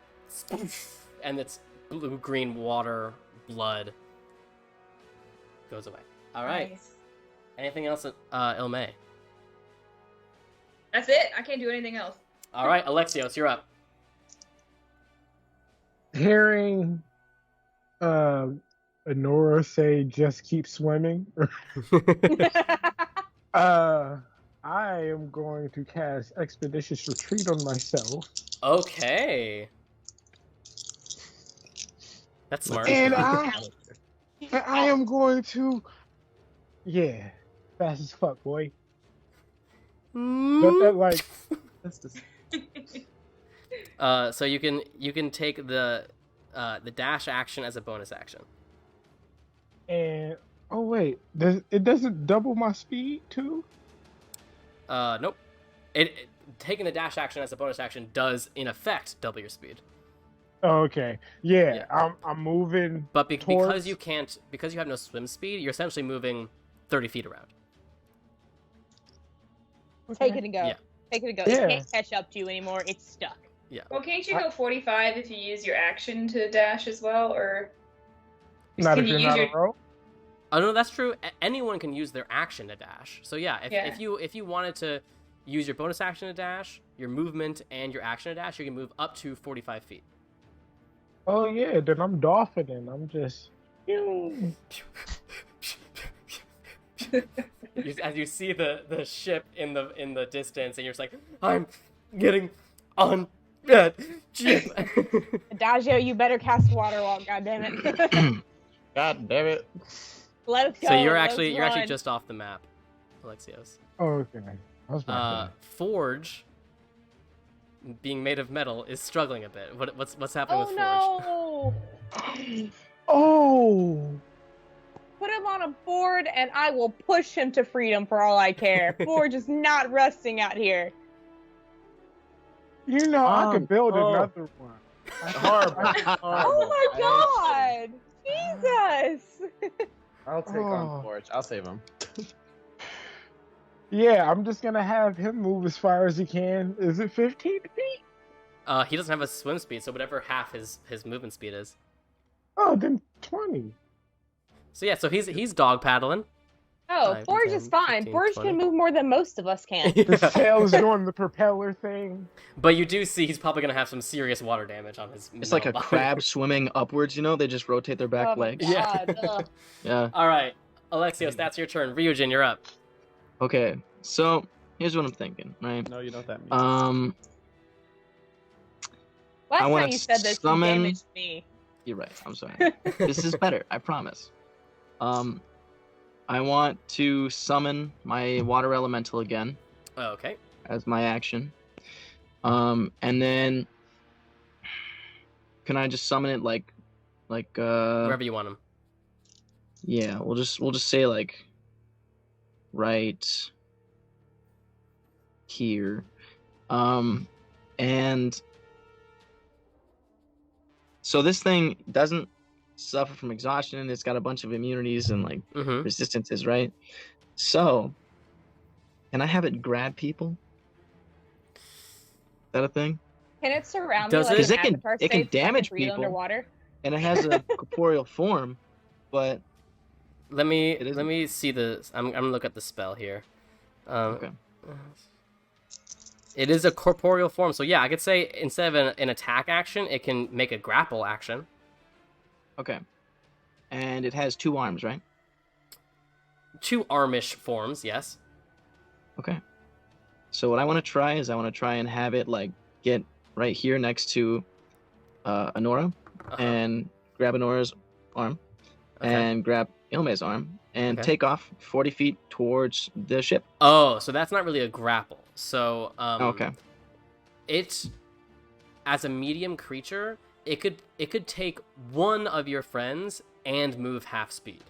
and its blue-green water blood goes away. All right. Nice. Anything else, Ilme? That's it. I can't do anything else. All right, Alexios, you're up. Hearing Anora say just keep swimming, I am going to cast Expeditious Retreat on myself. Okay. That's smart. And I am going to, yeah, fast as fuck, boy. But that, like, That's just... So you can take the dash action as a bonus action. and oh wait, it doesn't double my speed too? Nope. Taking the dash action as a bonus action does in effect double your speed. Oh, okay, yeah, Yeah. I'm moving. But Towards- because you have no swim speed, you're essentially moving 30 feet around. Take it and go. Yeah. Take it and go. Yeah. It can't catch up to you anymore. It's stuck. Well, can't you go 45 if you use your action to dash as well, or Not can if you you're use not your... a rope. Oh no, that's true. Anyone can use their action to dash. So yeah, Yeah. if you wanted to use your bonus action to dash, your movement, and your action to dash, you can move up to 45 feet. Oh yeah, then I'm dolphining. I'm just. As you see the ship in the distance, and you're just like, I'm getting on that ship. Adagio, you better cast water walk. Goddammit. God damn it. Let us go. So you're let's actually run. just off the map, Alexios. Oh, okay. I was back Forge, being made of metal, is struggling a bit. What's happening with Forge? Oh no! Oh. Put him on a board and I will push him to freedom for all I care. Forge is not rusting out here. You know, I could build another one. Horrible. Oh my god! Jesus! I'll take on Forge. I'll save him. Yeah, I'm just gonna have him move as far as he can. Is it 15 feet? He doesn't have a swim speed, so whatever half his movement speed is. Oh, then 20. So yeah, so he's dog paddling. Oh, 5, Forge 10, is fine. 15, Forge 20. can move more than most of us can. The sail's doing the propeller thing. But you do see he's probably gonna have some serious water damage on his. It's like a metal body. crab swimming upwards, you know? They just rotate their back Oh my legs. Yeah. God, ugh. Yeah. All right, Alexios, that's your turn. Ryujin, you're up. Okay, so here's what I'm thinking, right? No, you know what that means. Last I wanna time you said this, you summon- damaged me. You're right. I'm sorry. This is better. I promise. I want to summon my water elemental again Oh, okay. as my action. And then can I just summon it like Wherever you want him. yeah, we'll just say like right here. And so this thing doesn't suffer from exhaustion. It's got a bunch of immunities and like Mm-hmm. resistances, right? So can I have it grab people? Is that a thing? Can it surround Does me it? like 'Cause an it can- avatar it can state so I damage breathe people. underwater? And it has a corporeal form, but Let me It let me see the. I'm gonna look at the spell here. okay. It is a corporeal form, so yeah, I could say instead of an attack action, it can make a grapple action. Okay. And it has 2 arms, right? 2 armish forms, yes. Okay. So what I want to try is I want to try and have it like get right here next to Anora Uh-huh. and grab Anora's arm Okay. and grab Ilme's arm and Okay. take off 40 feet towards the ship. Oh, so that's not really a grapple. So Okay. it as a medium creature, it could take one of your friends and move half speed.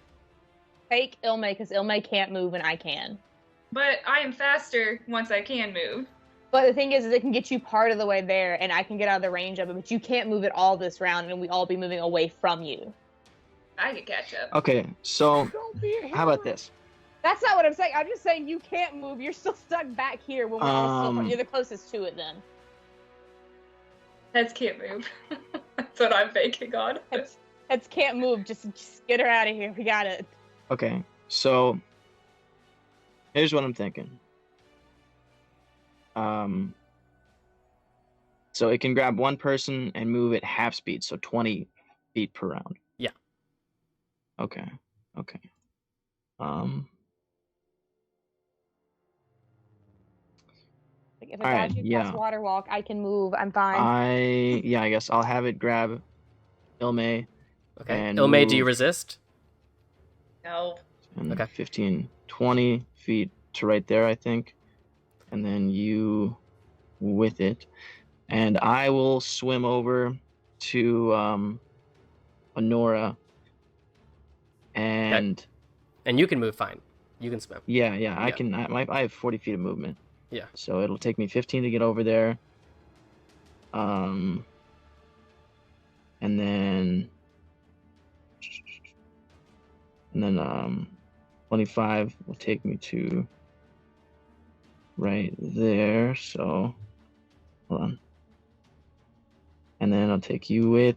Take Ilme, because Ilme can't move and I can. But I am faster once I can move. But the thing is it can get you part of the way there, and I can get out of the range of it, but you can't move it all this round, and we all be moving away from you. I can catch up. Okay. So Don't be a how about hero. this? That's not what I'm saying. I'm just saying you can't move. You're still stuck back here when we're all still. Um, You're the closest to it then. Heads can't move. That's what I'm banking on. Heads can't move. Just get her out of here. We got it. Okay. So here's what I'm thinking. So it can grab one person and move at half speed, so 20 feet per round. Yeah. Okay. Okay. Like if All right, Adagio yeah. casts Water Walk, I can move. I'm fine. I guess I'll have it grab Ilme Okay. And Ilme, do you move. resist? No. and Okay. 15, 20 feet to right there, I think. And then you with it. And I will swim over to Anora. And And you can move fine. You can swim. yeah, I Yeah. can. I have 40 feet of movement. Yeah. So it'll take me 15 to get over there. And then 25 will take me to right there. So hold on. And then I'll take you with,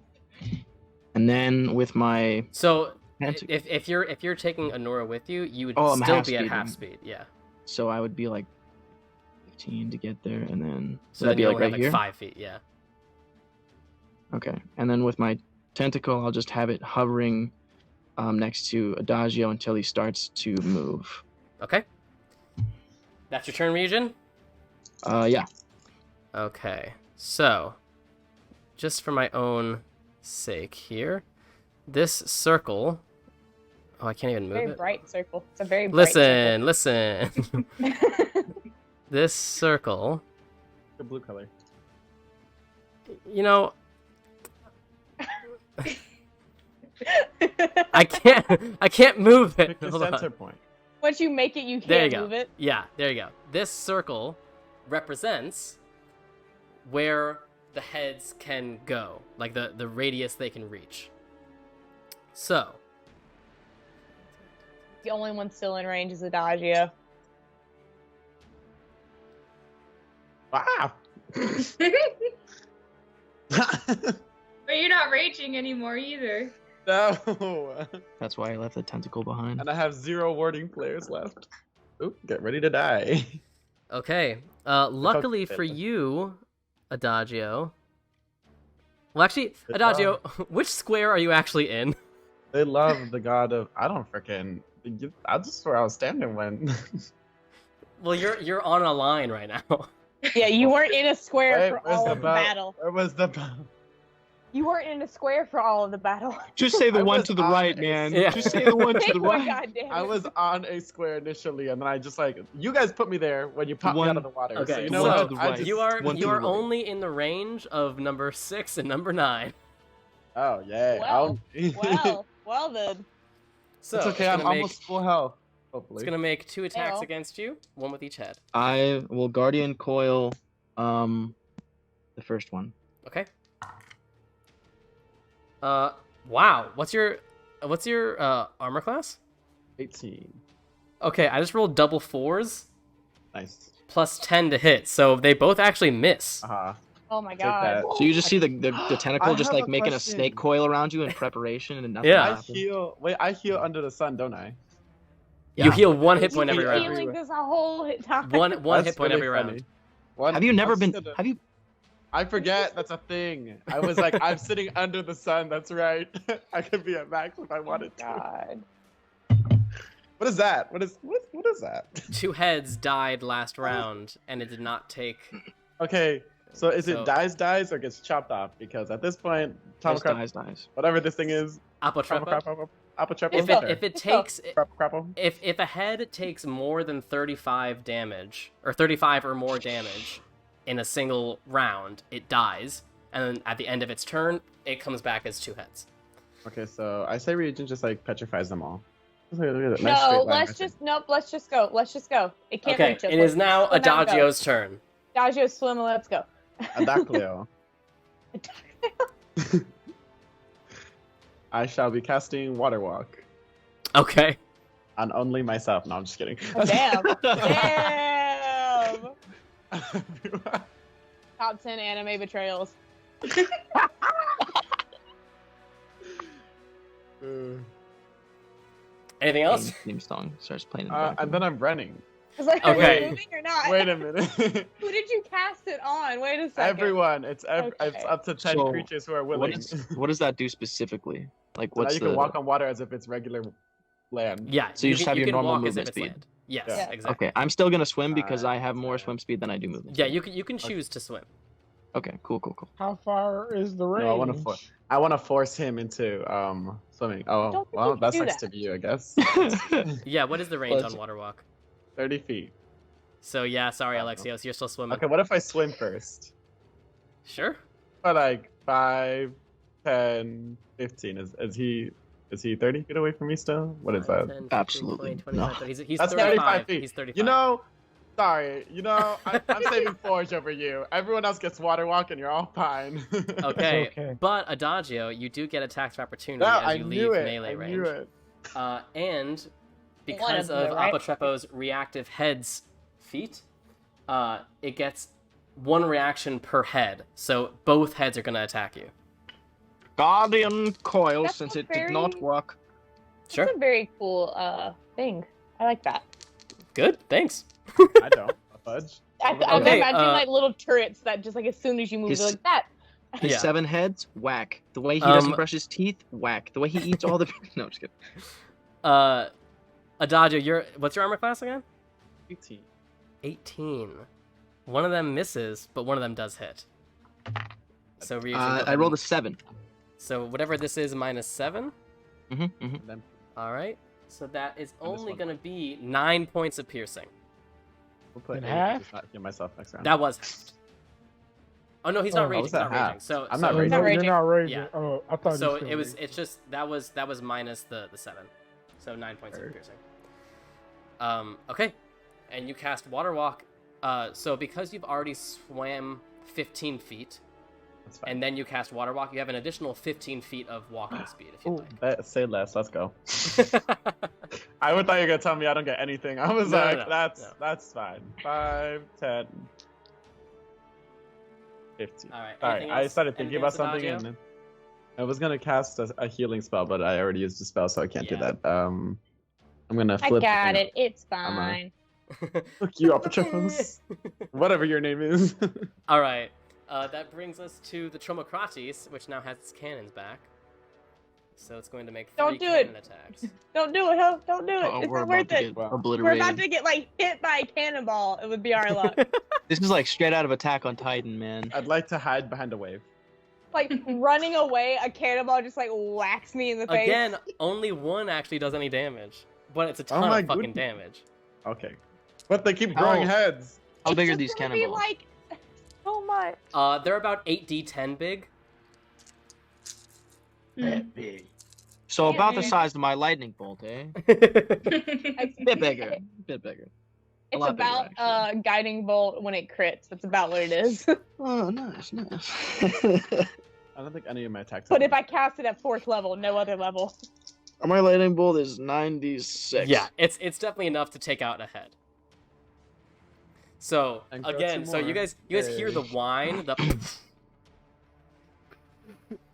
and then with my So tentacle. if you're taking Anora with you, you would Oh, I'm still half be at speed half then. speed. Yeah. So I would be like 15 to get there, and then So would then that be you like only right have here? 5 feet. Yeah. Okay, and then with my tentacle, I'll just have it hovering next to Adagio until he starts to move. Okay. That's your turn, Ryujin? Yeah. Okay. So, just for my own sake here, this circle. Oh, I can't even move Very it. bright circle. It's a very bright Listen. circle. This circle, The blue color. you know, I can't move it. Pick the Hold on. center point. Once you make it, you There you can't go. move it. Yeah, there you go. This circle represents where the heads can go, like the radius they can reach. So, The only one still in range is Adagio. Wow. But you're not raging anymore either. No. That's why I left the tentacle behind. And I have 0 warding players left. Oop, get ready to die. Okay. Luckily for you, Adagio. Well, actually, Good Adagio, which square are you actually in? They love the god of. I don't freaking. I just swear I was standing when. Well, you're on a line right now. Yeah, you weren't in a square Wait, for where's all the of the boat? battle. Where was the boat? You weren't in a square for all of the battle. Just say the I one was to the on right, a- man. Yeah. Just say the one to Pick the one, right. goddammit. I was on a square initially, and then I just like you guys put me there when you popped me One- out of the water. So Okay, you know so what? to the I right. just- You are One to you the are right. only in the range of number 6 and number 9. Oh yeah. Well, I'll- well then. So it's okay. It's I'm gonna, make, almost full health. Hopefully. it's gonna make 2 attacks Well. against you, one with each head. I will Guardian Coil, the first one. Okay. Wow. What's your armor class? 18. Okay, I just rolled double 4s Nice. plus 10 to hit, so they both actually miss. Oh my Take god. that. So you just see the tentacle I just have like a making a question. snake coil around you in preparation, and nothing Yeah. I happens. heal. Wait, I heal under the sun, don't I? You Yeah. heal 1 hit You point every keep round. healing this a whole hit time. One That's hit point really every funny. round. One, Have you never I'm been? gonna- Have you? I forget that's a thing. I was like, I'm sitting under the sun. That's right. I could be at max if I wanted to. God. What is that? What is that? 2 heads died last round, and it did not take. Okay, so is So- it dies or gets chopped off? Because at this point, Dies, Tomocrap, dies. whatever this thing is, Apotrepo. Apotrepo. If Let's it go. if it Let's go. takes Crapple. if a head takes more than 35 damage or 35 or more damage in a single round, it dies, and then at the end of its turn, it comes back as 2 heads. Okay, so I say Regent just like petrifies them all. Look at that. Nice straight No, line let's right there. just let's just go. Let's just go. It can't Okay, reach us. it is now Let's swim out and go. Adagio's turn. Adagio swim and let's go. Adacleo. I shall be casting Water Walk Okay. on only myself. No, I'm just kidding. Oh, damn. Damn. Top 10 anime betrayals. Anything else? Theme song starts playing. In the And background. then I'm running. It's like, Okay. are you moving or not? Wait a minute. Who did you cast it on? Wait a second. Everyone, it's Okay. up to 10 So, creatures who are What willing. does that do specifically? Like, So now what's you the? can walk on water as if it's regular land. Yeah. So you just have your can normal walk as movement if it's speed. land. Yes, Yeah. exactly. Okay, I'm still gonna swim because Alright. I have more swim speed than I do movement. Yeah, speed. you can choose to swim. Okay, cool. How far is the range? No, I want to force him into swimming. Oh, Don't think well, you can that's do next that. to you, I guess. Yeah, what is the range Well, on water walk? 30 feet. So yeah, sorry Oh. Alexios, you're still swimming. Okay, what if I swim first? Sure. But like 5, 10, 15. Is he 30 feet away from me still? What is 5, that? 10, 15, Absolutely 20, 25, not. 30. He's That's 35. 35 feet. He's 35. You know, sorry. You know, I'm saving Forge over you. Everyone else gets water walk and you're all fine. Okay, It's okay. but Adagio, you do get attack of opportunity No, as I you knew leave it. melee I range. knew it. And One because of them, of right? Apotrepo's reactive head's feat, it gets 1 reaction per head. So both heads are going to attack you. Guardian Coil, That's since a it did not very- work. Sure. That's a very cool thing. I like that. Good. Thanks. I don't. A fudge. I'm Okay, imagining like little turrets that just like as soon as you move, His- they're like that. His Yeah. 7 heads, whack. The way he doesn't Um, brush his teeth, whack. The way he eats all the. No, I'm just kidding. Adagio, what's your armor class again? 18. 18. One of them misses, but one of them does hit. So Ryujin, go I ahead rolled a and- 7. So whatever this is minus 7. Then All right. So that is And this only one. going to be 9 points of piercing. we'll put In 8 half? just not heal myself next round. That was halved. Oh no, he's Oh, not how raging. was He's that not raging. halved? So I'm so, not Wait, raging. no, raging. you're not raging. Yeah. Oh, I thought So you still it was. raging. It's just that was minus the 7. So 9 points of Heard. piercing. Okay, and you cast Water Walk. So because you've already swam 15 feet, That's fine. and then you cast Water Walk, you have an additional 15 feet of walking speed if you'd Ooh, say less. Let's go. like. I would thought you were gonna tell me I don't get anything. I was No, like, no. that's fine. 5, 10, 15. All right. All right, anything I else? started thinking Anything about else, something, Adagio? and I was gonna cast a healing spell, but I already used the spell, so I can't do Yeah. that. I'm gonna I flip. got hang it. It's I'm a- fine. Fuck you, Apotrepo's. Whatever your name is. All right. That brings us to the Tromocrates, which now has its cannons back. So it's going to make 3 Don't do cannon it. attacks. Don't do it, Hope. Don't do it. Oh, It's we're not about worth to it. get Wow. We're obliterated. about to get like hit by a cannonball. It would be our luck. This is like straight out of Attack on Titan, man. I'd like to hide behind a wave. Like running away, a cannonball just like whacks me in the face. Again, only one actually does any damage, but it's a ton my of fucking goodness. damage. Okay. But they keep growing How- heads. How It's big are just these gonna be, cannonballs? like so much. They're about 8d10 big. That big. So about the size of my lightning bolt, eh? It's, Bit bigger. Bit bigger. it's lot bigger, about actually. guiding bolt when it crits. That's about what it is. Oh, nice, nice. I don't think any of my attacks. But if I cast it at 4th level, no other level. My lightning bolt is 96. Yeah, it's definitely enough to take out a head. So And got again, some so you more. guys hear the Yay. whine, the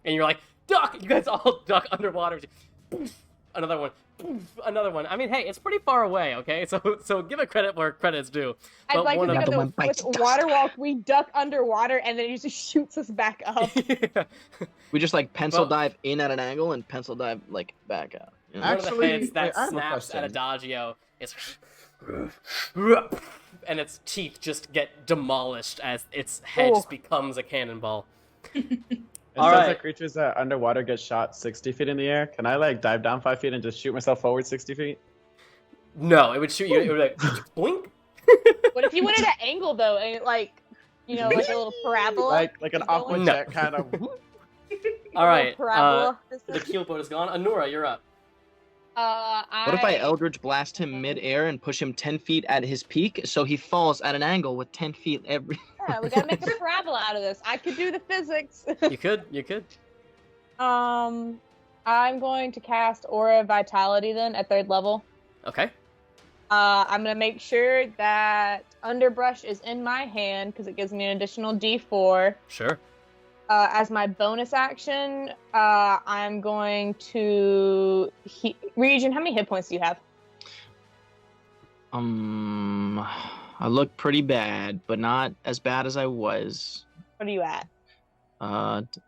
and you're like, duck! You guys all duck underwater. Another one. Another one. I mean, hey, it's pretty far away, okay? So give it credit where credit's due. I'd But like to one of think them- of Another one bites with the water dust. walk, we duck underwater and then it just shoots us back up. We just like pencil Well- dive in at an angle and pencil dive like back out. You know? One of the Actually, heads that wait, I have a snaps at question. Adagio is and its teeth just get demolished as its head Oh. just becomes a cannonball. It All says right. that creatures that underwater get shot 60 feet in the air. Can I like dive down 5 feet and just shoot myself forward 60 feet? No, it would shoot you. It would like boink. What if you went at an angle though, and like, you know, like a little parabola? Like an Is that what- aqua No. jet kind of. All right. Parabola. The keel boat is gone. Anora, you're up. What if I Eldritch blast him mid-air and push him 10 feet at his peak so he falls at an angle with 10 feet every... Yeah, we gotta make a parabola out of this. I could do the physics. You could. You could. I'm going to cast Aura of Vitality then at 3rd level. Okay. I'm gonna make sure that Underbrush is in my hand because it gives me an additional D4. Sure. As my bonus action, I'm going to Region. How many hit points do you have? I look pretty bad, but not as bad as I was. What are you at?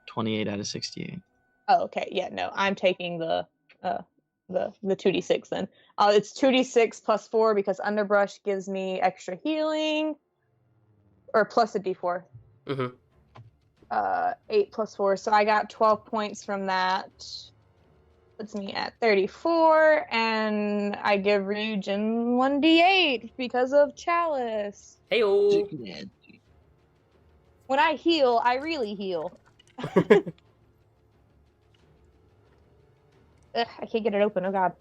28 out of 68. Oh, okay. Yeah, no, I'm taking the 2d6 then. It's 2d6 plus 4 because Underbrush gives me extra healing, or plus a d4. Mm-hmm. 8 plus 4, so I got 12 points from that. Puts me at 34, and I give Ryujin 1d8 because of Chalice. Hey-o. When I heal, I really heal. Ugh, I can't get it open. Oh god.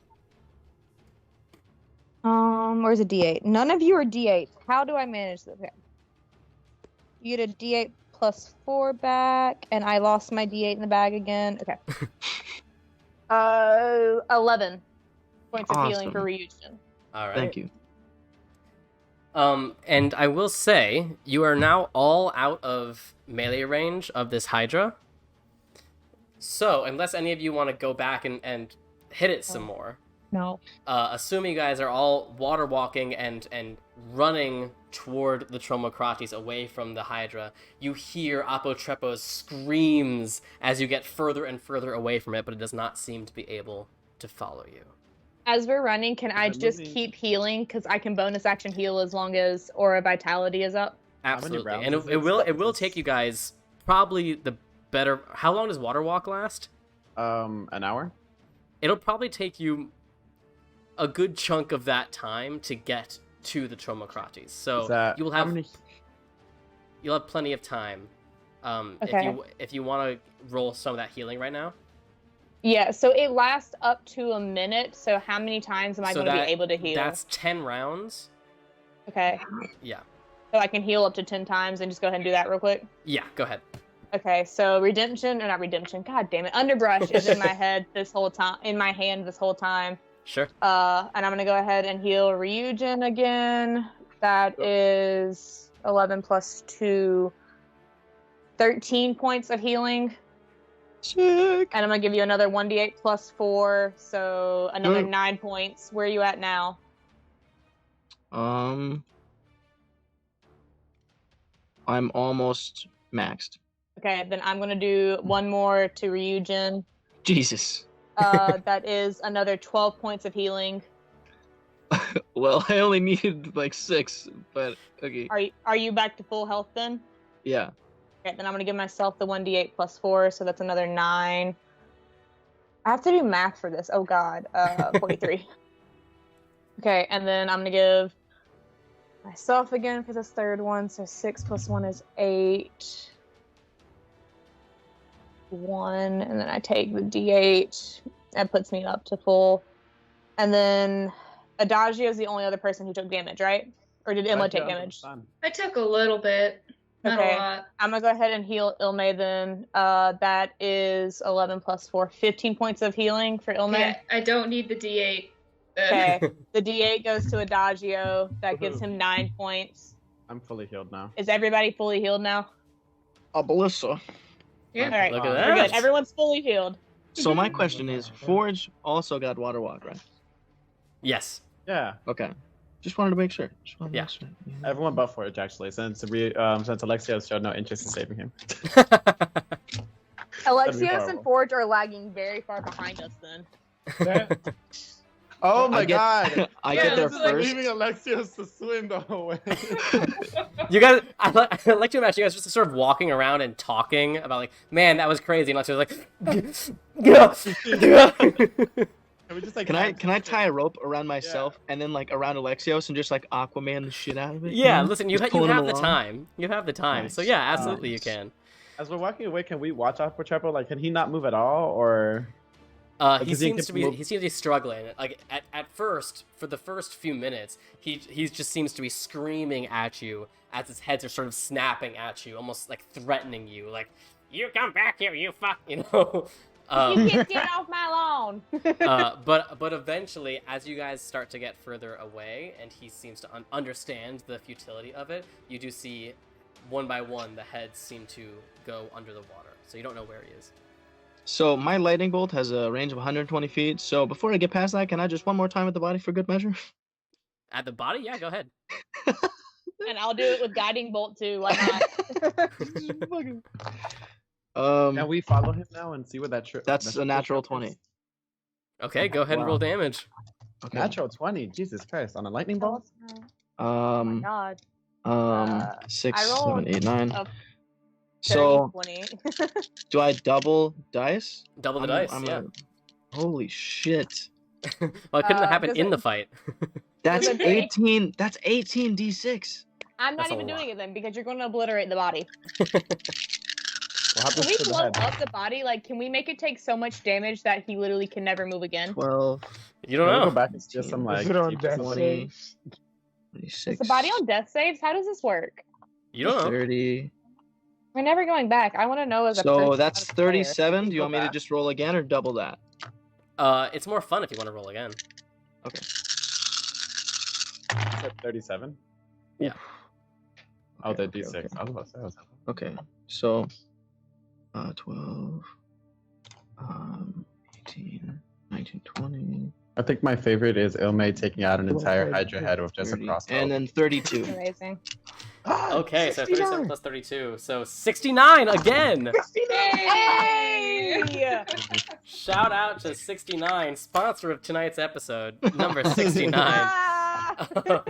Where's a D8? None of you are D8. How do I manage this? Okay. You get a D8 plus 4 back, and I lost my D8 in the bag again. Okay. 11 points of healing for Awesome. Ryujin. All right. Thank you. And I will say, you are now all out of melee range of this Hydra. So, unless any of you want to go back and hit it some more, No. assuming you guys are all water walking and running toward the Tromocrates away from the Hydra, you hear Apotrepo's screams as you get further and further away from it, but it does not seem to be able to follow you. As we're running, can I I'm just moving. keep healing? Because I can bonus action heal as long as Aura Vitality is up. many Absolutely, rounds and is it will this? take you guys probably the better. How long does water walk last? An hour. It'll probably take you a good chunk of that time to get to the Tromocrates. So Is that you'll how have many- you'll have plenty of time. Okay. If you want to roll some of that healing right now. Yeah, so it lasts up to a minute. So how many times am I So going to that- be able to heal? That's 10 rounds. Okay. Yeah. So I can heal up to 10 times and just go ahead and do that real quick. Yeah. Go ahead. Okay, so redemption, or not redemption, god damn it, underbrush is in my head this whole time, in my hand this whole time. Sure. And I'm gonna go ahead and heal Ryujin again. That is 11 plus 2, 13 points of healing. Sick. And I'm gonna give you another 1d8 plus 4, so another 9 points. Where are you at now? I'm almost maxed. Okay, then I'm gonna do one more to Ryujin. Jesus. That is another 12 points of healing. Well, I only needed like 6, but okay. Are you back to full health then? Yeah. Okay, then I'm gonna give myself the 1d8 plus 4, so that's another 9. I have to do math for this. Oh god, 43. Okay, and then I'm gonna give myself again for this third one, so 6 plus 1 is 8. 1, and then I take the d8. That puts me up to full. And then Adagio is the only other person who took damage, right? Or did Ilma take damage? I took a little bit. Not Okay. a lot. I'm gonna go ahead and heal Ilme then. That is 11 plus 4, 15 points of healing for Ilme. Yeah, I don't need the D8. Okay. The d8 goes to Adagio. That gives him 9 points. I'm fully healed now. Is everybody fully healed now? Alyssa. Yeah. All right. Look at We're that. good. Everyone's fully healed. So my question is, Forge also got water walk, right? Yes. Yeah, Okay. Just wanted to make sure. Yeah. everyone but Forge actually, since Alexios showed no interest in saving him. Alexios horrible. and Forge are lagging very far behind us then. That, Oh my I get- god! I Yeah, get there this is like first. Leaving Alexios to swim the whole way. You guys, I like to imagine you guys just sort of walking around and talking about like, man, that was crazy, and Alexia was like, Can we just like? Can I tie a rope around myself and then like around Alexios and just like Aquaman the shit out of it? yeah. know? Listen, you Just have pulling him the along? time. You have the time. So Nice. yeah, absolutely you Nice. can. As we're walking away, can we watch Apotrepo? Like, can he not move at all, or? He Does he seems get to to be move- struggling. Like at first, for the first few minutes, he just seems to be screaming at you as his heads are sort of snapping at you, almost like threatening you, like you come back here, you fuck, you know. You can't get off my lawn. But eventually, as you guys start to get further away, and he seems to understand the futility of it, you do see one by one the heads seem to go under the water. So you don't know where he is. So my lightning bolt has a range of 120 feet. So before I get past that, can I just one more time at the body for good measure? At the body, yeah, go ahead. And I'll do it with guiding bolt too. Why not? Can we follow him now and see what that trip? That's a natural 20. Okay, go ahead and roll Wow. damage. Okay. Natural 20. Jesus Christ! On a lightning bolt. Oh my god. 6, I rolled 7, 8, 9. a So 20. do I double dice? Double the I'm- dice, I'm yeah. Holy shit! Well, it couldn't happen does in it- the fight. That's it- 18. That's 18 d6. I'm not That's a even lot. doing it then because you're going to obliterate the body. What Can happens we to the blow head? up the body? Like, can we make it take so much damage that he literally can never move again? 12, You don't Can we know. go back and just some like. is it on keep death some- 20. saves? 26, Is the body on death saves? How does this work? You don't know. 30. We're never going back. I want to know as a So person, that's not as a player. 37. Do you Go want me to back. just roll again or double that? It's more fun if you want to roll again. Okay. You said 37. Yeah. Oh, the Okay, D6. okay. I was about to say. I was- Okay, so 12, 18, 19, 20, I think my favorite is Ilme taking out an entire Hydra head with just a 30, crossbow. and then 32. Amazing. Okay, so 37 plus 32, so 69 again. Hey! Shout out to 69, sponsor of tonight's episode, number 69. Ah!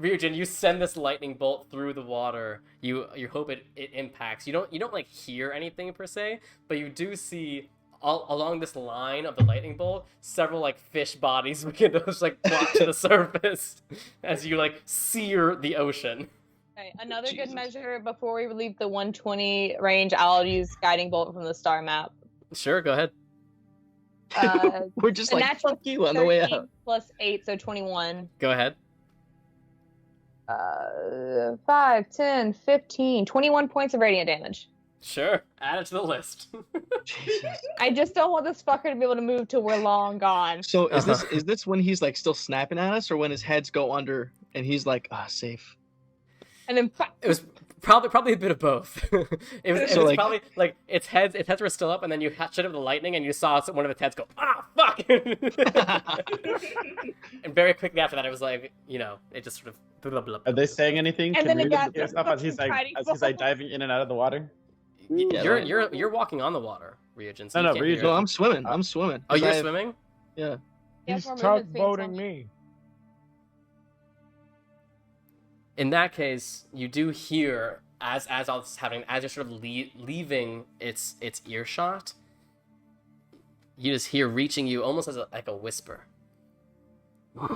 Ryujin, you send this lightning bolt through the water. You hope it impacts. You don't like hear anything per se, but you do see all along this line of the lightning bolt several like fish bodies begin to just like plot to the surface as you like sear the ocean. Okay, another Jesus. good measure before we leave the 120 range. I'll use guiding bolt from the star map. Sure, go ahead. We're just a like, natural fuck you on the way 13 out. plus 8, so 21. Go ahead. 5, 10, 15, 21 points of radiant damage. Sure, add it to the list. Jesus. I just don't want this fucker to be able to move till we're long gone. So is Uh-huh. this when he's like still snapping at us, or when his heads go under and he's like, safe? And then It was probably a bit of both. it So, was like- probably like its heads were still up, and then you shut up the lightning, and you saw one of its heads go, fuck! And very quickly after that, it was like, it just sort of blah, blah, blah. Are they saying anything? And Can then we it got hear stuff as he's like tiny diving in and out of the water? Yeah, You're walking on the water, Ryujin. So No, you no, can't hear Ryujin. No, it. I'm swimming. I'm swimming. Oh, 'Cause you're I have- swimming? Yeah. Yeah, He's for a moment, tugboating it's me. In that case, you do hear as all this is happening, as you're sort of leaving its earshot, you just hear reaching you almost as like a whisper.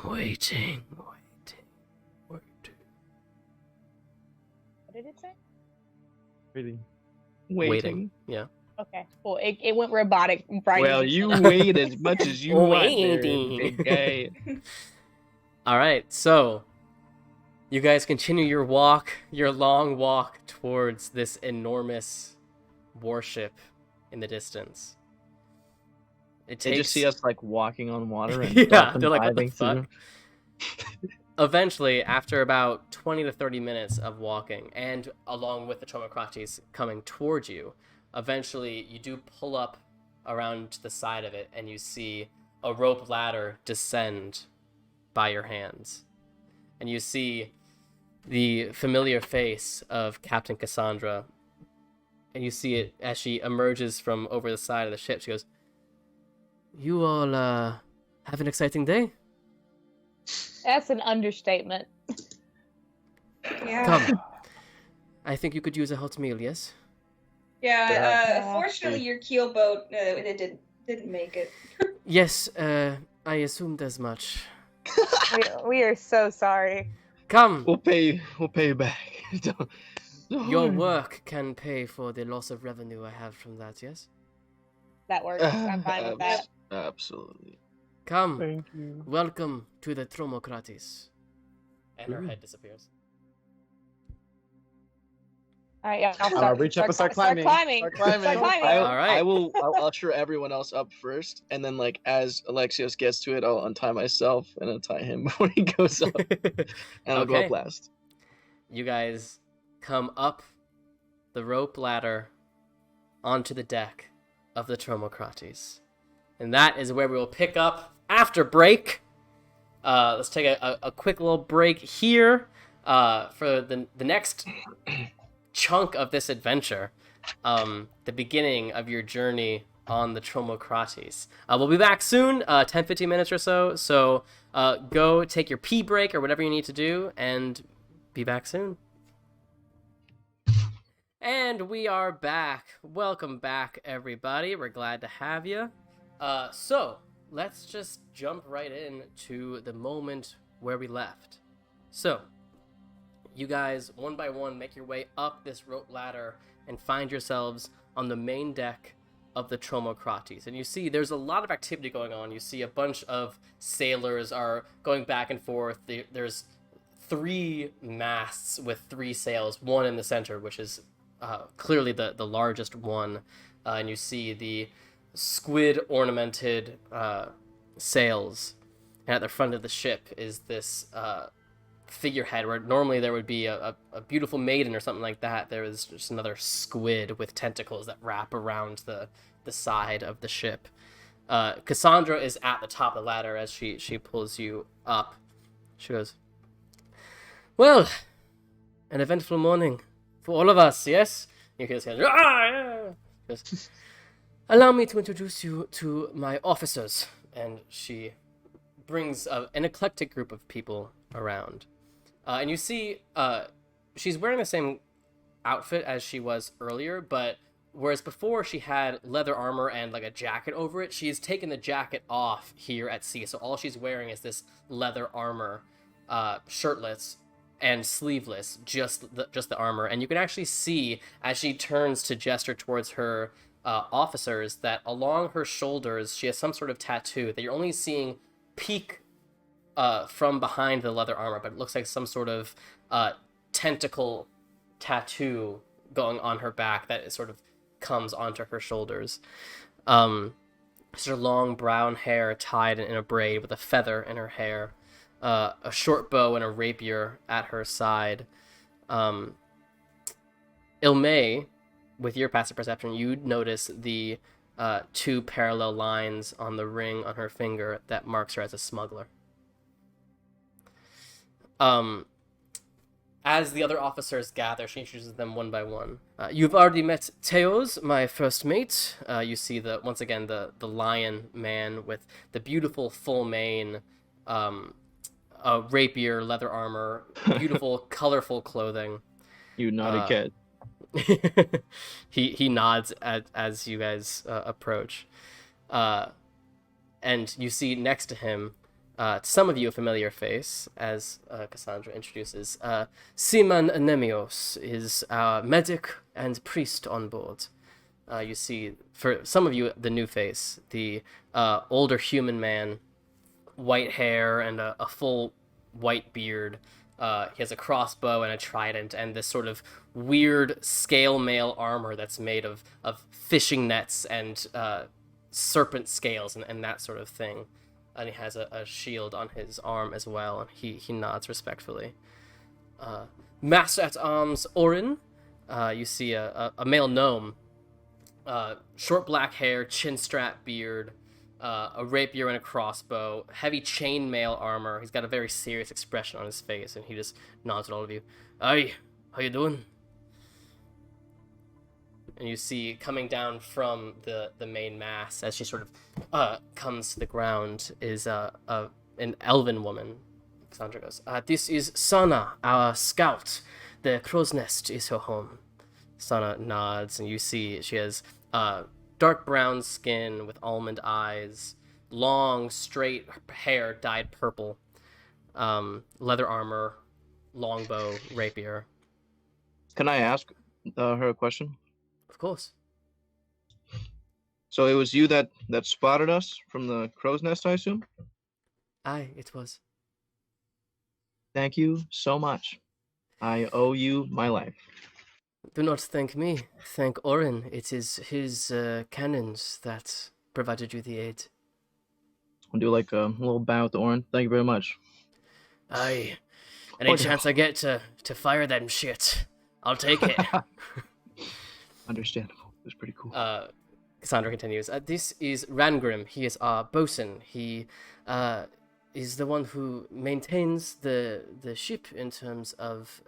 Waiting. What did it say? Really? Waiting. Yeah. Okay, cool. It went robotic. Right Well, into you shit. wait as much as you want, there, Waiting. big guy. All right, so you guys continue your long walk towards this enormous warship in the distance. They just see us like walking on water and Yeah, dolphin they're like, what the diving through. fuck? Eventually, after about 20 to 30 minutes of walking, and along with the Tromocrates coming towards you, eventually you do pull up around to the side of it, and you see a rope ladder descend by your hands. And you see the familiar face of Captain Cassandra, and you see it as she emerges from over the side of the ship. She goes, "You all have an exciting day? That's an understatement. Yeah. Come. I think you could use a hot meal, yes?" Yeah. Fortunately, your keel boat it didn't make it. "Yes, I assumed as much. We are so sorry. Come. We'll pay you back. Don't Your worry. work can pay for the loss of revenue I have from that, yes? That works. I'm fine with that. Absolutely. Come. Thank you. Welcome to the Tromocrates." And her head disappears. All right, yeah. I'll Reach up and start climbing. Start climbing. All right. I'll usher everyone else up first, and then like as Alexios gets to it, I'll untie myself and untie him before he goes up, and I'll go Okay. up last. You guys come up the rope ladder onto the deck of the Tromocrates. And that is where we will pick up after break. Let's take a quick little break here for the next chunk of this adventure, the beginning of your journey on the Tromocrates. We'll be back soon, 10-15 minutes or so. So go take your pee break or whatever you need to do, and be back soon. And we are back. Welcome back, everybody. We're glad to have you. So let's just jump right in to the moment where we left. So you guys, one by one, make your way up this rope ladder and find yourselves on the main deck of the Tromocrates. And you see there's a lot of activity going on. You see a bunch of sailors are going back and forth. There's 3 masts with 3 sails, one in the center, which is clearly the largest one. And you see the squid ornamented sails. And at the front of the ship is this figurehead where normally there would be a beautiful maiden or something like that. There is just another squid with tentacles that wrap around the side of the ship. Cassandra is at the top of the ladder as she pulls you up. She goes, "Well, an eventful morning for all of us, yes?" You can just go, "Ah, yeah." She goes, "Allow me to introduce you to my officers." And she brings an eclectic group of people around. And you see she's wearing the same outfit as she was earlier, but whereas before she had leather armor and like a jacket over it, she's taken the jacket off here at sea. So all she's wearing is this leather armor, shirtless and sleeveless, just the armor. And you can actually see as she turns to gesture towards her officers that along her shoulders she has some sort of tattoo that you're only seeing peek from behind the leather armor, but it looks like some sort of tentacle tattoo going on her back that it sort of comes onto her shoulders. It's her long brown hair tied in a braid with a feather in her hair, a short bow and a rapier at her side. Ilmay, with your passive perception, you notice the 2 parallel lines on the ring on her finger that marks her as a smuggler. As the other officers gather, she introduces them one by one. You've already met Teos, my first mate. You see once again the lion man with the beautiful full mane, a rapier, leather armor, beautiful, colorful clothing. You naughty cat. He nods as you guys approach, and you see next to him, to some of you a familiar face, as Cassandra introduces. Siman Anemios is our medic and priest on board. You see, for some of you, the new face, the older human man, white hair and a full white beard. He has a crossbow and a trident and this sort of weird scale mail armor that's made of fishing nets and serpent scales and that sort of thing. And he has a shield on his arm as well, and he nods respectfully. Master at Arms Orin, you see a male gnome, short black hair, chin strap beard, a rapier and a crossbow, heavy chainmail armor. He's got a very serious expression on his face, and he just nods at all of you. Aye, how you doing? And you see coming down from the main mass as she sort of comes to the ground is an elven woman. Cassandra goes, this is Sana, our scout. The crow's nest is her home. Sana nods, and you see she has dark brown skin with almond eyes, long, straight hair dyed purple, leather armor, longbow, rapier. Can I ask her a question? Of course. So it was you that spotted us from the crow's nest, I assume? Aye, it was. Thank you so much. I owe you my life. Do not thank me. Thank Orin. It is his cannons that provided you the aid. I'll do like a little bow to Orin. Thank you very much. Aye. Any chance I get to fire them shit, I'll take it. Understandable. It was pretty cool. Cassandra continues. This is Ranggrim. He is our bosun. He is the one who maintains the ship in terms of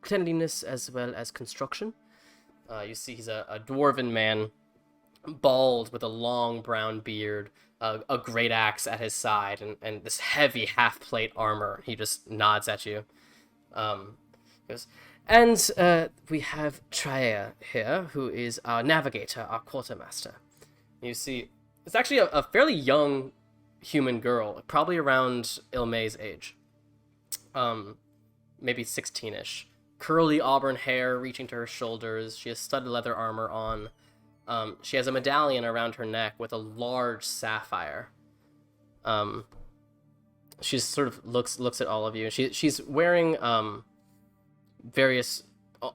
cleanliness as well as construction. You see he's a dwarven man, bald with a long brown beard, a great axe at his side, and this heavy half-plate armor. He just nods at you. He goes, and we have Traea here, who is our navigator, our quartermaster. You see, it's actually a fairly young human girl, probably around Ilmay's age. Maybe 16-ish. Curly auburn hair reaching to her shoulders. She has studded leather armor on. She has a medallion around her neck with a large sapphire. She sort of looks at all of you. She's wearing various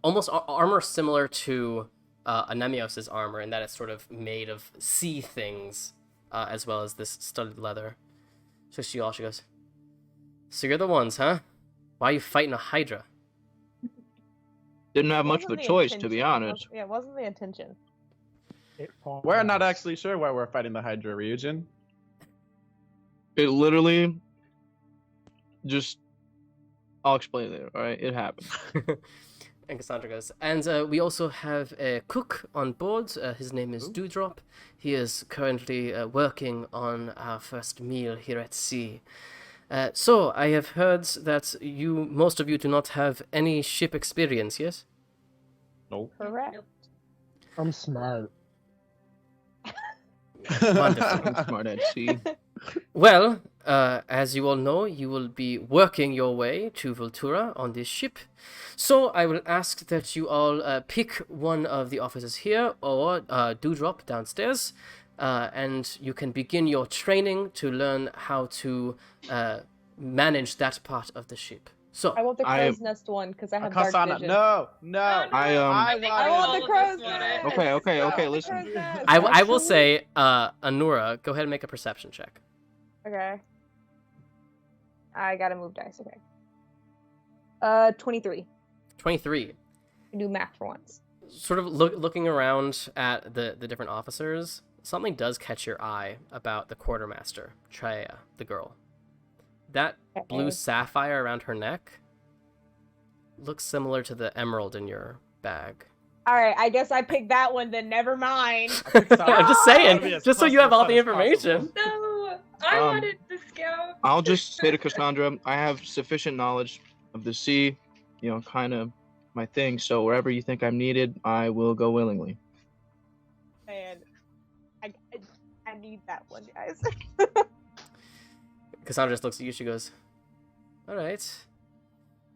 almost armor similar to Anemios' armor in that it's sort of made of sea things, as well as this studded leather. So she goes, so you're the ones, huh? Why are you fighting a hydra? Didn't have much of a choice, to be honest. Yeah, it wasn't the intention. We're not actually sure why we're fighting the Hydra, Ryujin. It literally just... I'll explain it later, alright? It happened. And Cassandra goes, and we also have a cook on board. His name is Dewdrop. He is currently working on our first meal here at sea. So, I have heard that most of you do not have any ship experience, yes? Nope. Correct. I'm smart. Wonderful. I'm smart at sea. Well, as you all know, you will be working your way to Voltura on this ship. So I will ask that you all pick one of the officers here or Dewdrop downstairs, and you can begin your training to learn how to manage that part of the ship. So I want the I- crow's nest one because I have dark Kasana, vision. no. I think I all want the of crow's us want nest. it. Okay, I want the listen. crow's nest, I will actually. say, Anora, go ahead and make a perception check. Okay. I gotta move dice. Okay. 23. 23. Do math for once. Sort of looking around at the different officers, something does catch your eye about the quartermaster, Traya, the girl. That blue Okay. sapphire around her neck looks similar to the emerald in your bag. All right, I guess I picked that one. Then never mind. I'm just That'd saying, be as just so close you have to all the the sun as information. No, I Um, wanted the scout. I'll just say to Cassandra, I have sufficient knowledge of the sea, kind of my thing. So wherever you think I'm needed, I will go willingly. And I need that one, guys. Cassandra just looks at you. She goes, "All right.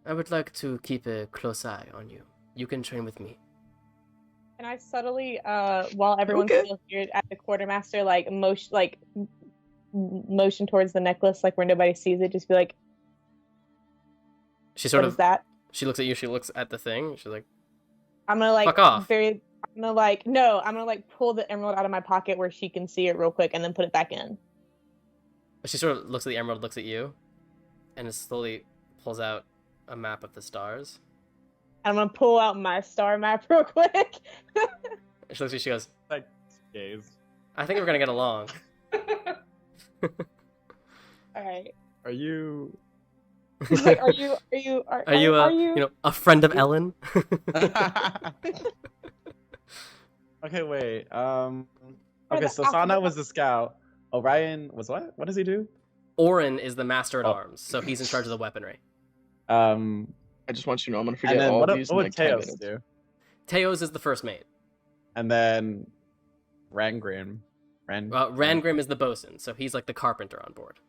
I would like to keep a close eye on you. You can train with me." Can I subtly, while everyone's Okay. still here at the quartermaster, motion towards the necklace, like where nobody sees it, just be like, She sort "What of is that?" She looks at you. She looks at the thing. She's like, I'm gonna Fuck off. I'm gonna pull the emerald out of my pocket where she can see it real quick, and then put it back in. she sort of looks at the emerald, looks at you, and it slowly pulls out a map of the stars. And I'm gonna pull out my star map real quick. She looks at you. She goes, Like, gaze. "I think we're gonna get along." All right. Are you? He's like, are you a friend of Ellen? Okay, wait. For Okay, the so Sana alphabet. was the scout. Orion was what? What does he do? Orin is the master at Oh. arms, so he's in charge of the weaponry. Um, I just want you to know I'm gonna and forget then all what, of these in what like would 10 Teos minutes. do? Teos is the first mate. And then Ranggrim. Ranggrim is the bosun, so he's like the carpenter on board.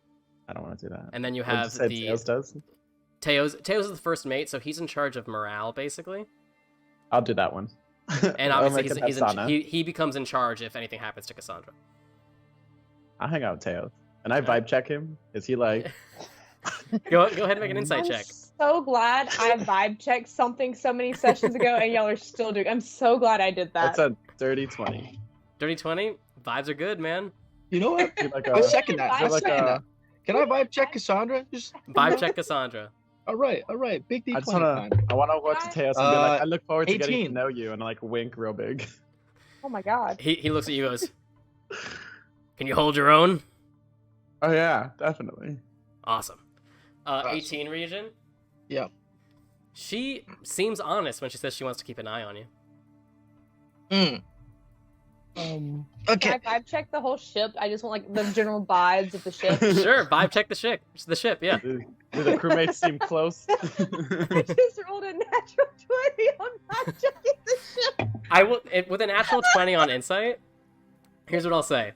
I don't want to do that. And then you What did you have say the Teos does? Teos is the first mate, so he's in charge of morale basically. I'll do that one. And I'll obviously make it he's Sana. he becomes in charge if anything happens to Cassandra. I'll hang out with Teos. And I vibe check him. Is he like? Go ahead and make an insight I'm check. so glad I vibe checked something so many sessions ago, and y'all are still doing. I'm so glad I did that. That's a dirty 20. Dirty 20. Vibes are good, man. You know what? Be like I a, second that. I Like second a- that. Can I vibe check Cassandra? Just Vibe check Cassandra. all right. Big D20 I just wanna. time. I wanna go up to Teos and be like, I look forward to getting 18. to know you, and like wink real big. Oh my god. He looks at you and goes, "Can you hold your own?" Oh yeah, definitely. Awesome. Awesome. 18 region. Yeah. She seems honest when she says she wants to keep an eye on you. Mm. Can Okay. I vibe check the whole ship? I just want like the general vibes of the ship. Sure, vibe check the ship. Yeah. Do the crewmates seem close? I just rolled a natural 20 on vibe checking the ship. I will with a natural 20 on insight. Here's what I'll say.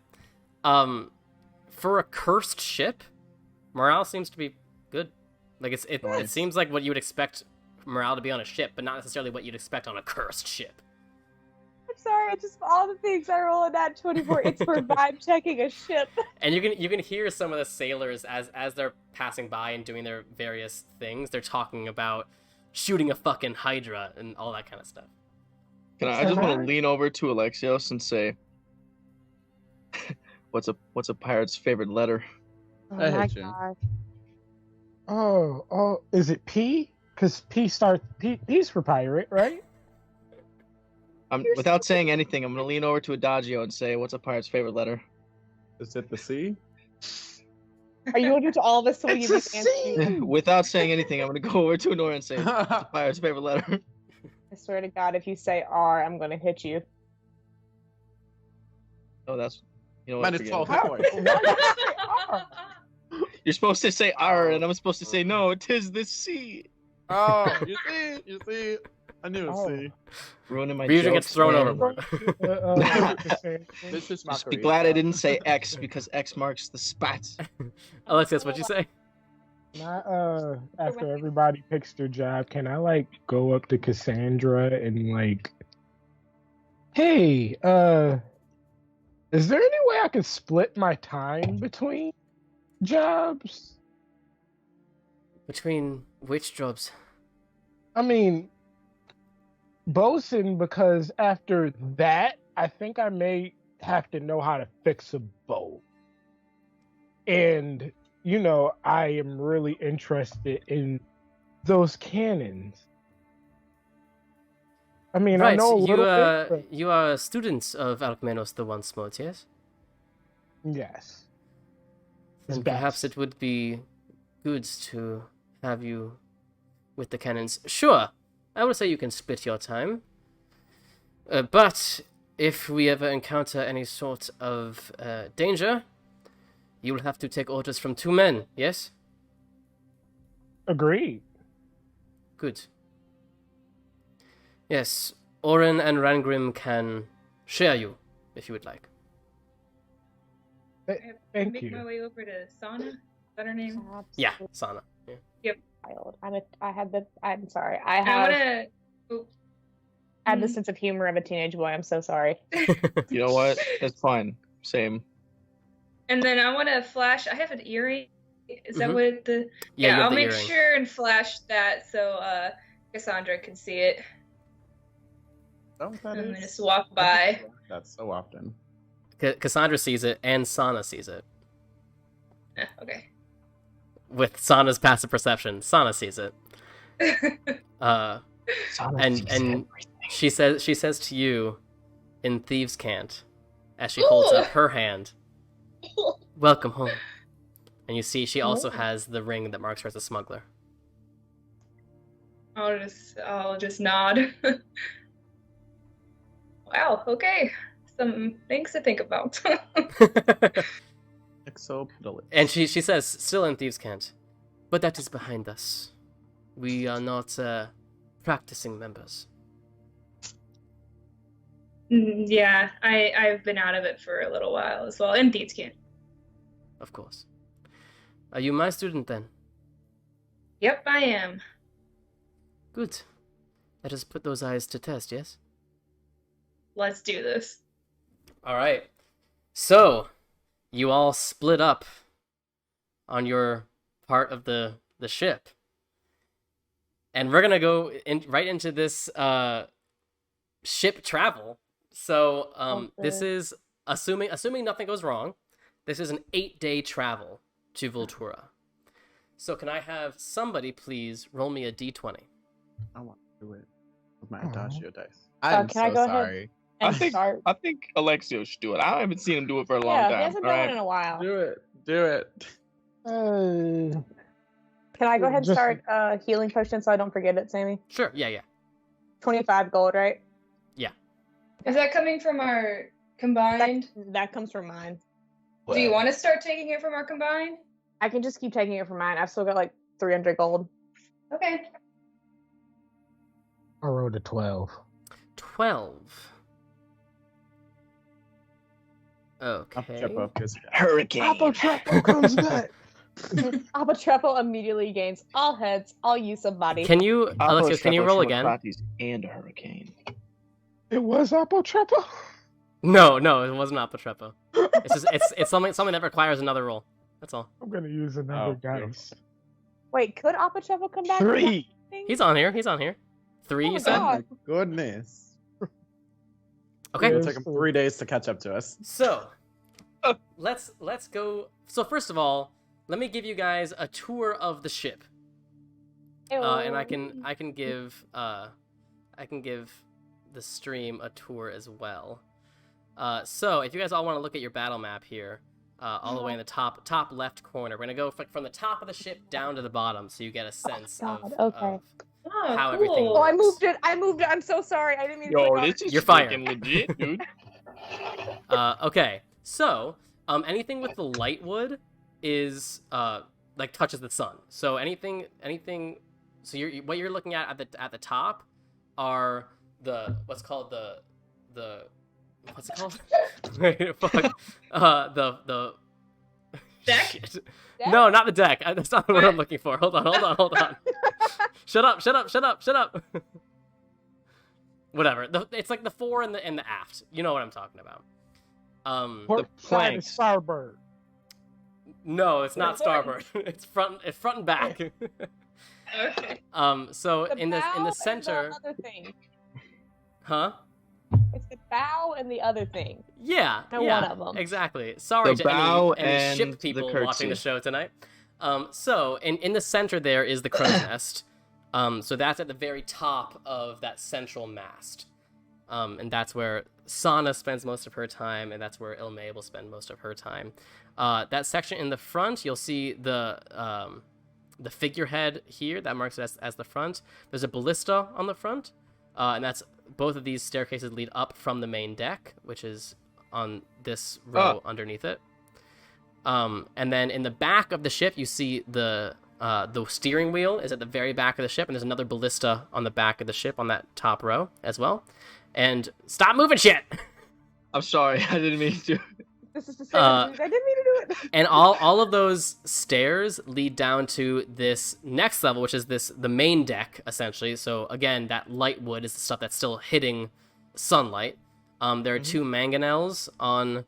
For a cursed ship, morale seems to be good. Like it Nice. seems like what you would expect morale to be on a ship, but not necessarily what you'd expect on a cursed ship. I'm sorry, it's just all the things I roll a nat 24. It's for vibe checking a ship. And you can hear some of the sailors as they're passing by and doing their various things. They're talking about shooting a fucking hydra and all that kind of stuff. I just want to lean over to Alexios and say, what's a pirate's favorite letter? Oh I my hate you. god. Oh, is it P? Because P's for pirate, right? Without saying anything, I'm gonna lean over to Adagio and say, what's a pirate's favorite letter? Is it the sea? Are you going to do to all of us so we It's give a you the answer? C. Without saying anything, I'm gonna go over to Anora and say, what's a pirate's favorite letter? I swear to God, if you say R, I'm going to hit you. Oh, that's what? Minus forget 12 it. hit points. Why did you say R? You're supposed to say R, and I'm supposed to say no. It is the sea. Oh, you see, I knew it was Oh. C. Ruining my Ryujin jokes, gets thrown man. overboard. This is Just be mockery. glad I didn't say X because X marks the spot. Alexios, what'd you say? After everybody picks their job, can I like go up to Cassandra and like, hey, is there any way I could split my time between jobs? Between Which jobs? I mean, bosun, because after that, I think I may have to know how to fix a bow. And, I am really interested in those cannons. I mean, I Right, know a little bit, but you are students of Alkmenos the One Smote, yes? yes. Then perhaps it would be good to have you with the cannons. Sure, I would say you can split your time. But if we ever encounter any sort of danger, you will have to take orders from 2 men, yes? Agreed. Good. Yes, Oren and Ranggrim can share you, if you would like. Thank Make you. my way over to Sana. Is that her name? Yeah, Sana. Yeah. Child. I'm sorry. I I have wanna. Oh. I have the sense of humor of a teenage boy. I'm so sorry. You know what? That's fine. Same. And then I want to flash. I have an earring. Is that Mhm. what the? Yeah, you have I'll the make earring. sure and flash that so Cassandra can see it. Is that what that I'm gonna is? just walk I by. think that's so often. Cassandra sees it, and Sana sees it. Okay. With Sana's passive perception, Sana sees it. And she says to you in Thieves' Cant, as she holds up her hand, "Welcome home." And you see she also has the ring that marks her as a smuggler. I'll just nod. Wow. Okay. Some things to think about. Exopedal. And she says, still in Thieves' Cant, "But that is behind us. We are not practicing members." Yeah, I've been out of it for a little while as well. And Thieves Camp. Of course. Are you my student then? Yep, I am. Good. Let us put those eyes to test, yes? Let's do this. All right. So, you all split up on your part of the ship. And we're going to go right into this ship travel. So, this is assuming nothing goes wrong. This is an 8-day travel to Voltura. So, can I have somebody please roll me a d20? I want to do it with my Aw. Adagio dice. I'm can I so go ahead? sorry. And I start. think Alexio should do it. I haven't seen him do it for a long Yeah, time. he hasn't all done right? it in a while. Do it. Do it. Can I go ahead and Just- start healing potion so I don't forget it, Sammy? Sure, yeah. 25 gold, right? Is that coming from our combined? That comes from mine. Do you want to start taking it from our combined? I can just keep taking it from mine. I've still got like 300 gold. Okay. I rolled a 12. 12. Okay. Apotrepo is Hurricane. Apotrepo comes back. Apotrepo immediately gains all heads, all use of body. Can you, Alexio, can you roll again? And a hurricane. It was Apotrepo? No, it wasn't Apotrepo. It's something that requires another roll. That's all. I'm going to use another Oh, dice. Wait, could Apotrepo come back? 3. He's on here. 3, Oh you my said? God. goodness. Okay. It'll Yes. take him 3 days to catch up to us. So, let's go. So first of all, let me give you guys a tour of the ship, and I can give the stream a tour as well. So if you guys all want to look at your battle map here, all the way in the top left corner, we're gonna go from the top of the ship down to the bottom, so you get a sense God, of okay. Oh, How cool. everything Oh, I works. moved it. I'm so sorry. I didn't mean to Yo, click on this it. is You're fired. freaking legit, dude. Okay, so anything with the light wood is like touches the sun. So anything. So what you're looking at the top are what's it called? Wait, fuck. The Deck? Shit. Deck? No, not the deck. That's not what I'm looking for. Hold on. Shut up. Whatever. It's like the fore and the aft. You know what I'm talking about. Port side planks. is starboard. No, it's not That's fine. starboard. It's front and back. Okay. So The in the bow center, and the other thing. huh? It's the bow and the other thing. Yeah, And yeah, one of 'em. exactly. Sorry The to bow any and ship the people curtsy. watching the show tonight. So in the center there is the crow's nest. So that's at the very top of that central mast. And that's where Sana spends most of her time, and that's where Ilme will spend most of her time. That section in the front, you'll see the figurehead here that marks it as the front. There's a ballista on the front, and that's both of these staircases lead up from the main deck, which is on this row underneath it. And then in the back of the ship, you see the steering wheel is at the very back of the ship, and there's another ballista on the back of the ship on that top row as well. And stop moving shit! I'm sorry, I didn't mean to. This is the same. I didn't mean to do it. And all of those stairs lead down to this next level, which is the main deck, essentially. So again, that light wood is the stuff that's still hitting sunlight. There are two mangonels on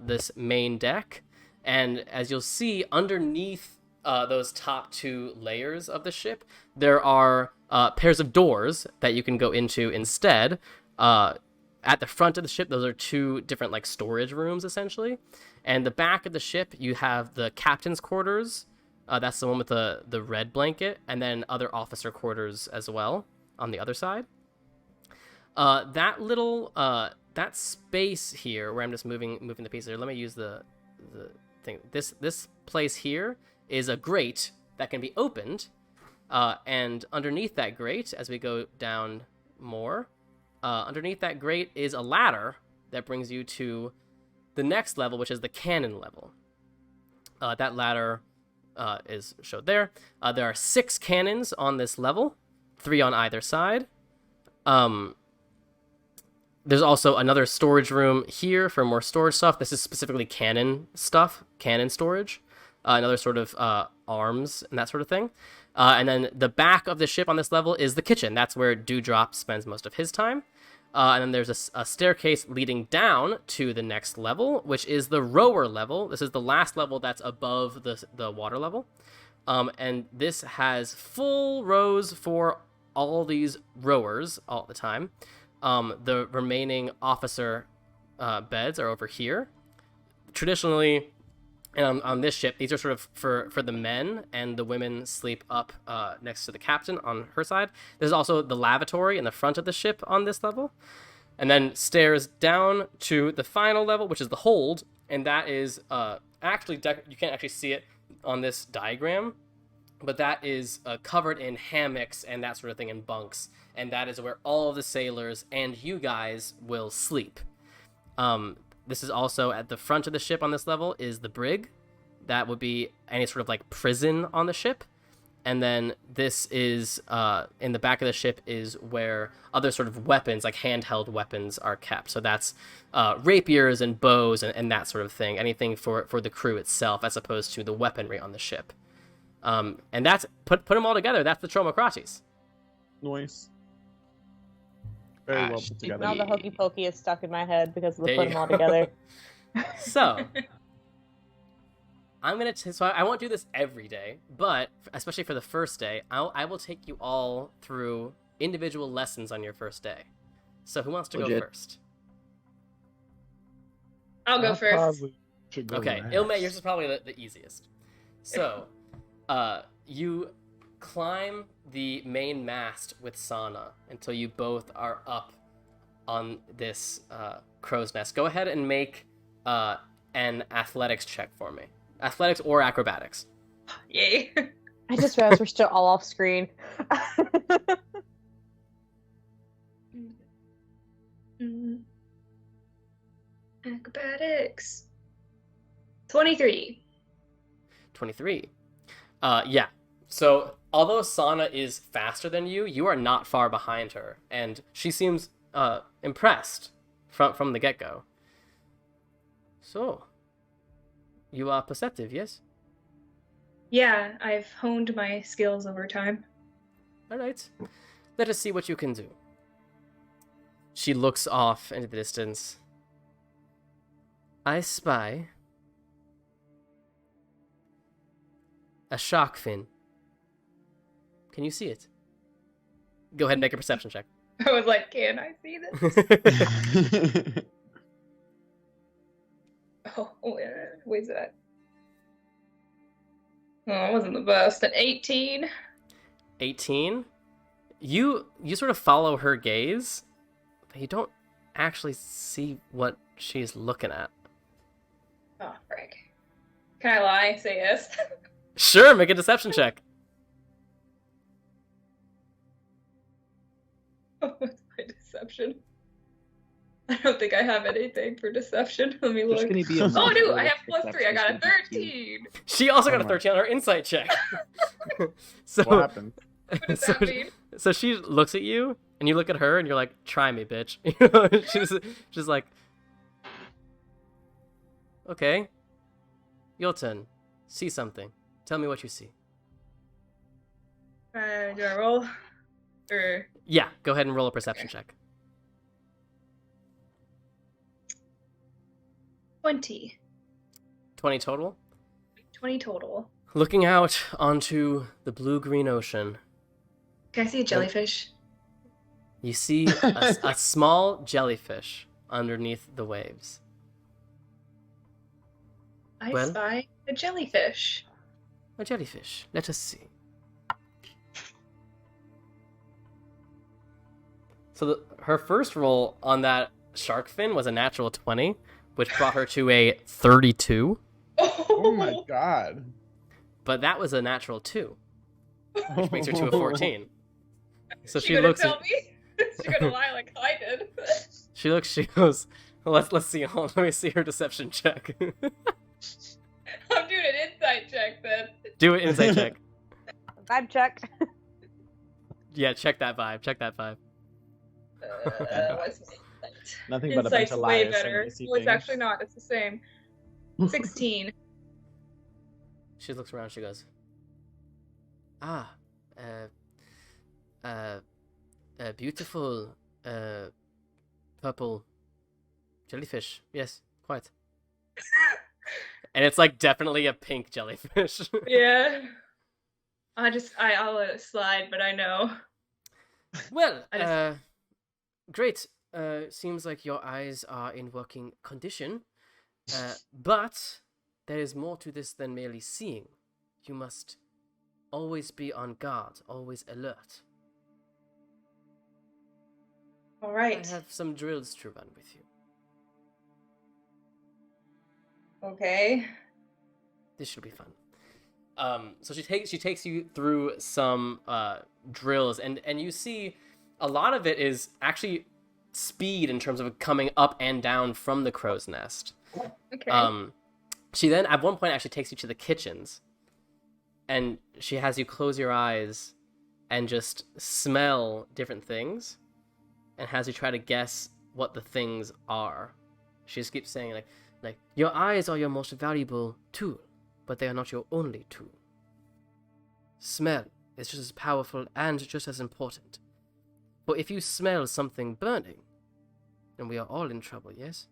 this main deck. And as you'll see, underneath those top two layers of the ship, there are pairs of doors that you can go into instead. At the front of the ship, those are two different like storage rooms, essentially. And the back of the ship, you have the captain's quarters. That's the one with the red blanket. And then other officer quarters as well on the other side. That little... that space here, where I'm just moving the pieces here, let me use the thing. This place here is a grate that can be opened, and underneath that grate, as we go down more, underneath that grate is a ladder that brings you to the next level, which is the cannon level. That ladder is showed there. There are 6 cannons on this level, 3 on either side. There's also another storage room here for more storage stuff. This is specifically cannon stuff, cannon storage. Another sort of arms and that sort of thing. And then the back of the ship on this level is the kitchen. That's where Dewdrop spends most of his time. And then there's a staircase leading down to the next level, which is the rower level. This is the last level that's above the water level. And this has full rows for all these rowers all the time. The remaining officer beds are over here. Traditionally, and on this ship, these are sort of for the men, and the women sleep up next to the captain on her side. There's also the lavatory in the front of the ship on this level. And then stairs down to the final level, which is the hold, and that is actually, you can't actually see it on this diagram, but that is covered in hammocks and that sort of thing, and bunks, and that is where all of the sailors and you guys will sleep. This is also at the front of the ship on this level is the brig. That would be any sort of like prison on the ship. And then this is, in the back of the ship is where other sort of weapons, like handheld weapons, are kept. So that's rapiers and bows and that sort of thing. Anything for the crew itself, as opposed to the weaponry on the ship. And that's, put them all together, that's the Tromocrates. Nice. Very well put together. Now the hokey pokey is stuck in my head because of the There put you them all go. together. So, so I won't do this every day, but especially for the first day, I will take you all through individual lessons on your first day. So who wants to go first? I'll go first. Probably should go Okay, last. Ilme, yours is probably the easiest. So, you climb the main mast with Sana until you both are up on this crow's nest. Go ahead and make an athletics check for me. Athletics or acrobatics. Yay. I just realized we're still all off screen. Acrobatics. 23. 23. Yeah. So, although Sana is faster than you, you are not far behind her, and she seems impressed from the get-go. So, you are perceptive, yes? Yeah, I've honed my skills over time. All right. Let us see what you can do. She looks off into the distance. I spy a shark fin. Can you see it? Go ahead and make a perception check. I was like, can I see this? Oh, where's that? Oh, it wasn't the best. An 18. 18. You sort of follow her gaze, but you don't actually see what she's looking at. Oh, frick. Can I lie? Say yes. Sure, make a deception check. What's my deception? I don't think I have anything for deception. Let me There's look. gonna be a Oh, no, I have multiple +3. I got a perception. 13. She also got Oh a my- 13 on her insight check. so, What happened? What does so, that mean? so she looks at you, and you look at her, and you're like, "Try me, bitch." she's like, "Okay, your turn. See something. Tell me what you see." Do I roll? Or Yeah, go ahead and roll a perception check. 20. 20 total. 20 total. Looking out onto the blue-green ocean, Can I see a jellyfish? you see a small jellyfish underneath the waves. I Well? spy a jellyfish. A jellyfish. Let us see. So her first roll on that shark fin was a natural 20, which brought her to a 32. Oh my god. But that was a natural 2, which brings her to a 14. So she gonna looks tell at, me? She gonna lie like I did. she goes, let's see, hold on, let me see her deception check. I'm doing an insight check then. Do an insight check. Vibe check. Yeah, check that vibe. What's my insight? Nothing but a bunch Insight's of way liars. better. And Well, it's actually not. It's the same. 16. She looks around, she goes, beautiful, purple jellyfish. Yes, quite. And it's like definitely a pink jellyfish. Yeah. I'll let it slide, but I know. Well, I just- great. Seems like your eyes are in working condition. But there is more to this than merely seeing. You must always be on guard, always alert. All right. I have some drills to run with you. Okay. This should be fun. So she takes you through some drills, and you see a lot of it is actually speed in terms of coming up and down from the crow's nest. Okay. She then at one point actually takes you to the kitchens, and she has you close your eyes and just smell different things, and has you try to guess what the things are. She just keeps saying like your eyes are your most valuable tool, but they are not your only tool. Smell is just as powerful and just as important. For if you smell something burning, then we are all in trouble, yes?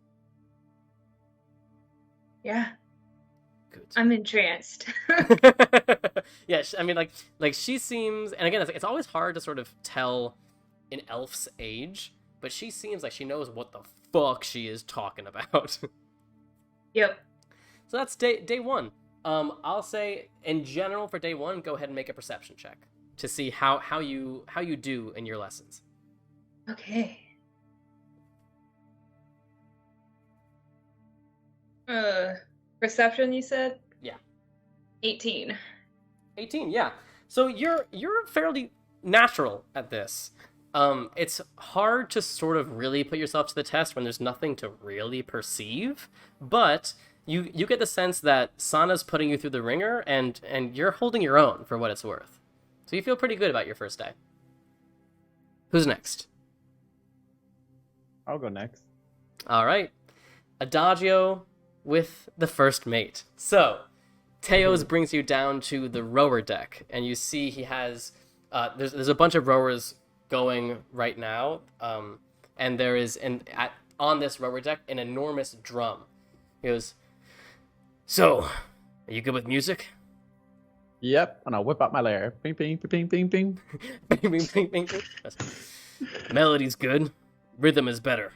Yeah. Good. I'm entranced. Yeah, I mean, like she seems, and again, it's always hard to sort of tell an elf's age, but she seems like she knows what the fuck she is talking about. Yep. So that's day one. I'll say in general for day one, go ahead and make a perception check to see how you do in your lessons. Okay. Perception, you said? Yeah. 18. 18, yeah. So you're fairly natural at this. It's hard to sort of really put yourself to the test when there's nothing to really perceive, but you get the sense that Sana's putting you through the ringer, and you're holding your own for what it's worth. So you feel pretty good about your first day. Who's next? I'll go next. All right. Adagio with the first mate. So, Teos brings you down to the rower deck, and you see he has... there's a bunch of rowers going right now, and there is, on this rower deck, an enormous drum. He goes, "So, are you good with music?" Yep, and I'll whip out my lyre. Ping, ping, ping, ping, ping. Bing, bing, bing, bing, bing. Melody's good. Rhythm is better.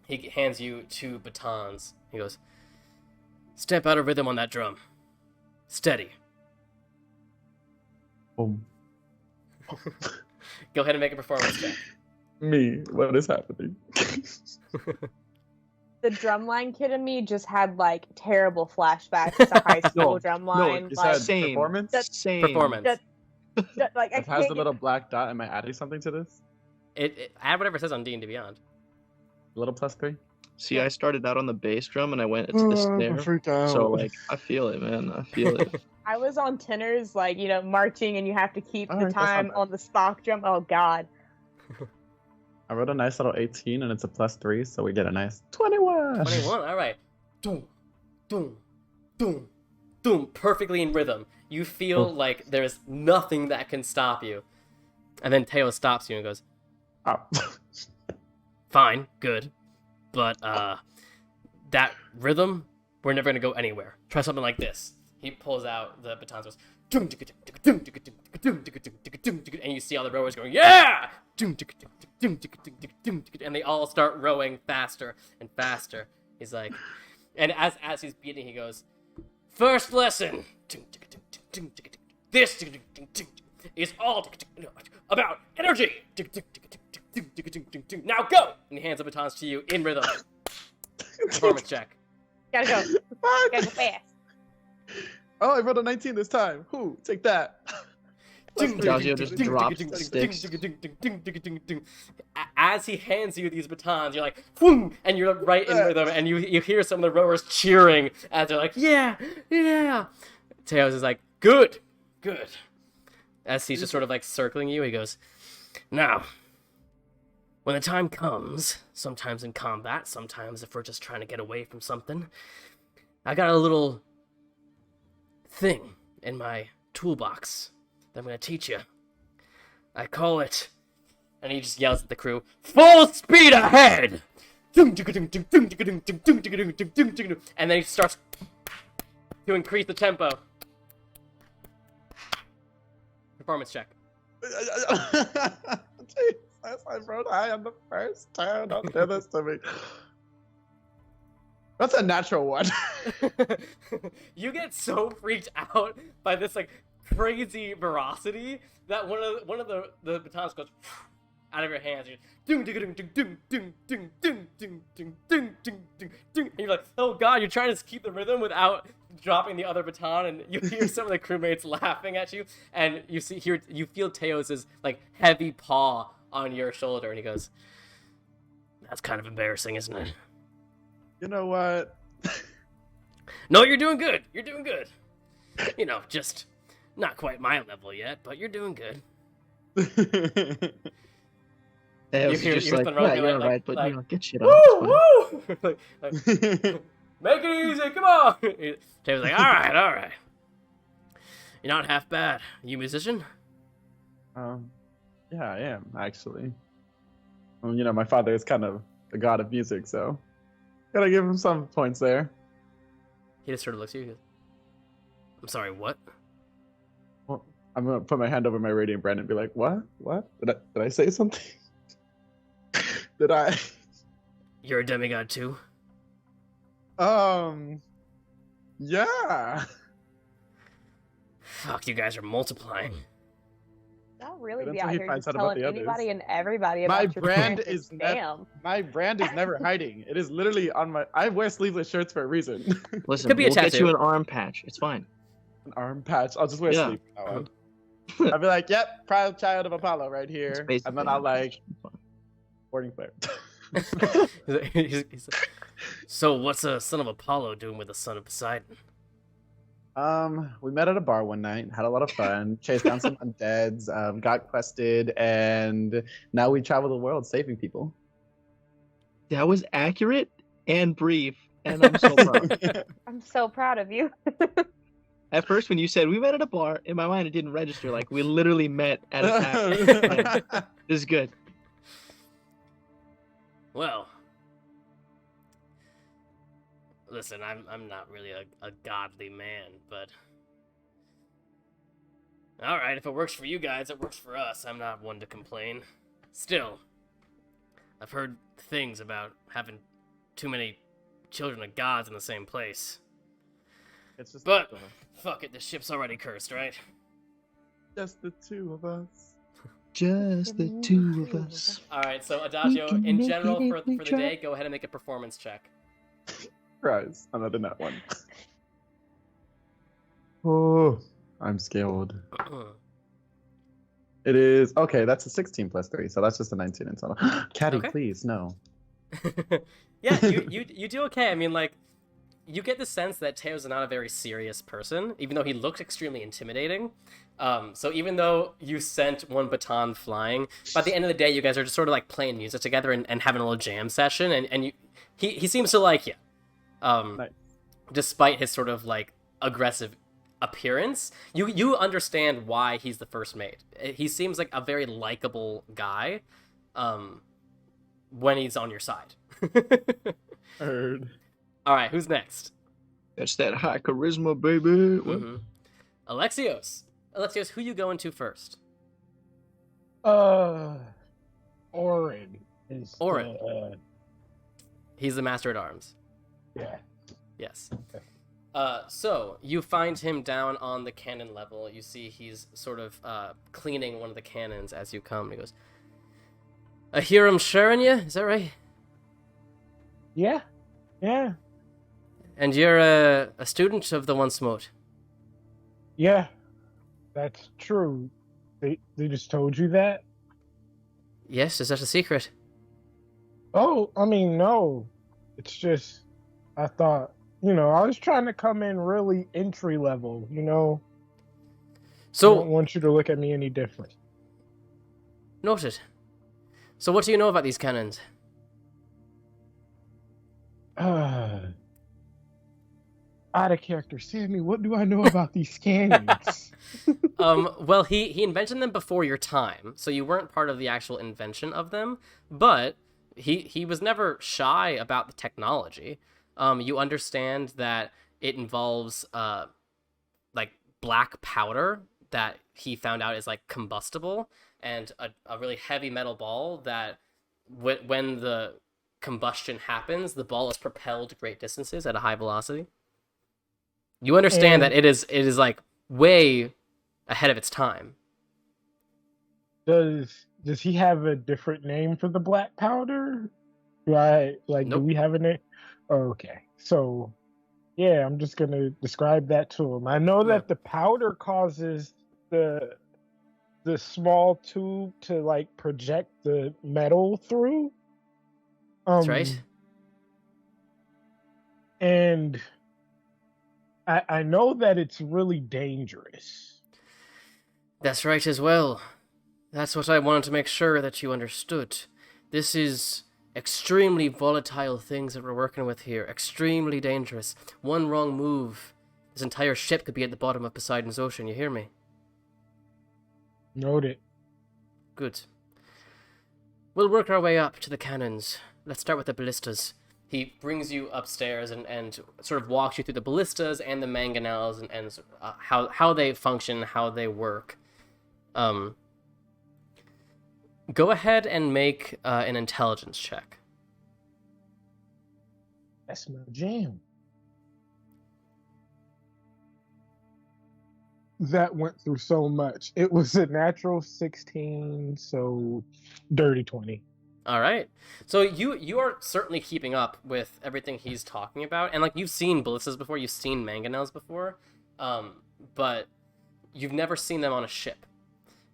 He hands you 2 batons. He goes, step out of rhythm on that drum. Steady. Boom. Go ahead and make a performance check. Me, what is happening? The drumline kid in me just had like terrible flashbacks to high school drumline. You Like, said Same. performance? Same. Performance. like I It has can't the little black dot. Am I adding something to this? It add whatever it says on D&D Beyond. A little +3? See, I started out on the bass drum and I went to the snare. freaked out. So like, I feel it, man. I feel it. I was on tenors, like, you know, marching, and you have to keep the Alright, that's not time bad. on the Spock drum. Oh, God. I wrote a nice little 18, and it's a +3, so we get a nice 21. 21, all right. Doom, doom, doom, doom. Perfectly in rhythm. You feel like there's nothing that can stop you. And then Teo stops you and goes, Oh. fine, good. But, that rhythm, we're never going to go anywhere. Try something like this. He pulls out the batons, goes, and you see all the rowers going, yeah! And they all start rowing faster and faster. He's like, and as he's beating, he goes, first lesson. This is all about energy. Now go! And he hands the batons to you in rhythm. Performance check. Gotta go. Fuck! Gotta go fast. Oh, I rolled a 19 this time. Whoo, take that. Dazio just drops the sticks. As he hands you these batons, you're like, whoom, and you're right in rhythm, and you hear some of the rowers cheering as they're like, yeah, yeah. Teos is like, good, good. As he's just sort of like circling you, he goes, now, when the time comes, sometimes in combat, sometimes if we're just trying to get away from something, I got a little thing in my toolbox that I'm going to teach you. I call it, and he just yells at the crew, full speed ahead! And then he starts to increase the tempo. Performance check. Jesus, I wrote high on the first turn. Don't do this to me. That's a natural one. You get so freaked out by this like crazy veracity that one of the batons goes out of your hands. And you're like, oh god, you're trying to keep the rhythm without dropping the other baton, and you hear some of the crewmates laughing at you, and you feel Teos's like heavy paw on your shoulder, and he goes, that's kind of embarrassing, isn't it? You know what? No, you're doing good. You're doing good. You know, just not quite my level yet, but you're doing good. It was You hear- just you hear like, the yeah, rogue you're like- right, but like, you know, get shit on. It's fine. Woo! Woo! Make it easy, come on! Jay was like, alright, alright. You're not half bad. You a musician? Yeah, I am actually. Well, you know, my father is kind of the god of music, so gotta give him some points there. He just sort of looks at you. He goes, I'm sorry, what? Well, I'm gonna put my hand over my radiant brand and be like, "What? What? Did I say something? Did I?" You're a demigod too? Yeah. Fuck, you guys are multiplying. Don't really That's be what out he here finds just out about telling the others. anybody and everybody My about your brand experiences. is Damn. My brand is never hiding. It is literally on my. I wear sleeveless shirts for a reason. Listen, Could be a we'll get tattoo. you an arm patch. It's fine. An arm patch. I'll just wear Yeah. sleeve. I'll be like, "Yep, proud child of Apollo, right here," It's and then basically I'll like it's fine. boarding flare. He's like, so what's a son of Apollo doing with a son of Poseidon? We met at a bar one night, had a lot of fun, chased down some undeads, got quested, and now we travel the world saving people. That was accurate and brief, and I'm so proud. I'm so proud of you. At first, when you said we met at a bar, in my mind it didn't register. Like we literally met at a tavern. This is good. Well, listen, I'm not really a godly man, but Alright, if it works for you guys, it works for us. I'm not one to complain. Still, I've heard things about having too many children of gods in the same place. It's just But, fuck it, the ship's already cursed, right? just the two of us. Just the two of us. Alright, so Adagio, can in make general, it for if we the try. day, go ahead and make a performance check. Christ, another nut one. Oh, I'm scared. It is okay. That's a 16 plus 3, so that's just a 19 in total. Caddy, Okay. please, no. Yeah, you do okay. I mean, like, you get the sense that Teo's not a very serious person, even though he looked extremely intimidating. So even though you sent one baton flying, by the end of the day, you guys are just sort of like playing music together and having a little jam session, and he seems to like you. Nice. Despite his sort of like aggressive appearance, you understand why he's the first mate. He seems like a very likable guy when he's on your side. Heard. All right, who's next? That's that high charisma, baby. What? Mm-hmm. Alexios, who you going to first? Orin is Orin. He's the master at arms. yeah. Yes. Okay. So you find him down on the cannon level. You see he's sort of cleaning one of the cannons as you come. He goes, "I hear him sharing you. Is that right? Yeah. And you're a student of the One Smote." Yeah. That's true. They just told you that? Yes. Is that a secret? Oh, I mean, no. It's just, I thought, I was trying to come in really entry level, I don't So want you to look at me any different. noted. So what do you know about these cannons? Out of character. Sammy, what do I know about these cannons? Well, he invented them before your time, so you weren't part of the actual invention of them, but he was never shy about the technology. You understand that it involves like black powder that he found out is like combustible, and a really heavy metal ball that when the combustion happens, the ball is propelled great distances at a high velocity. You understand that it is like way ahead of its time. Does he have a different name for the black powder? Do Nope. we have a name? Oh, okay. So, yeah, I'm just going to describe that to him. I know that the powder causes the small tube to, like, project the metal through. That's right. And I know that it's really dangerous. That's right as well. That's what I wanted to make sure that you understood. This is extremely volatile things that we're working with here. Extremely dangerous. One wrong move, this entire ship could be at the bottom of Poseidon's Ocean, you hear me? Noted. Good. We'll work our way up to the cannons. Let's start with the ballistas. He brings you upstairs and sort of walks you through the ballistas and the mangonels and how they function, how they work. Go ahead and make an intelligence check. That's my jam. That went through so much. It was a natural 16, so dirty 20. All right. So you are certainly keeping up with everything he's talking about, and like you've seen ballistas before, you've seen mangonels before, but you've never seen them on a ship.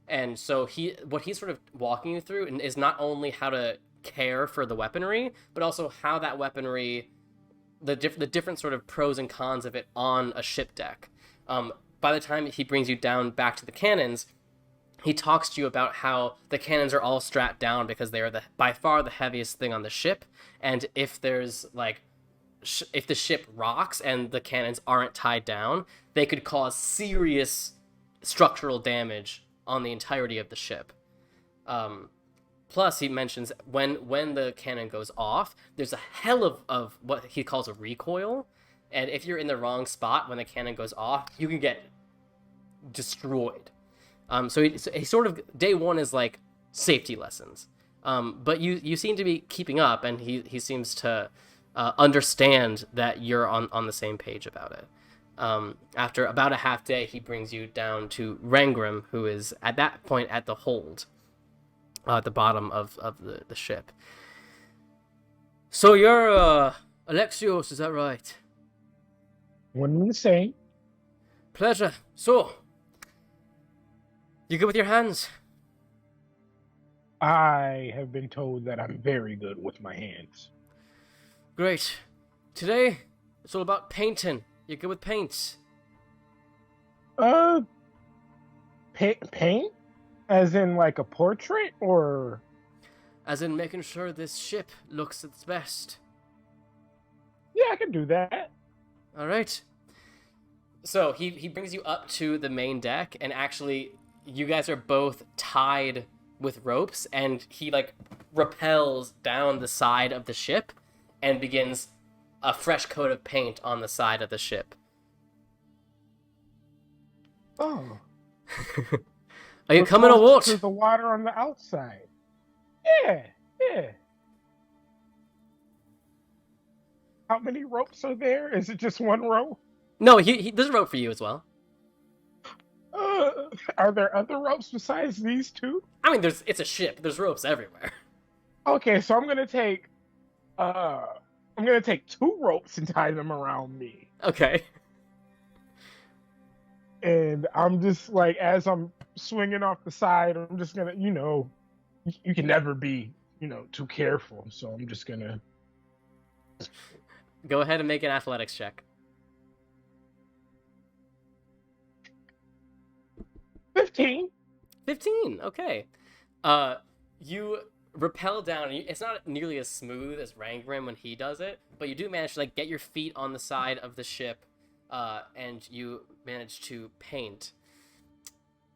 And so what he's sort of walking you through is not only how to care for the weaponry, but also how that weaponry, the different sort of pros and cons of it on a ship deck. By the time he brings you down back to the cannons, he talks to you about how the cannons are all strapped down because they are by far the heaviest thing on the ship, and if there's like if the ship rocks and the cannons aren't tied down, they could cause serious structural damage on the entirety of the ship. Plus, he mentions when the cannon goes off, there's a hell of what he calls a recoil, and if you're in the wrong spot when the cannon goes off, you can get destroyed. So he sort of day one is like safety lessons. But you seem to be keeping up, and he seems to understand that you're on the same page about it. After about a half day, he brings you down to Ranggrim, who is at that point at the hold, at the bottom of the ship. So you're Alexios, is that right? One and the same. Pleasure. So, you good with your hands? I have been told that I'm very good with my hands. Great. Today, it's all about painting. You're good with paints? Paint? As in like a portrait, or? As in making sure this ship looks its best. Yeah, I can do that. All right. So he brings you up to the main deck, and actually, you guys are both tied with ropes, and he like rappels down the side of the ship and begins a fresh coat of paint on the side of the ship. Oh. Are you coming or what? To the water on the outside. Yeah. How many ropes are there? Is it just one rope? No, he there's a rope for you as well. Are there other ropes besides these two? I mean, it's a ship. There's ropes everywhere. Okay, so I'm gonna take two ropes and tie them around me. Okay. And I'm just like, as I'm swinging off the side, I'm just gonna, you can never be, too careful. So I'm just gonna. Go ahead and make an athletics check. 15. 15, okay. You rappel down. It's not nearly as smooth as Ranggrim when he does it, but you do manage to like get your feet on the side of the ship, and you manage to paint.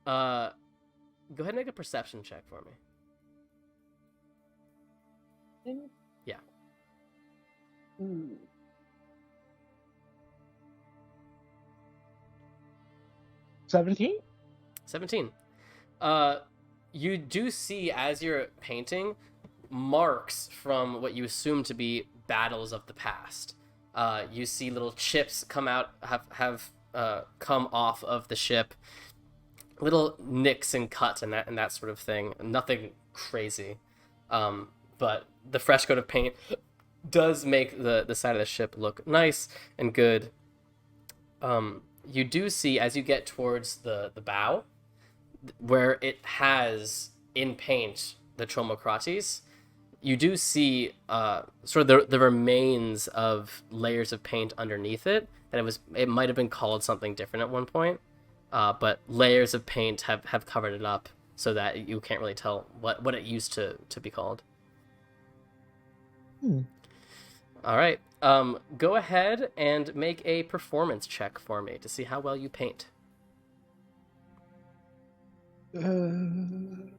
Go ahead and make a perception check for me. Yeah. 17? 17. You do see, as you're painting, marks from what you assume to be battles of the past. You see little chips come out, have come off of the ship, little nicks and cuts and that sort of thing. Nothing crazy, but the fresh coat of paint does make the side of the ship look nice and good. You do see, as you get towards the bow, where it has in paint the Tromocrates, you do see sort of the remains of layers of paint underneath it. That it might have been called something different at one point, but layers of paint have covered it up so that you can't really tell what it used to be called. All right. Go ahead and make a performance check for me to see how well you paint. Okay,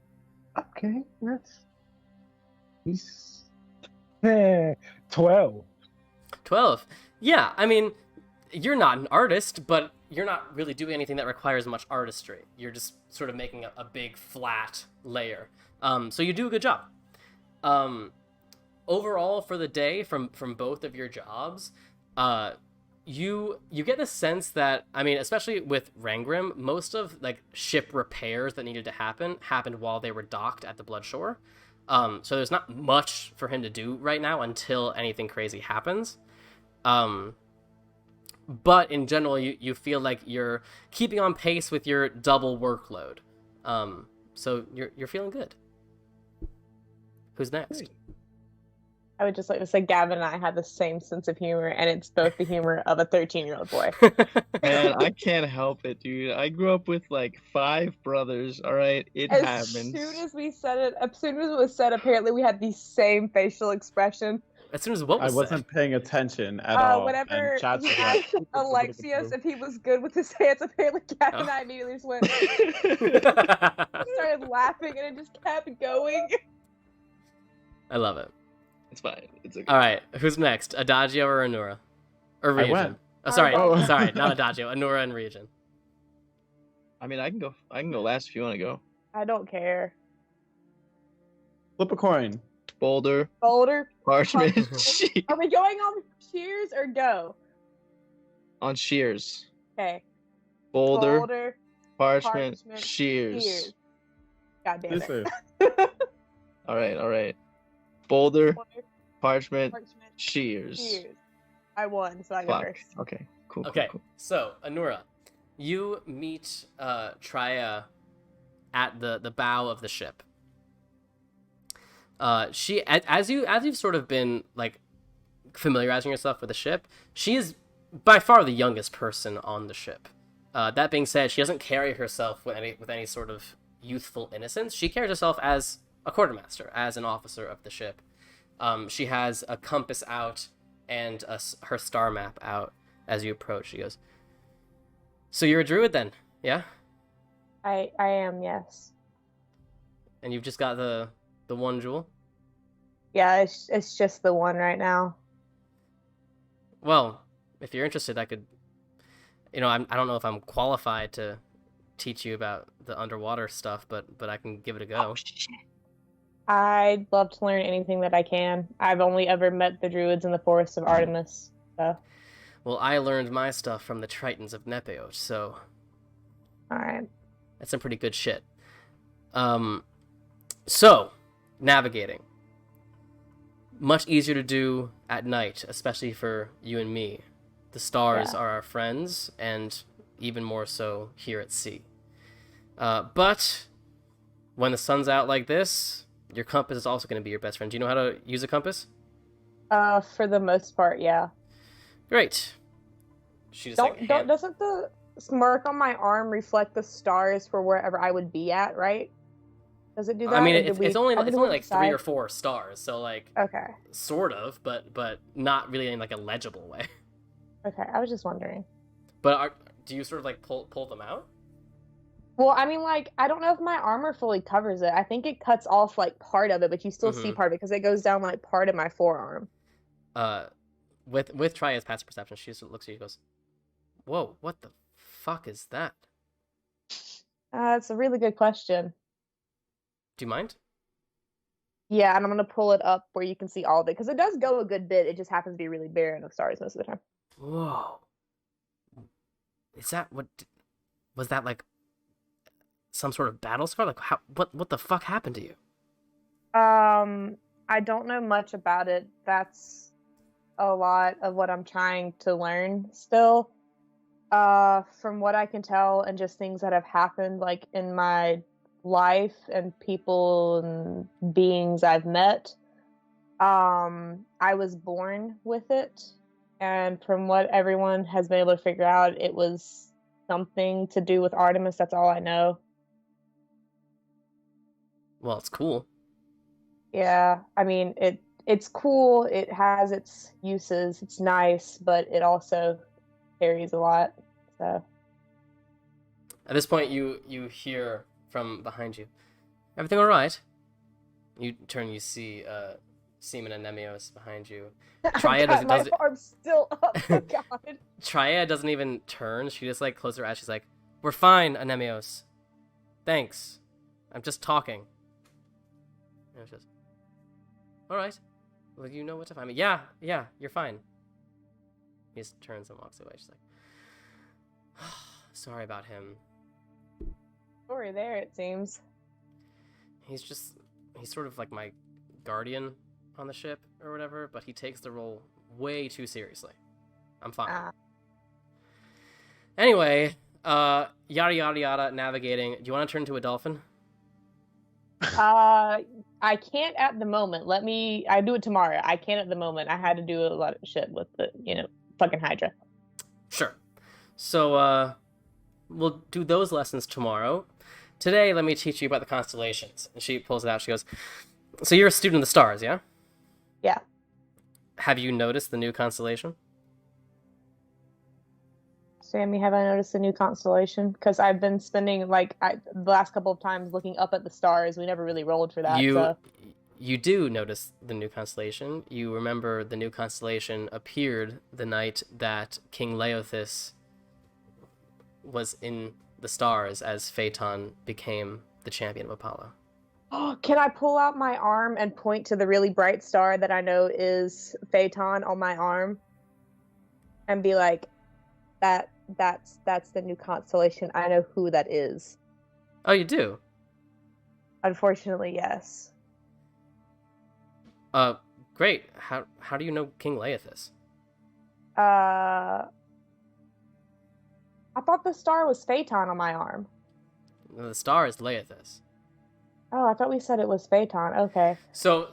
that's 12. 12. Yeah, I mean, you're not an artist, but you're not really doing anything that requires much artistry. You're just sort of making a big flat layer. So you do a good job. Overall, for the day, from both of your jobs, you get the sense that, I mean, especially with Ranggrim, most of like ship repairs that needed to happened while they were docked at the Bloodshore. So there's not much for him to do right now until anything crazy happens. But in general, you feel like you're keeping on pace with your double workload. So you're feeling good. Who's next? Great. I would just like to say Gavin and I have the same sense of humor, and it's both the humor of a 13-year-old boy. Man, I can't help it, dude. I grew up with like 5 brothers. All right, it happens. As soon as it was said, apparently we had the same facial expression. As soon as what was I wasn't paying attention at all. Whenever and Chad's he like, asked Alexios if he was good with his hands, apparently Gavin and I immediately just went, started laughing, and it just kept going. I love it. It's fine. It's okay. All right, who's next? Adagio or Anora? Or Ryujin? went. Oh, sorry, Oh. sorry, not Adagio. Anora and Ryujin. I mean, I can go. I can go last if you want to go. I don't care. Flip a coin. Boulder, Boulder. parchment, Parchment. sheet. Are we going on cheers or go? On shears. Okay. Boulder, parchment, parchment, shears. shears. God damn Listen. it. All right. Boulder, Boulder, parchment, parchment, shears. shears. I won, so I go Fuck. first. Okay. Cool. Okay, Cool. so Anora, you meet Trya at the bow of the ship. She as you've sort of been like familiarizing yourself with the ship, she is by far the youngest person on the ship. That being said, she doesn't carry herself with any sort of youthful innocence. She carries herself as a quartermaster, as an officer of the ship. She has a compass out and her star map out as you approach. She goes, "So you're a druid then, yeah? I am, yes. And you've just got the one jewel? Yeah, it's just the one right now. Well, if you're interested, I could. I don't know if I'm qualified to teach you about the underwater stuff, but I can give it a go." I'd love to learn anything that I can. I've only ever met the druids in the forests of Artemis, so. Well, I learned my stuff from the Tritons of Nepeot, so Alright. that's some pretty good shit. So, navigating. Much easier to do at night, especially for you and me. The stars are our friends, and even more so here at sea. But when the sun's out like this, your compass is also going to be your best friend. Do you know how to use a compass? For the most part, yeah. Great. She just Doesn't the smirk on my arm reflect the stars for wherever I would be at, right? Does it do that? I mean, Or it's only like 3 or decide? 4 stars, so like Okay. sort of, but not really in like a legible way. Okay, I was just wondering. But do you sort of like pull them out? Well, I mean, like, I don't know if my armor fully covers it. I think it cuts off, like, part of it, but you still see part of it, because it goes down, like, part of my forearm. With Tria's passive perception, she just looks at you and goes, "Whoa, what the fuck is that?" It's a really good question. Do you mind? Yeah, and I'm gonna pull it up where you can see all of it, because it does go a good bit. It just happens to be really barren of stars most of the time. Whoa. Is that was that like some sort of battle scar? Like what the fuck happened to you? I don't know much about it. That's a lot of what I'm trying to learn still. From what I can tell and just things that have happened like in my life and people and beings I've met, I was born with it, and from what everyone has been able to figure out, it was something to do with Artemis. That's all I know. Well, it's cool. Yeah, I mean, it's cool. It has its uses. It's nice, but it also carries a lot. So At this point, you hear from behind you, "Everything all right?" You turn, you see Seaman and Nemios behind you. Trya my arm's still up. Oh God. Trya doesn't even turn. She just like closes her eyes. She's like, "We're fine, Anemios. Thanks. I'm just talking." And she goes, "All right. Well, you know what to find me." Yeah, you're fine." He just turns and walks away. She's like, "Sorry about him. Story there, it seems. He's sort of like my guardian on the ship or whatever, but he takes the role way too seriously. I'm fine." Anyway, yada yada yada, navigating. Do you want to turn into a dolphin? I can't at the moment. I do it tomorrow. I can't at the moment. I had to do a lot of shit with the, fucking hydra. Sure. So, we'll do those lessons tomorrow. Today, let me teach you about the constellations. And she pulls it out. She goes, "So you're a student of the stars, yeah?" Yeah. Have you noticed the new constellation? Sammy, have I noticed a new constellation? Because I've been spending the last couple of times looking up at the stars. We never really rolled for that. You do notice the new constellation. You remember the new constellation appeared the night that King Leothis was in the stars as Phaeton became the champion of Apollo. Oh, can I pull out my arm and point to the really bright star that I know is Phaeton on my arm, and be like, that's the new constellation. I know who that is. Oh, you do? Unfortunately, yes. Great. How do you know King Laethus? I thought the star was Phaeton on my arm. The star is Laethus. Oh, I thought we said it was Phaeton. Okay. So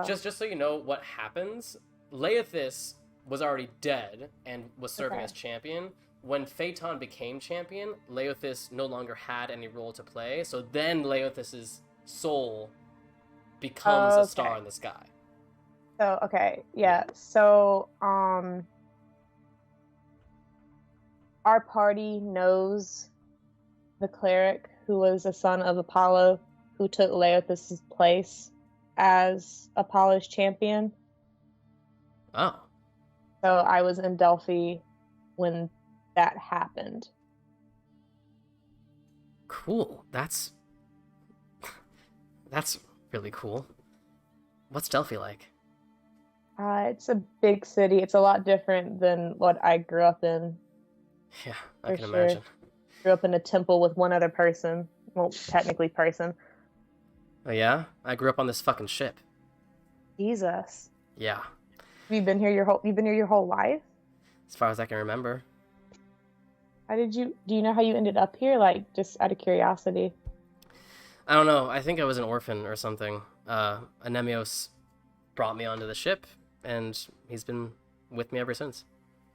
just so you know what happens, Laethus was already dead and was serving as champion. When Phaeton became champion, Laethus no longer had any role to play, so then Laethus's soul becomes a star in the sky. So, okay, yeah. So, our party knows the cleric who was a son of Apollo, who took Laethus' place as Apollo's champion. Oh. So I was in Delphi when that happened. Cool. That's really cool. What's Delphi like? It's a big city. It's a lot different than what I grew up in. Yeah, I can imagine. Grew up in a temple with one other person. Well, technically person. Oh yeah? I grew up on this fucking ship. Jesus. Yeah. You've been here your whole life? As far as I can remember. Do you know how you ended up here? Like, just out of curiosity. I don't know. I think I was an orphan or something. Anemios brought me onto the ship, and he's been with me ever since.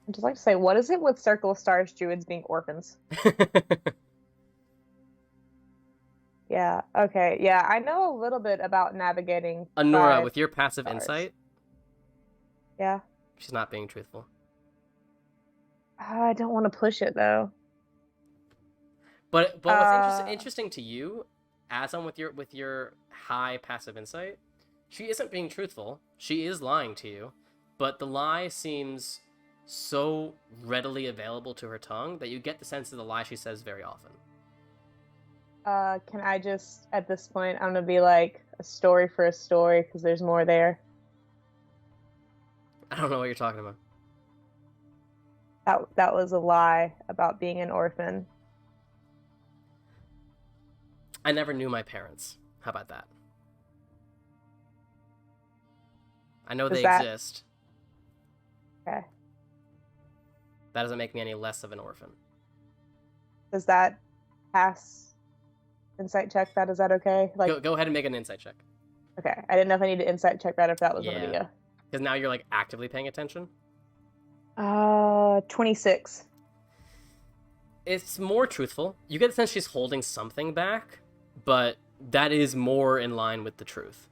I'd just like to say, what is it with Circle of Stars druids being orphans? Yeah, okay. Yeah, I know a little bit about navigating Anora, with your passive stars. insight, Yeah. she's not being truthful. I don't want to push it, though. But what's interesting to you, as I'm with your high passive insight, she isn't being truthful. She is lying to you, but the lie seems so readily available to her tongue that you get the sense of the lie she says very often. Can I just, at this point, I'm gonna be like, a story for a story, because there's more there. I don't know what you're talking about. That was a lie about being an orphan. I never knew my parents. How about that? I know they exist. Okay. That doesn't make me any less of an orphan. Does that pass insight check that? Is that okay? Like, go ahead and make an insight check. Okay. I didn't know if I needed to insight check that, if that was gonna be a... Because now you're like actively paying attention. 26. It's more truthful. You get the sense she's holding something back, but that is more in line with the truth.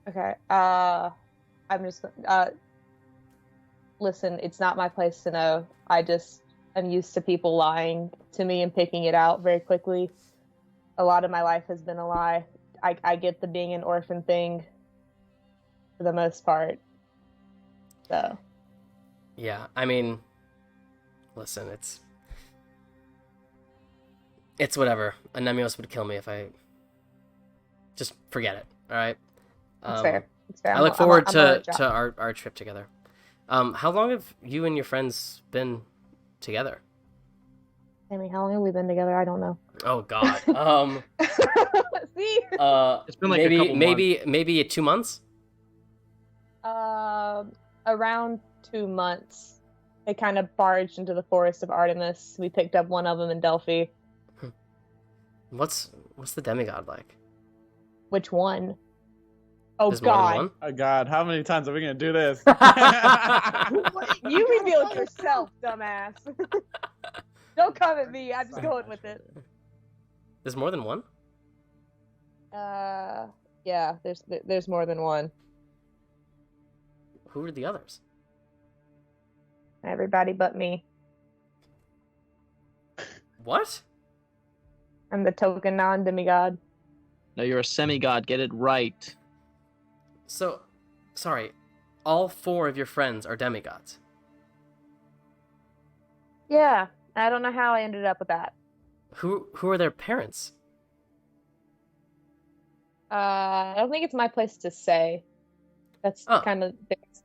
Okay. I'm just listen, it's not my place to know. I'm used to people lying to me and picking it out very quickly. A lot of my life has been a lie. I get the being an orphan thing for the most part. So. Yeah, I mean, listen, it's whatever. Anemios would kill me if I just forget it. All right. That's fair. That's fair. I look forward to our trip together. How long have you and your friends been together? Sammy, how long have we been together? I don't know. Oh God. See? It's been like a couple months. maybe 2 months. Around 2 months. They kind of barged into the forest of Artemis. We picked up one of them in Delphi. What's the demigod like? Which one? Oh, There's more than God. one? Oh God, how many times are we gonna do this? You revealed yourself, dumbass. Don't come at me. I'm just going with it. There's more than one? Yeah, there's more than one. Who are the others? Everybody but me. What? I'm the token non-demigod. No, you're a semigod. Get it right. So, sorry, all 4 of your friends are demigods. Yeah, I don't know how I ended up with that. Who are their parents? I don't think it's my place to say. That's Oh. kind of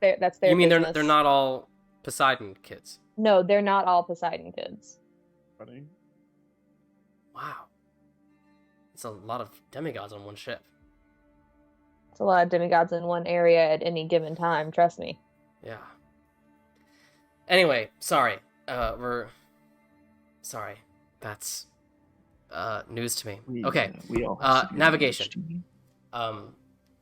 that's their You mean business. they're not all Poseidon kids? No, they're not all Poseidon kids. Funny. Wow. It's a lot of demigods on one ship. It's a lot of demigods in one area at any given time, trust me. Yeah. Anyway, sorry. Sorry. That's news to me. Okay. We all have severe navigation. knowledge.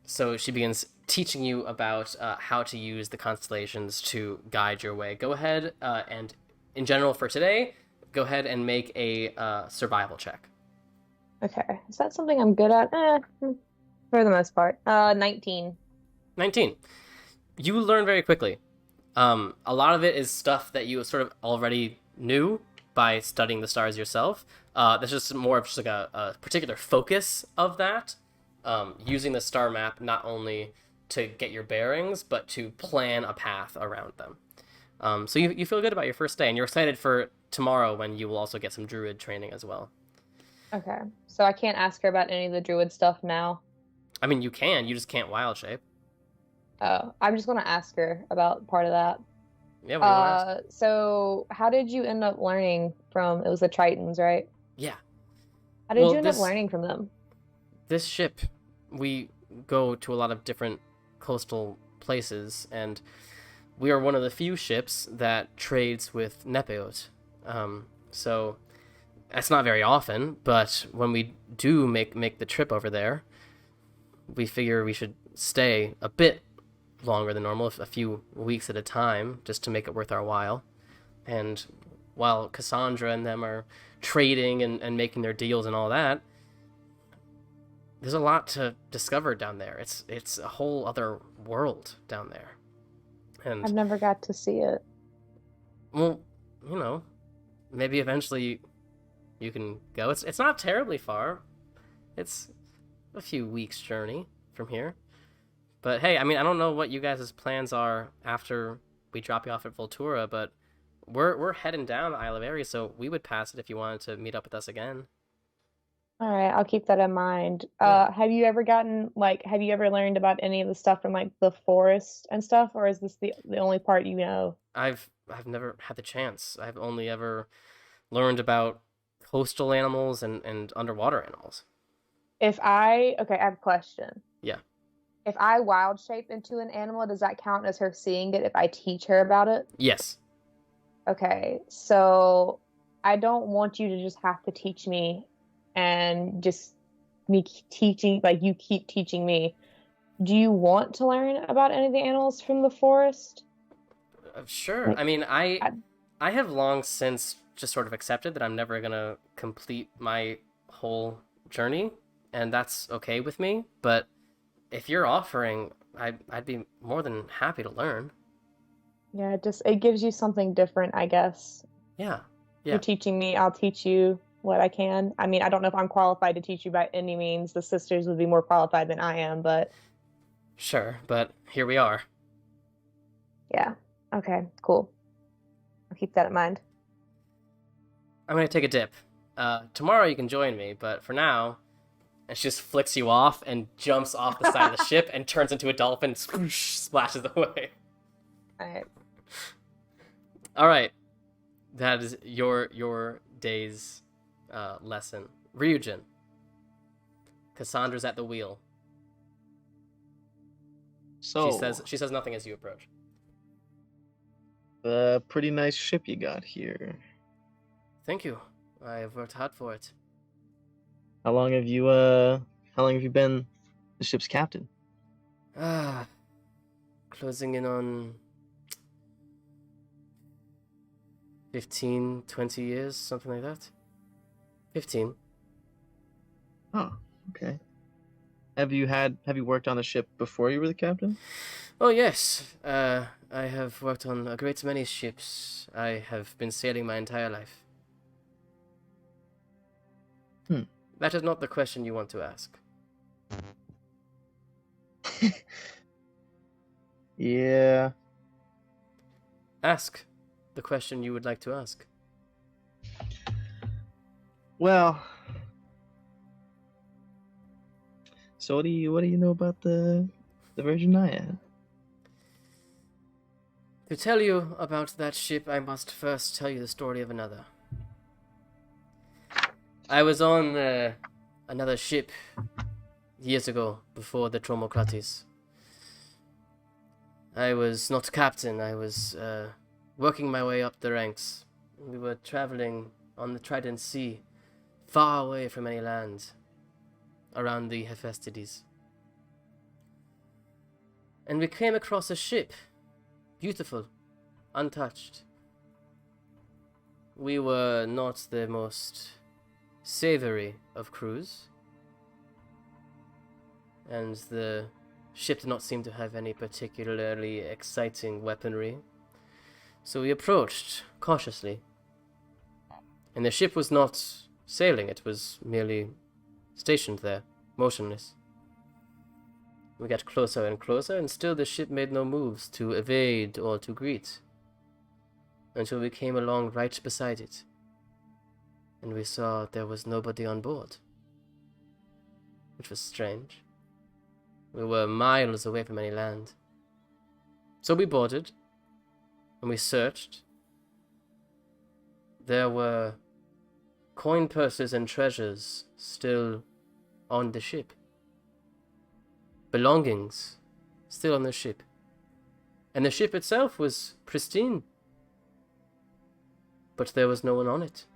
So she begins teaching you about how to use the constellations to guide your way. Go ahead and, in general for today, go ahead and make a survival check. Okay. Is that something I'm good at? For the most part. 19. 19. You learn very quickly. A lot of it is stuff that you sort of already knew by studying the stars yourself. That's just more of just like a particular focus of that. Using the star map not only to get your bearings, but to plan a path around them. So you feel good about your first day, and you're excited for tomorrow when you will also get some druid training as well. Okay. So I can't ask her about any of the druid stuff now. I mean, you can, you just can't wild shape. Oh, I'm just gonna ask her about part of that. Yeah, what do you want to ask? So how did you end up learning from, it was the Tritons, right? Yeah. How did Well, you end up this- learning from them? This ship, we go to a lot of different coastal places, and we are one of the few ships that trades with Nepeot. So that's not very often, but when we do make the trip over there, we figure we should stay a bit longer than normal, a few weeks at a time, just to make it worth our while. And while Cassandra and them are trading and making their deals and all that, there's a lot to discover down there. It's a whole other world down there. And I've never got to see it. well, you know, maybe eventually you can go. It's not terribly far. It's a few weeks journey from here. But hey, I mean, I don't know what you guys' plans are after we drop you off at Voltura, but we're heading down the Isle of Ares, so we would pass it if you wanted to meet up with us again. All right, I'll keep that in mind. Yeah. Have you ever learned about any of the stuff from like the forest and stuff, or is this the only part you know? I've never had the chance. I've only ever learned about coastal animals and underwater animals. I have a question. Yeah. If I wild shape into an animal, does that count as her seeing it if I teach her about it? Yes. Okay, so I don't want you to just have to teach me and just me teaching, like you keep teaching me. Do you want to learn about any of the animals from the forest? Sure. Like, I mean, I have long since just sort of accepted that I'm never gonna complete my whole journey, and that's okay with me. But if you're offering, I'd be more than happy to learn. Yeah, it gives you something different, I guess. Yeah. You're teaching me, I'll teach you what I can. I mean, I don't know if I'm qualified to teach you by any means. The sisters would be more qualified than I am, but Sure, but here we are. yeah. Okay, cool. I'll keep that in mind. I'm gonna take a dip. Tomorrow you can join me, but for now, and she just flicks you off and jumps off the side of the ship and turns into a dolphin, swoosh, splashes away. All right. All right, that is your day's lesson. Ryujin. Cassandra's at the wheel. So, She says nothing as you approach. pretty nice ship you got here. Thank you. I have worked hard for it. How long have you been the ship's captain? Closing in on 15, 20 years, something like that. 15. Oh, okay. Have you worked on the ship before you were the captain? Oh, yes. I have worked on a great many ships. I have been sailing my entire life. That is not the question you want to ask. Yeah. Ask the question you would like to ask. Well, so what do you know about the Virgin Naiad? To tell you about that ship, I must first tell you the story of another. I was on another ship years ago, before the Tromocrates. I was not captain, I was working my way up the ranks. We were traveling on the Trident Sea, far away from any land, around the Hephaestides. And we came across a ship, beautiful, untouched. We were not the most savory of crews, and the ship did not seem to have any particularly exciting weaponry. So we approached cautiously. And the ship was not sailing, it was merely stationed there, motionless. We got closer and closer, and still the ship made no moves to evade or to greet, until we came along right beside it, and we saw there was nobody on board, which was strange. We were miles away from any land. So we boarded, and we searched. There were coin purses and treasures still on the ship. Belongings still on the ship. And the ship itself was pristine. But there was no one on it.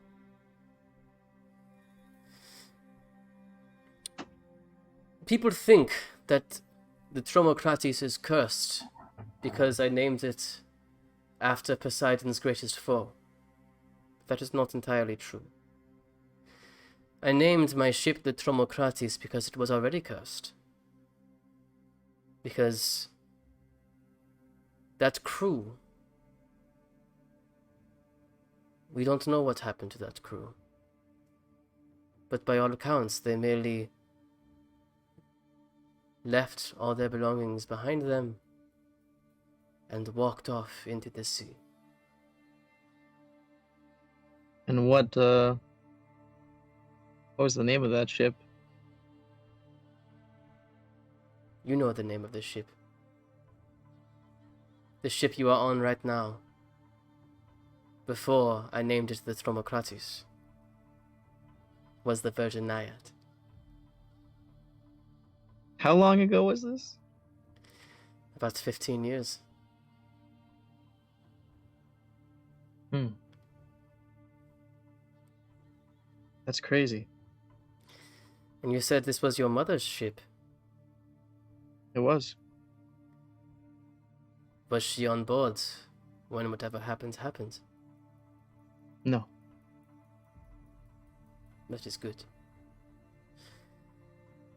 People think that the Tromocrates is cursed because I named it after Poseidon's greatest foe. That is not entirely true. I named my ship the Tromocrates because it was already cursed. Because that crew, we don't know what happened to that crew. But by all accounts, they merely left all their belongings behind them and walked off into the sea. And what was the name of that ship? You know the name of the ship. The ship you are on right now. Before I named it the Tromocrates, was the Virgin Naiad. How long ago was this? About 15 years. That's crazy. And you said this was your mother's ship. It was. Was she on board when whatever happened? No. That is good.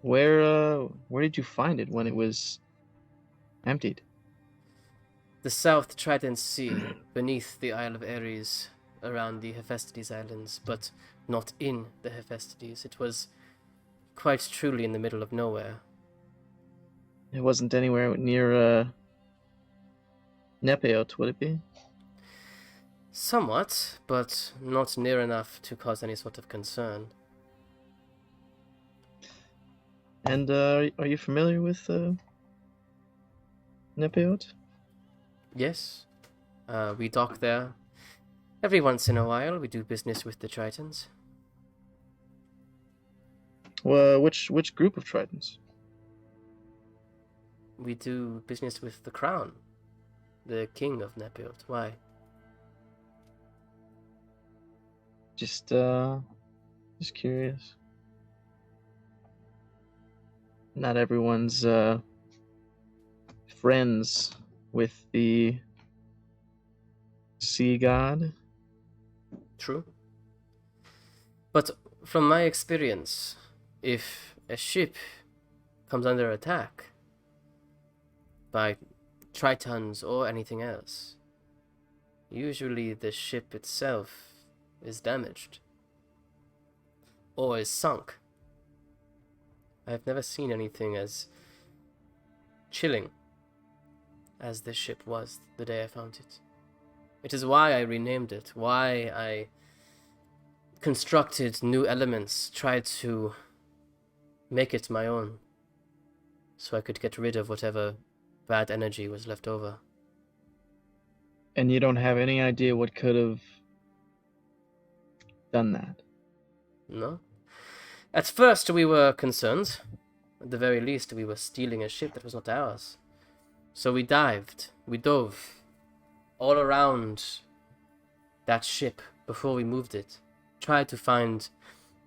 Where did you find it when it was emptied? The South Trident Sea, beneath the Isle of Ares, around the Hephaestides Islands, but not in the Hephaestides. It was quite truly in the middle of nowhere. It wasn't anywhere near Nepeot, would it be? Somewhat, but not near enough to cause any sort of concern. And are you familiar with Nepeot? Yes, we dock there. Every once in a while, we do business with the Tritons. Well, which group of Tritons? We do business with the Crown, the King of Nepeot. Why? Just curious. Not everyone's friends with the sea god. True. But from my experience, if a ship comes under attack by Tritons or anything else, usually the ship itself is damaged or is sunk. I've never seen anything as chilling as this ship was the day I found it. It is why I renamed it, why I constructed new elements, tried to make it my own, so I could get rid of whatever bad energy was left over. And you don't have any idea what could have done that? No? At first we were concerned. At the very least, we were stealing a ship that was not ours. So we dove all around that ship before we moved it. Tried to find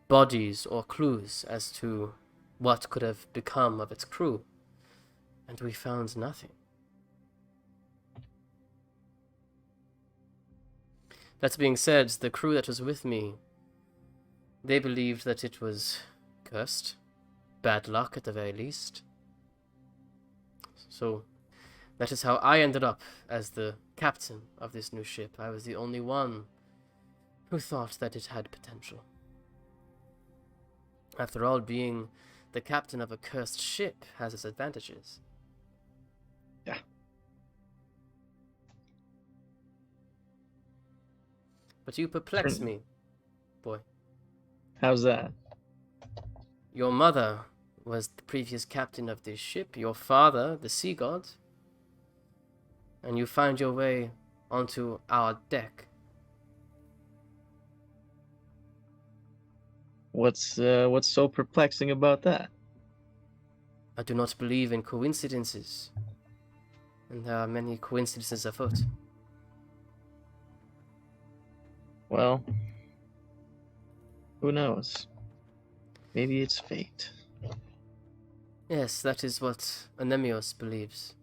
bodies or clues as to what could have become of its crew. And we found nothing. That being said, the crew that was with me, they believed that it was cursed. Bad luck at the very least. So, that is how I ended up as the captain of this new ship. I was the only one who thought that it had potential. After all, being the captain of a cursed ship has its advantages. Yeah. But you perplex me, boy. How's that? Your mother was the previous captain of this ship, your father, the sea god, and you find your way onto our deck. What's so perplexing about that? I do not believe in coincidences, and there are many coincidences afoot. Well, who knows? Maybe it's fate. Yes, that is what Anemios believes.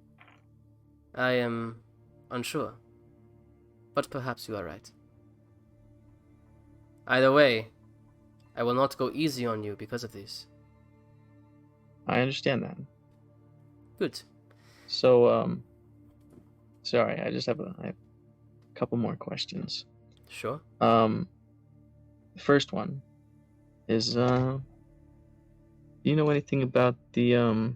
I am unsure, but perhaps you are right. Either way, I will not go easy on you because of this. I understand that. Good. So, sorry, I have a couple more questions. Sure. The first one is, do you know anything about the,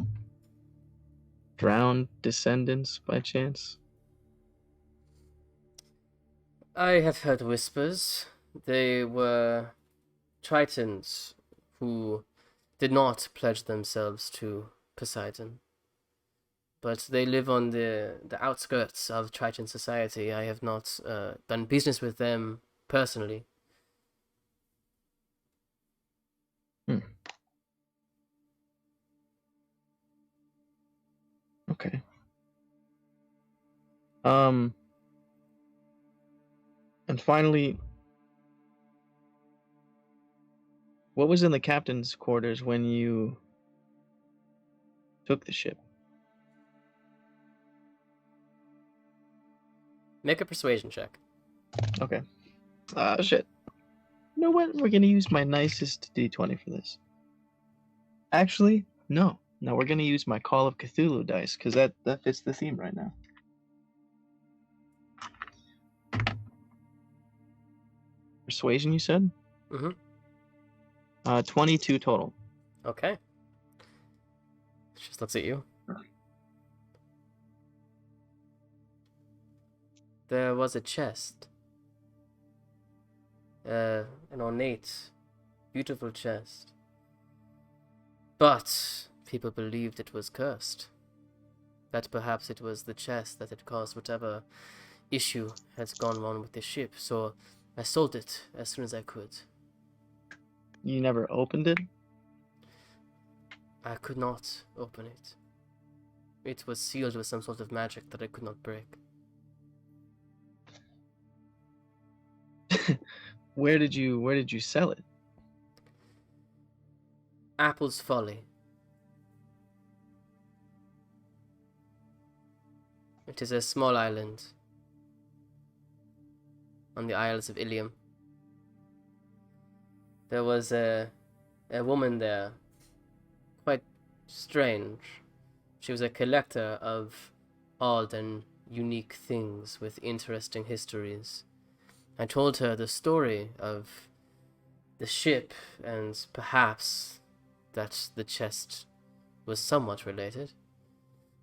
drowned descendants by chance? I have heard whispers. They were Tritons who did not pledge themselves to Poseidon. But they live on the outskirts of Triton society. I have not done business with them personally. Okay. And finally, what was in the captain's quarters when you took the ship? Make a persuasion check. Okay. Shit. You know what? We're gonna use my nicest D20 for this. Actually, no. No, we're gonna use my Call of Cthulhu dice, because that fits the theme right now. Persuasion, you said? Mm-hmm. 22 total. Okay. Just looks at you. There was a chest. An ornate, beautiful chest. But people believed it was cursed. That perhaps it was the chest that had caused whatever issue has gone on with the ship, so I sold it as soon as I could. You never opened it? I could not open it. It was sealed with some sort of magic that I could not break. Where did you sell it? Apple's Folly. It is a small island on the Isles of Ilium. There was a woman there, quite strange. She was a collector of odd and unique things with interesting histories. I told her the story of the ship and perhaps that the chest was somewhat related.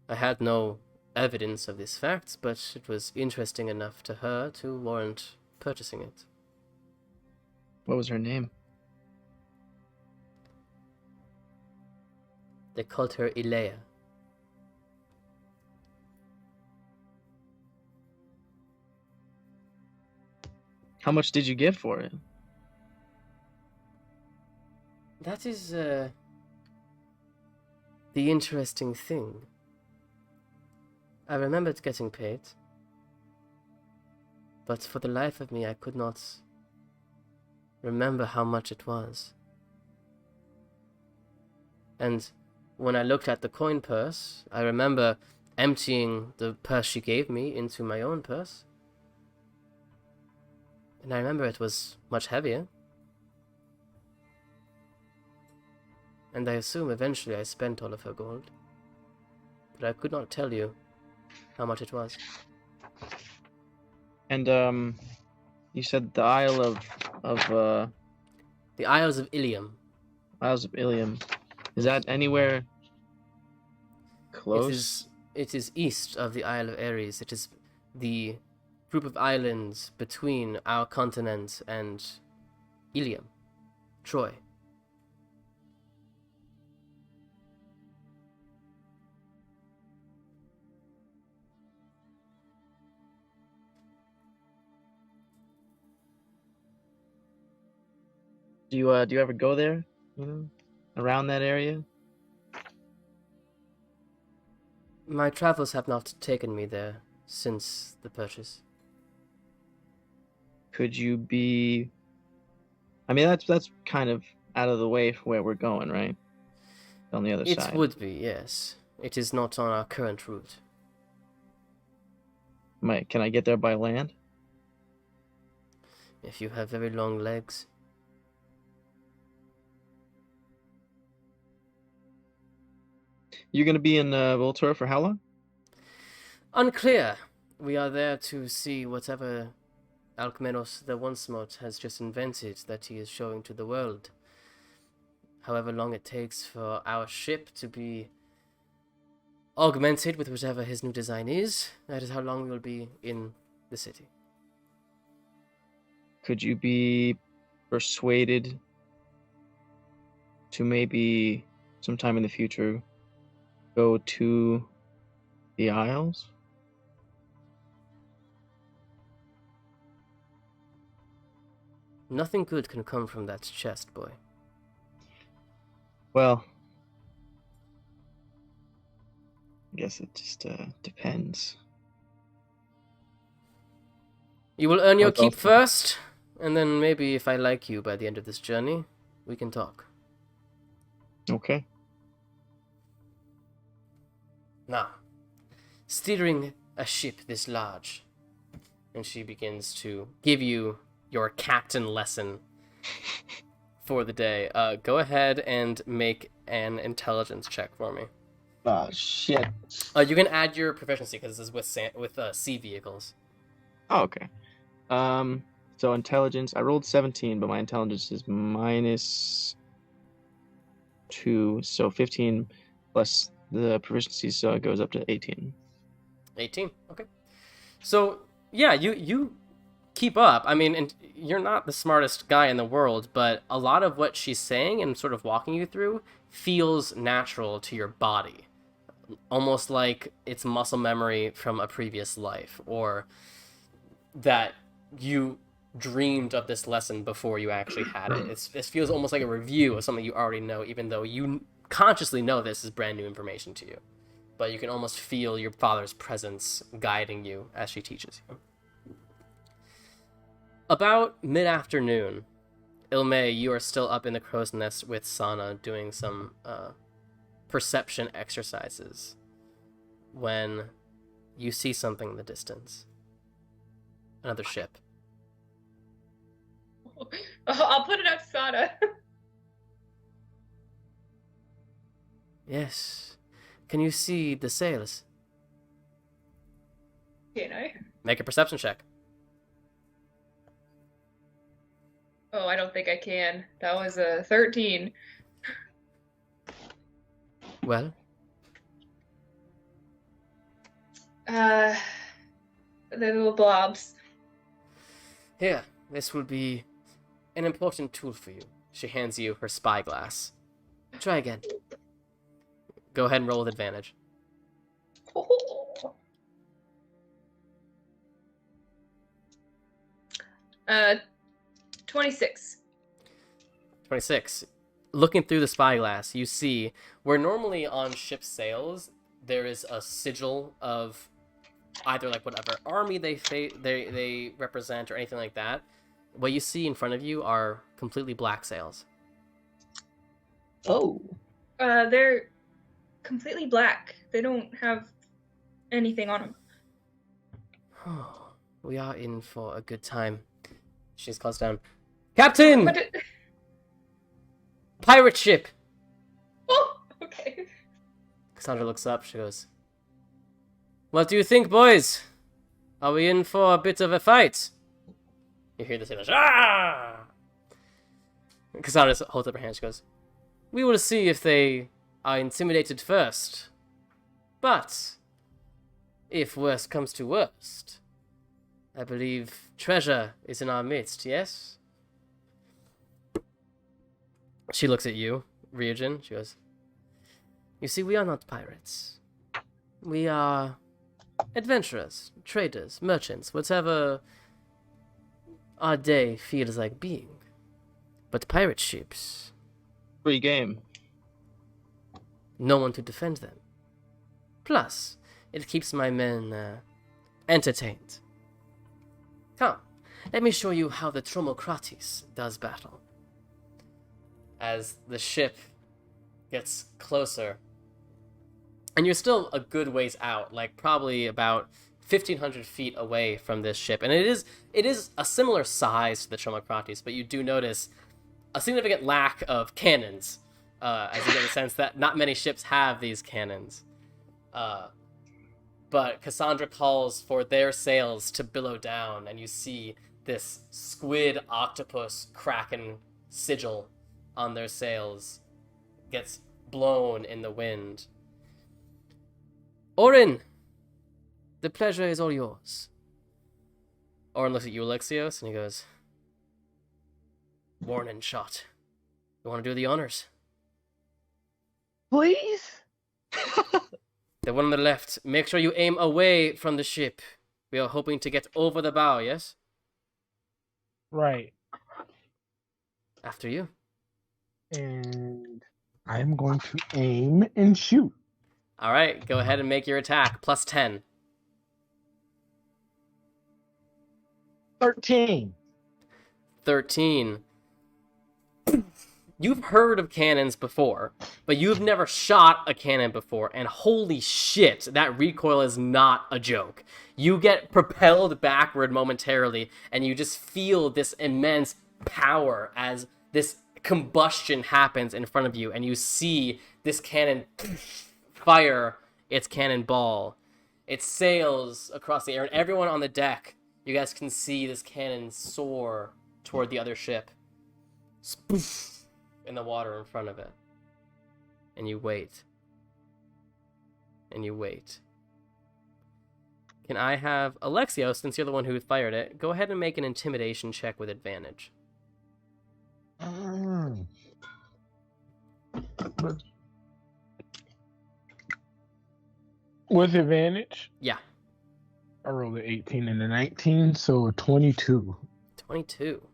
I had no evidence of this fact, but it was interesting enough to her to warrant purchasing it. What was her name? They called her Ilea. How much did you get for it? That is, the interesting thing. I remembered getting paid, but for the life of me I could not remember how much it was. And when I looked at the coin purse, I remember emptying the purse she gave me into my own purse. And I remember it was much heavier. And I assume eventually I spent all of her gold. But I could not tell you how much it was. And you said the Isle of The Isles of Ilium. Isles of Ilium. Is that anywhere close? It is east of the Isle of Ares. It is the group of islands between our continent and Ilium, Troy. Do you ever go there? Around that area? My travels have not taken me there since the purchase. Could you be? I mean, that's kind of out of the way for where we're going, right? On the other side. It would be, yes. It is not on our current route. Can I get there by land? If you have very long legs. You're gonna be in Voltura for how long? Unclear. We are there to see whatever Alkmenos the Once-Smote has just invented that he is showing to the world. However long it takes for our ship to be augmented with whatever his new design is, that is how long we will be in the city. Could you be persuaded to maybe sometime in the future go to the Isles? Nothing good can come from that chest, boy. Well, I guess it just depends. You will earn your That's keep awesome. first, and then maybe if I like you by the end of this journey, we can talk. Okay. Now, steering a ship this large, and she begins to give you your captain lesson for the day. Go ahead and make an intelligence check for me. Oh shit. You can add your proficiency because this is with sea vehicles. Oh, okay. So intelligence. I rolled 17, but my intelligence is -2, so 15 plus the proficiency, so it goes up to 18. 18. Okay. So yeah, you keep up. I mean, and you're not the smartest guy in the world, but a lot of what she's saying and sort of walking you through feels natural to your body. Almost like it's muscle memory from a previous life, or that you dreamed of this lesson before you actually had it. It feels almost like a review of something you already know, even though you consciously know this is brand new information to you. But you can almost feel your father's presence guiding you as she teaches you. About mid-afternoon, Ilme, you are still up in the crow's nest with Sana doing some perception exercises when you see something in the distance. Another ship. I'll put it up to Sana. Yes. Can you see the sails? Can I? Make a perception check. Oh, I don't think I can. That was a 13. Well, The little blobs. here, this will be an important tool for you. She hands you her spyglass. Try again. Go ahead and roll with advantage. 26. 26. Looking through the spyglass, you see where normally on ship sails there is a sigil of either like whatever army they represent or anything like that. What you see in front of you are completely black sails. Oh. They're completely black. They don't have anything on them. We are in for a good time. She's close down. Captain! What Pirate ship! Oh, okay. Cassandra looks up. She goes, "What do you think, boys? Are we in for a bit of a fight?" You hear the sailors. Ah! Cassandra holds up her hand. She goes, "We will see if they are intimidated first. But if worst comes to worst, I believe treasure is in our midst, yes?" She looks at you, Ryujin. She goes, "You see, we are not pirates. We are adventurers, traders, merchants, whatever our day feels like being. But pirate ships, Free game. no one to defend them. Plus, it keeps my men entertained. Come, let me show you how the Tromokratis does battle." As the ship gets closer, and you're still a good ways out, like probably about 1,500 feet away from this ship, and it is a similar size to the Tromokratis, but you do notice a significant lack of cannons, as you get the sense that not many ships have these cannons. But Cassandra calls for their sails to billow down, and you see this squid, octopus, kraken sigil on their sails gets blown in the wind. "Orin, the pleasure is all yours." Orin looks at you, Alexios, and he goes, "Warning shot. You want to do the honors?" Please? "The one on the left. Make sure you aim away from the ship. We are hoping to get over the bow, yes?" Right. "After you." And I'm going to aim and shoot. All right, go ahead and make your attack. Plus 10. 13. 13. You've heard of cannons before, but you've never shot a cannon before, and holy shit, that recoil is not a joke. You get propelled backward momentarily, and you just feel this immense power as this combustion happens in front of you, and you see this cannon fire its cannonball. It sails across the air, and everyone on the deck, you guys can see this cannon soar toward the other ship. Spoof, in the water in front of it. And you wait. And you wait. Can I have Alexios, since you're the one who fired it, go ahead and make an intimidation check with advantage. With advantage? Yeah. I rolled an 18 and a 19, so 22. 22.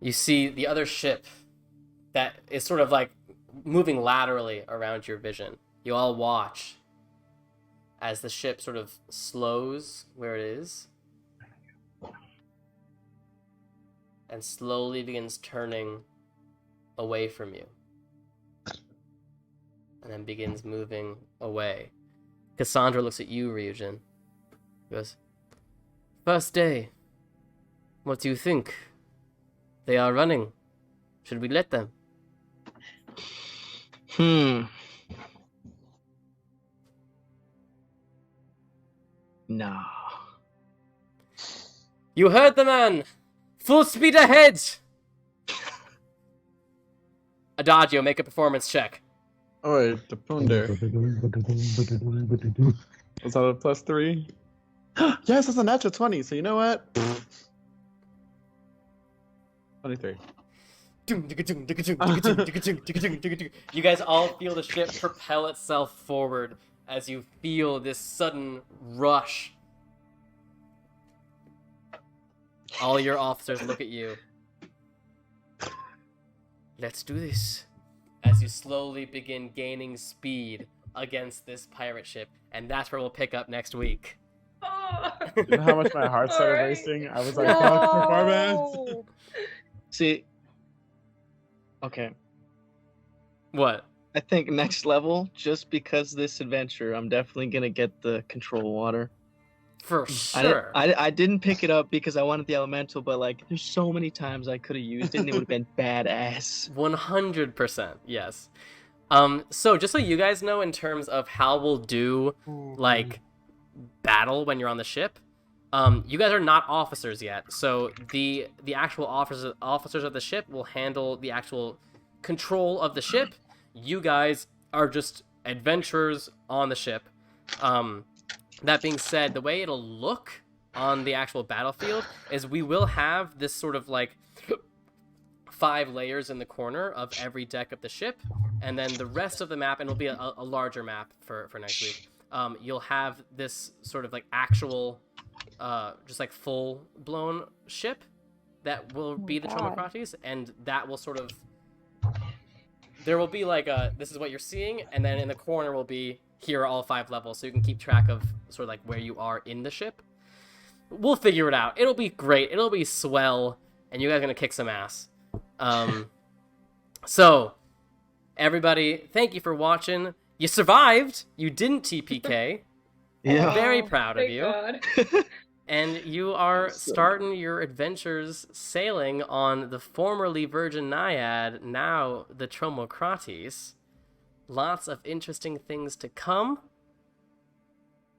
You see the other ship that is sort of like moving laterally around your vision. You all watch as the ship sort of slows where it is and slowly begins turning away from you. And then begins moving away. Cassandra looks at you, Ryujin. Goes, "First day. What do you think? They are running. Should we let them?" Nah. "You heard the man! Full speed ahead!" Adagio, make a performance check. Oh wait, the Punder. Was that a +3? Yes, that's a natural 20. So you know what? 23. You guys all feel the ship propel itself forward as you feel this sudden rush. All your officers look at you. Let's do this. As you slowly begin gaining speed against this pirate ship. And that's where we'll pick up next week. Oh. You know how much my heart started Alright. racing? I was like, fuck performance. No. See, okay. What? I think next level, just because this adventure, I'm definitely gonna get the control water. For I sure. didn't pick it up because I wanted the elemental, but like, there's so many times I could have used it and it would have been badass. 100%, yes. So just so you guys know, in terms of how we'll do like battle when you're on the ship, you guys are not officers yet. So the actual officers of the ship will handle the actual control of the ship. You guys are just adventurers on the ship. That being said, the way it'll look on the actual battlefield is we will have this sort of like 5 layers in the corner of every deck of the ship, and then the rest of the map, and it'll be a larger map for next week. You'll have this sort of like actual, just like full blown ship that will be the Tromocrates, and that will sort of, there will be like this is what you're seeing, and then in the corner will be, here are all 5 levels, so you can keep track of sort of like where you are in the ship. We'll figure it out. It'll be great. It'll be swell, and you guys are gonna kick some ass. So, everybody, thank you for watching. You survived. You didn't TPK. Yeah. Very proud of Thank you. God. And you are starting your adventures sailing on the formerly Virgin Naiad, now the Tromocrates. Lots of interesting things to come.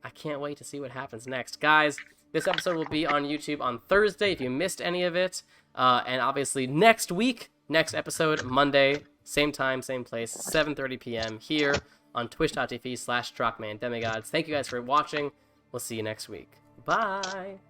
I can't wait to see what happens next. Guys, this episode will be on YouTube on Thursday if you missed any of it. And obviously next week, next episode, Monday, same time, same place, 7:30 p.m. here on twitch.tv/Drachmae and Demigods. Thank you guys for watching. We'll see you next week. Bye.